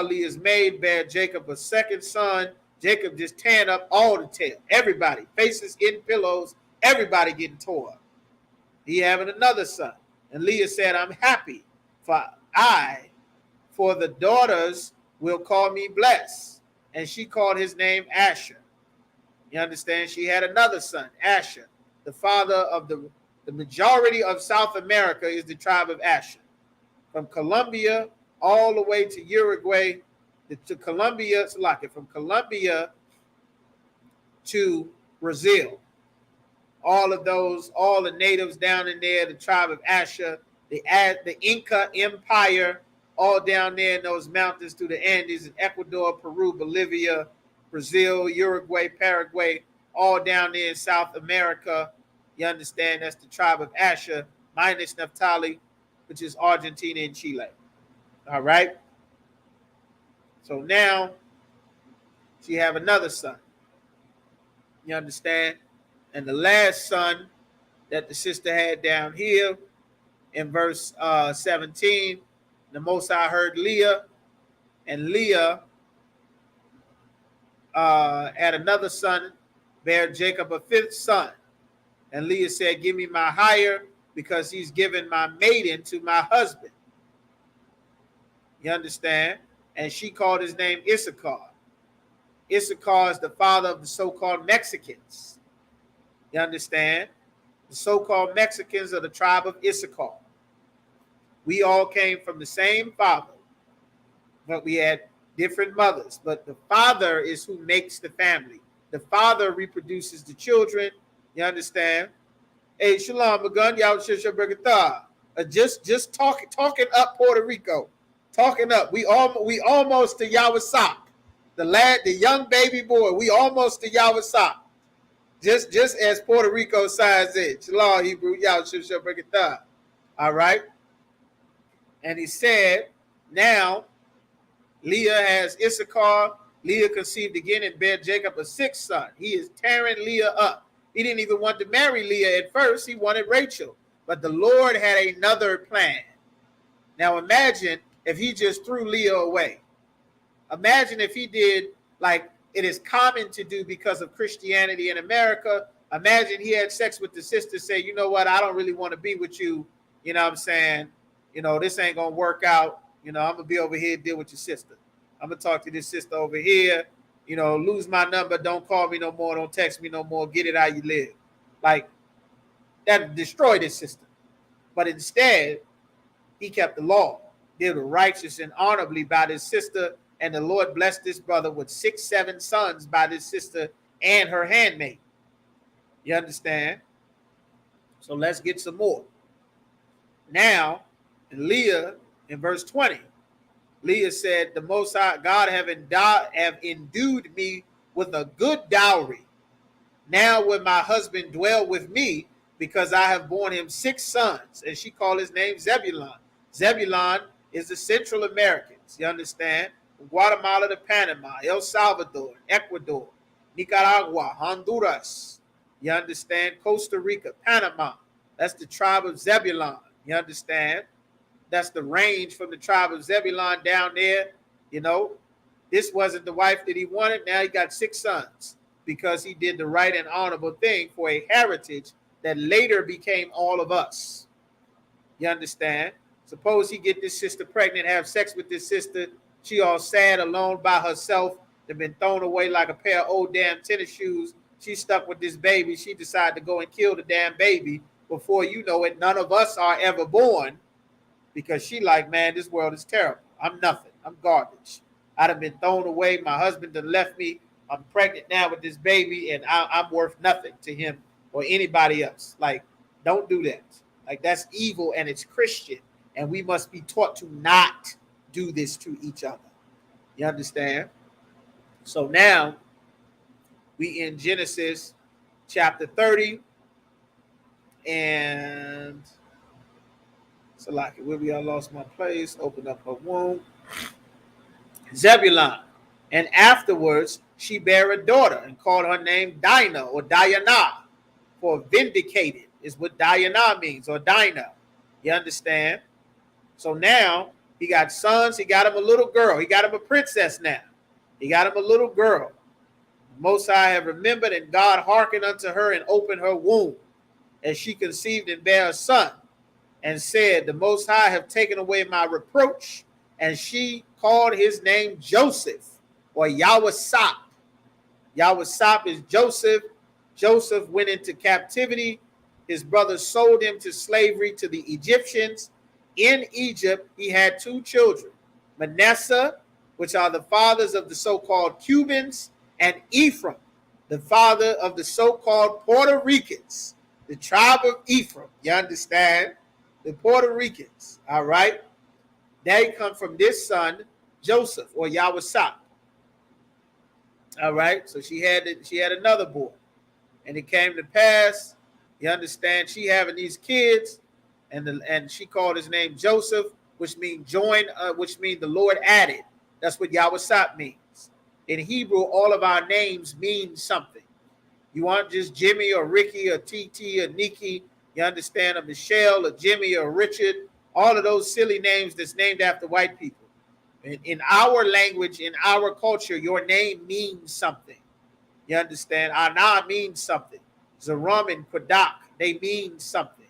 Leah's maid, bare Jacob a second son. Jacob just tearing up all the tail. Everybody, faces in pillows, everybody getting tore up. He having another son. And Leah said, I'm happy, for the daughters will call me blessed. And she called his name Asher. You understand? She had another son, Asher. The father of the majority of South America is the tribe of Asher. From Colombia all the way to Uruguay, to Colombia, from Colombia to Brazil. All of those, all the natives down in there, the tribe of Asher, the Inca Empire, all down there in those mountains through the Andes in Ecuador, Peru, Bolivia, Brazil, Uruguay, Paraguay, all down there in South America. You understand? That's the tribe of Asher, minus Naphtali, which is Argentina and Chile. All right? So now she have another son. You understand? And the last son that the sister had down here in verse 17, the Most High heard Leah, and Leah had another son, bare Jacob a fifth son. And Leah said, give me my hire, because he's given my maiden to my husband. You understand? And she called his name Issachar. Issachar is the father of the so-called Mexicans. You understand? The so-called Mexicans are the tribe of Isupk. We all came from the same father, but we had different mothers. But the father is who makes the family. The father reproduces the children. You understand? Hey, Shalom, Magun, y'all just talking up Puerto Rico. Talking up. We almost to Isupk. The young baby boy, we almost to Isupk. Just as Puerto Rico signs it. Shalom, Hebrew, y'all all right? And he said, now Leah has Issachar. Leah conceived again and bare Jacob a sixth son. He is tearing Leah up. He didn't even want to marry Leah at first. He wanted Rachel. But the Lord had another plan. Now imagine if he just threw Leah away. Imagine if he did like it is common to do because of Christianity in America. Imagine he had sex with the sister, say, you know what, I don't really want to be with you. You know what I'm saying? You know, this ain't going to work out. You know, I'm going to be over here, deal with your sister. I'm going to talk to this sister over here. You know, lose my number. Don't call me no more. Don't text me no more. Get it how you live. Like, that destroyed his sister. But instead, he kept the law. Did righteous and honorably by this sister. And the Lord blessed this brother with 6, 7 sons by this sister and her handmaid. You understand? So let's get some more. Now, in Leah, in verse 20, Leah said, the Most High God have endued me with a good dowry. Now will my husband dwell with me, because I have borne him 6 sons. And she called his name Zebulon. Zebulon is the Central Americans. You understand? From Guatemala to Panama, El Salvador, Ecuador, Nicaragua, Honduras. You understand? Costa Rica, Panama. That's the tribe of Zebulon. You understand? That's the range from the tribe of Zebulon down there. You know, this wasn't the wife that he wanted. Now he got 6 sons because he did the right and honorable thing for a heritage that later became all of us. You understand? Suppose he get this sister pregnant, have sex with this sister. She all sad, alone by herself. They've been thrown away like a pair of old damn tennis shoes. She's stuck with this baby. She decided to go and kill the damn baby. Before you know it, none of us are ever born. Because she like, man, this world is terrible. I'm nothing. I'm garbage. I'd have been thrown away. My husband done left me. I'm pregnant now with this baby, and I'm worth nothing to him or anybody else. Like, don't do that. Like, that's evil, and it's Christian. And we must be taught to not do this to each other. You understand? So now, we in Genesis chapter 30. And... So like it will be, I lost my place, opened up her womb. Zebulon. And afterwards she bare a daughter and called her name Dinah or Diana, for vindicated is what Diana means, or Dinah. You understand? So now he got sons, he got him a little girl, he got him a princess now. He got him a little girl. Most High have remembered, and God hearkened unto her and opened her womb, as she conceived and bare a son, and said, the Most High have taken away my reproach. And she called his name Joseph, or Yahweh-Sop. Yahweh-Sop is Joseph. Joseph went into captivity. His brothers sold him to slavery to the Egyptians. In Egypt, he had two children, Manasseh, which are the fathers of the so-called Cubans, and Ephraim, the father of the so-called Puerto Ricans, the tribe of Ephraim. You understand? The Puerto Ricans, all right? They come from this son, Joseph, or Yahweh-Sop. All right, so she had another boy. And it came to pass, you understand, she having these kids, and she called his name Joseph, which means the Lord added. That's what Yahweh-Sop means. In Hebrew, all of our names mean something. You want just Jimmy or Ricky or TT or Nikki, you understand, or Michelle or Jimmy or Richard, all of those silly names that's named after white people. In our language, in our culture, your name means something. You understand? Ana means something. Zaram and Qadak, they mean something.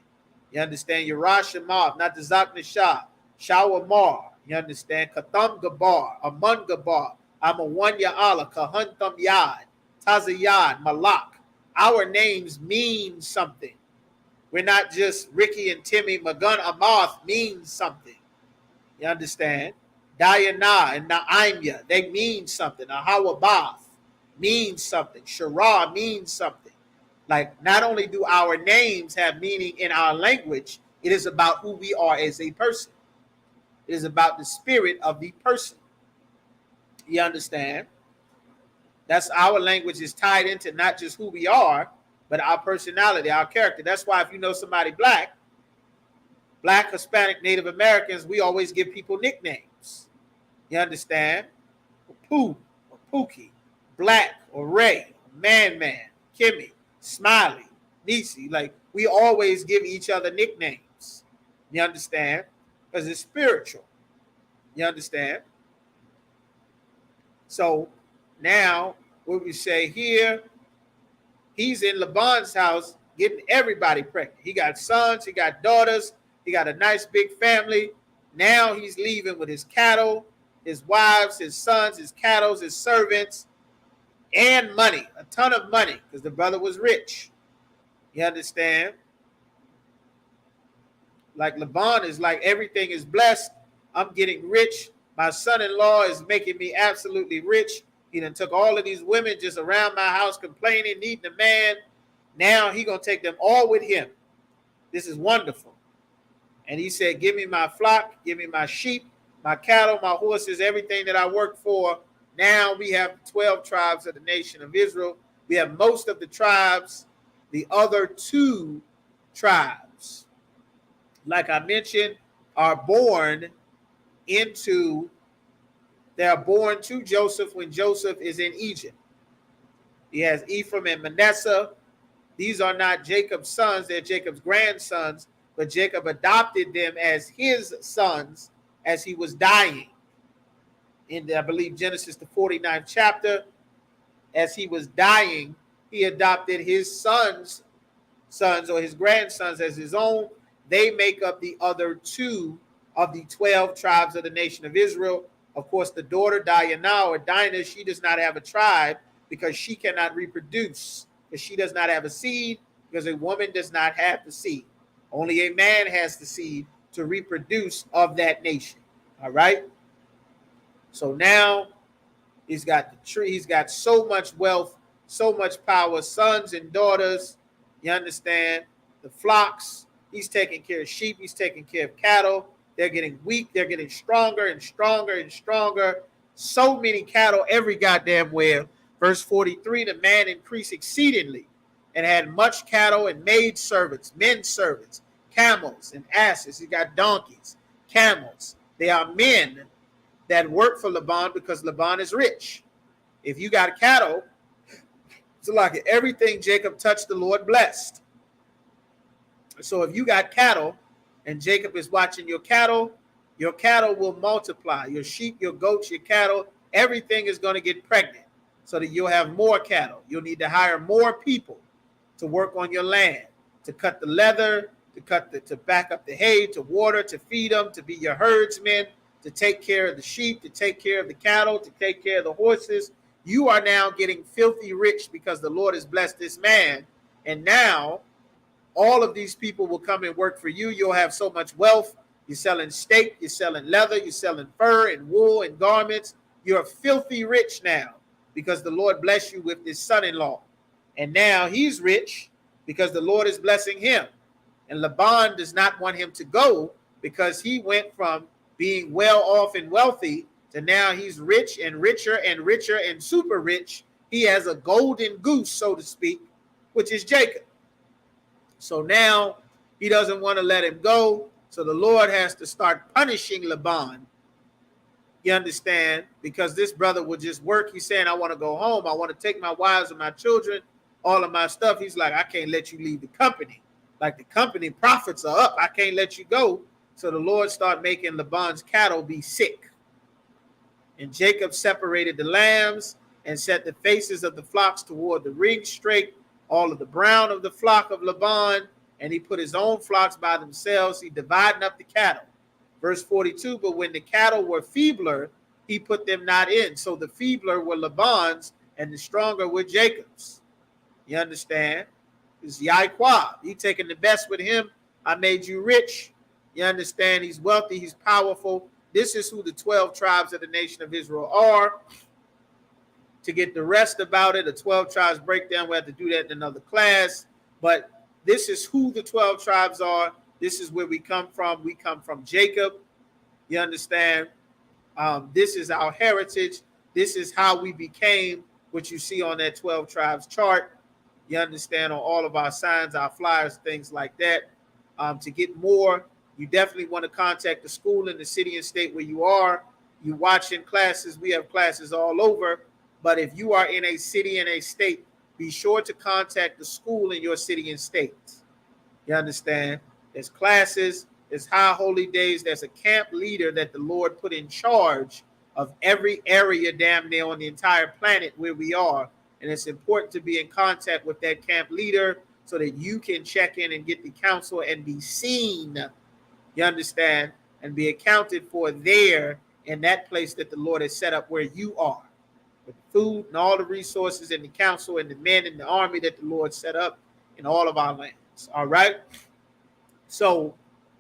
You understand? Yerashimah, not the Zaknashah, Shawamar, you understand? Katham Gabar, Amun Gabar, Amawan Ya'ala, Kahuntam Yad, Tazayad, Malak. Our names mean something. We're not just Ricky and Timmy. Magun Amath means something. You understand? Diana and Naimya, they mean something. Ahawabath means something. Shara means something. Like, not only do our names have meaning in our language, it is about who we are as a person. It is about the spirit of the person. You understand? That's our language is tied into not just who we are, but our personality, our character. That's why if you know somebody black, Hispanic, Native Americans, we always give people nicknames. You understand? Pooh or Pookie, Black or Ray, Man, Kimmy, Smiley, Nisi. Like, we always give each other nicknames. You understand? Because it's spiritual. You understand? So now what we say here, he's in Laban's house getting everybody pregnant. He got sons, he got daughters, he got a nice big family. Now he's leaving with his cattle, his wives, his sons, his cattle, his servants, and money, a ton of money, because the brother was rich. You understand? Like Laban is like, everything is blessed. I'm getting rich. My son-in-law is making me absolutely rich. He done took all of these women just around my house complaining, needing a man. Now he going to take them all with him. This is wonderful. And he said, give me my flock, give me my sheep, my cattle, my horses, everything that I work for. Now we have 12 tribes of the nation of Israel. We have most of the tribes. The other two tribes, like I mentioned, are born to Joseph when Joseph is in Egypt. He has Ephraim and Manasseh. These are not Jacob's sons, they're Jacob's grandsons, but Jacob adopted them as his sons as he was dying. In, I believe, Genesis, the 49th chapter, as he was dying, he adopted his sons or his grandsons as his own. They make up the other two of the 12 tribes of the nation of Israel. Of course, the daughter Diana or Dinah, she does not have a tribe because she cannot reproduce, because she does not have a seed, because a woman does not have the seed. Only a man has the seed to reproduce of that nation. All right? So now he's got the tree, he's got so much wealth, so much power, sons and daughters. You understand? The flocks, he's taking care of sheep, he's taking care of cattle. They're getting weak, they're getting stronger and stronger and stronger. So many cattle every goddamn where. Verse 43, the man increased exceedingly and had much cattle and maid servants, men servants, camels and asses. He got donkeys, camels. They are men that work for Laban because Laban is rich. If you got cattle, so like everything Jacob touched, the Lord blessed. So if you got cattle and Jacob is watching your cattle will multiply. Your sheep, your goats, your cattle, everything is going to get pregnant so that you'll have more cattle. You'll need to hire more people to work on your land, to cut the leather, to back up the hay, to water, to feed them, to be your herdsmen, to take care of the sheep, to take care of the cattle, to take care of the horses. You are now getting filthy rich because the Lord has blessed this man. And now all of these people will come and work for you. You'll have so much wealth. You're selling steak, you're selling leather, you're selling fur and wool and garments. You're filthy rich now because the Lord blessed you with this son-in-law. And now he's rich because the Lord is blessing him. And Laban does not want him to go because he went from being well off and wealthy to now he's rich and richer and super rich. He has a golden goose, so to speak, which is Jacob. So now he doesn't want to let him go. So the Lord has to start punishing Laban. You understand? Because this brother would just work. He's saying, I want to go home. I want to take my wives and my children, all of my stuff. He's like, I can't let you leave the company. Like the company profits are up. I can't let you go. So the Lord started making Laban's cattle be sick. And Jacob separated the lambs and set the faces of the flocks toward the ring straight, all of the brown of the flock of Laban, and he put his own flocks by themselves. He divided up the cattle. Verse 42, but when the cattle were feebler, he put them not in. So the feebler were Laban's, and the stronger were Jacob's. You understand? It's Yahweh. He taking the best with him. I made you rich. You understand? He's wealthy. He's powerful. This is who the 12 tribes of the nation of Israel are. To get the rest about it, the 12 tribes breakdown, we have to do that in another class. But this is who the 12 tribes are. This is where we come from. We come from Jacob. You understand? This is our heritage. This is how we became what you see on that 12 tribes chart. You understand, on all of our signs, our flyers, things like that. To get more, you definitely want to contact the school in the city and state where you are. You watching classes. We have classes all over. But if you are in a city and a state, be sure to contact the school in your city and state. You understand? There's classes, there's high holy days, there's a camp leader that the Lord put in charge of every area damn near on the entire planet where we are. And it's important to be in contact with that camp leader so that you can check in and get the counsel and be seen, you understand, and be accounted for there in that place that the Lord has set up where you are. With food and all the resources and the council and the men in the army that the Lord set up in all of our lands. All right. So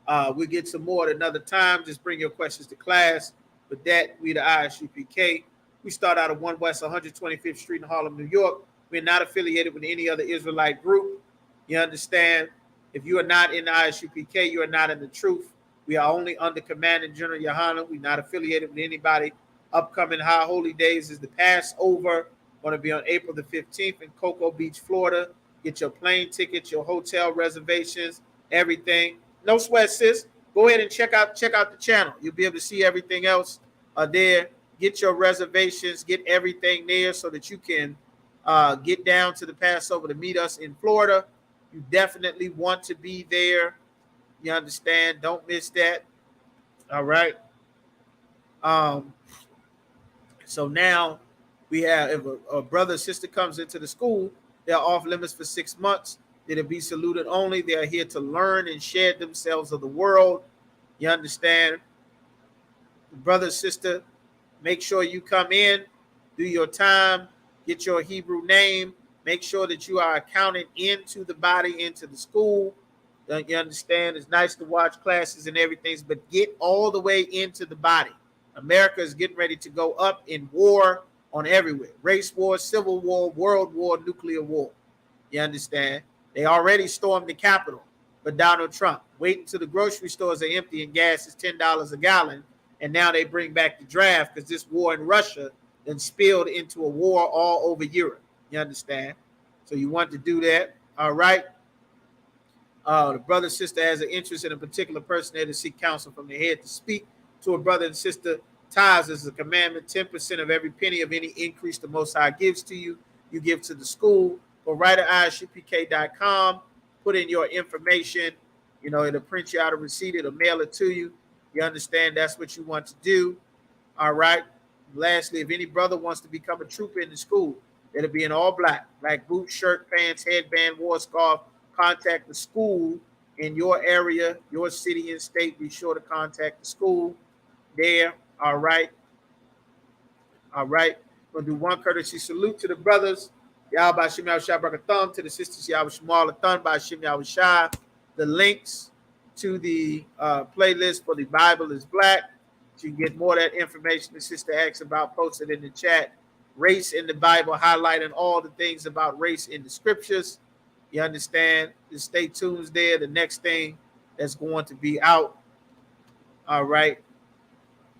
we'll get some more at another time. Just bring your questions to class. With that, we the Isupk. We start out at 1 West 125th Street in Harlem, New York. We're not affiliated with any other Israelite group. You understand? If you are not in the Isupk, you are not in the truth. We are only under Commanding General Yohanan. We're not affiliated with anybody. Upcoming high holy days is the Passover. Going to be on April the 15th in Cocoa Beach, Florida. Get your plane tickets, your hotel reservations, everything. No sweat, sis. Go ahead and check out the channel. You'll be able to see everything else there. Get your reservations, get everything there so that you can get down to the Passover to meet us in Florida. You definitely want to be there. You understand? Don't miss that. All right. So now we have, if a brother or sister comes into the school, they're off limits for 6 months. They'll be saluted only. They are here to learn and shed themselves of the world. You understand? Brother, sister, make sure you come in, do your time, get your Hebrew name, make sure that you are accounted into the body, into the school. You understand? It's nice to watch classes and everything, but get all the way into the body. America is getting ready to go up in war on everywhere. Race war, civil war, world war, nuclear war. You understand? They already stormed the Capitol for Donald Trump. Wait until the grocery stores are empty and gas is $10 a gallon. And now they bring back the draft because this war in Russia then spilled into a war all over Europe. You understand? So you want to do that. All right. The brother sister has an interest in a particular person there to seek counsel from the head to speak to a brother and sister. Tithes is a commandment. 10% of every penny of any increase the Most High gives to you, you give to the school. Go right to isupk.com, put in your information. You know, it'll print you out a receipt. It'll mail it to you. You understand that's what you want to do. All right. Lastly, if any brother wants to become a trooper in the school, it'll be in all black, like boots, shirt, pants, headband, war scarf. Contact the school in your area, your city and state. Be sure to contact the school there. All right. All right. We'll do one courtesy salute to the brothers. Y'all by Shem Yahweh Shai Barakatham, to the sisters Yahweh Shemal Athan by Shem Yahweh Shai. The links to the playlist for the Bible is black. So you can get more of that information the sister asks about posted in the chat. Race in the Bible, highlighting all the things about race in the scriptures. You understand? Just stay tuned there. The next thing that's going to be out, all right,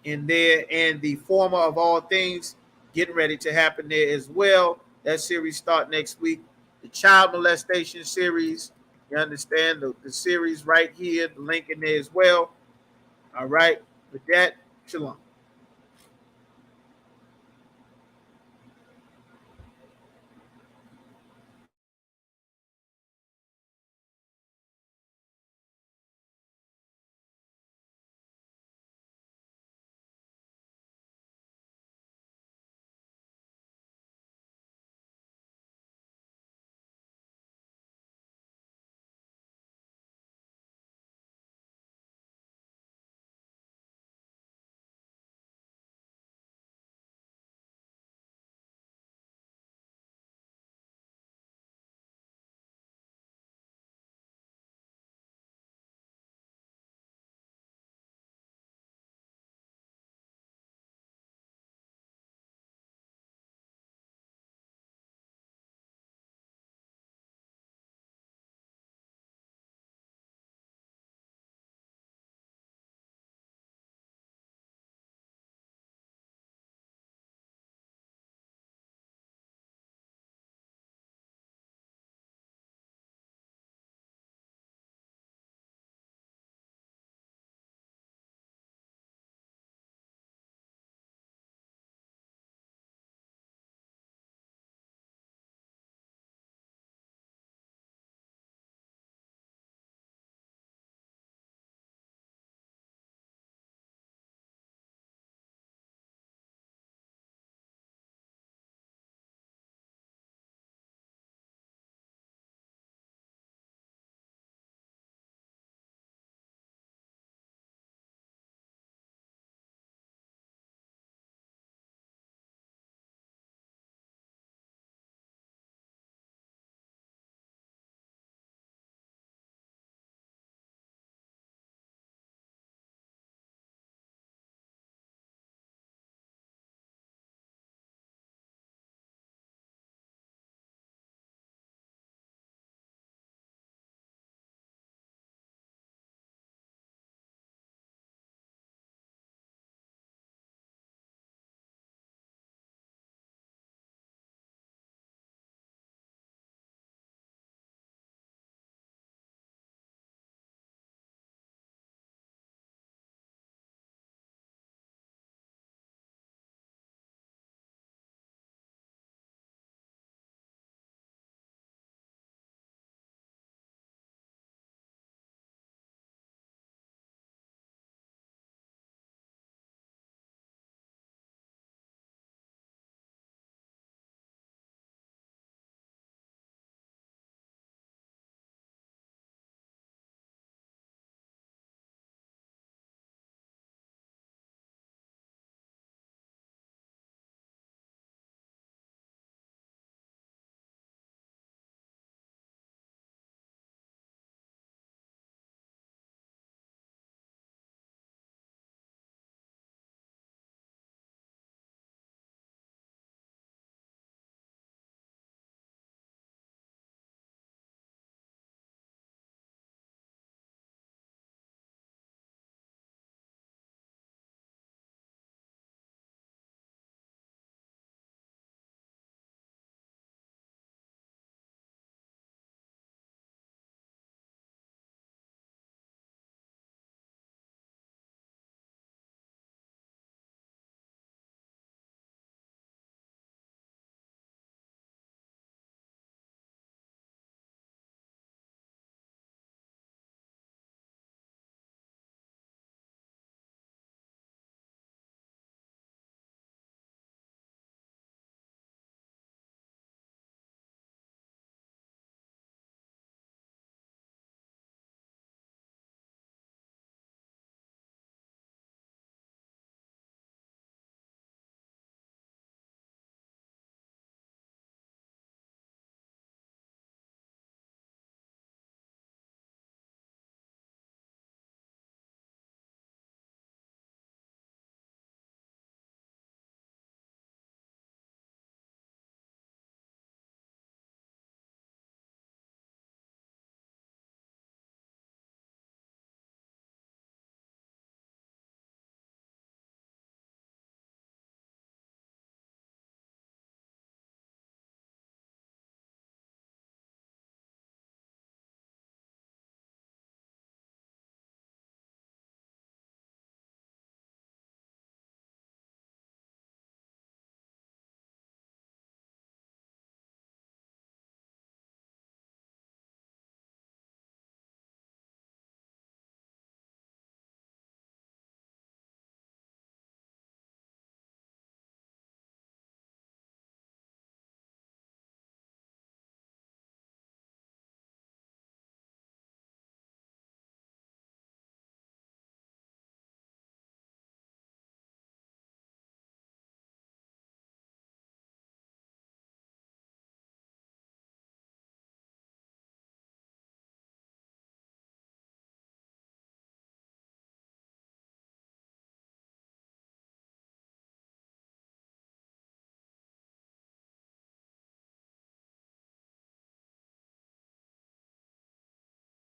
in there, and the former of all things getting ready to happen there as well. That series start next week. The child molestation series, you understand, the series right here, the link in there as well. All right, with that, shalom.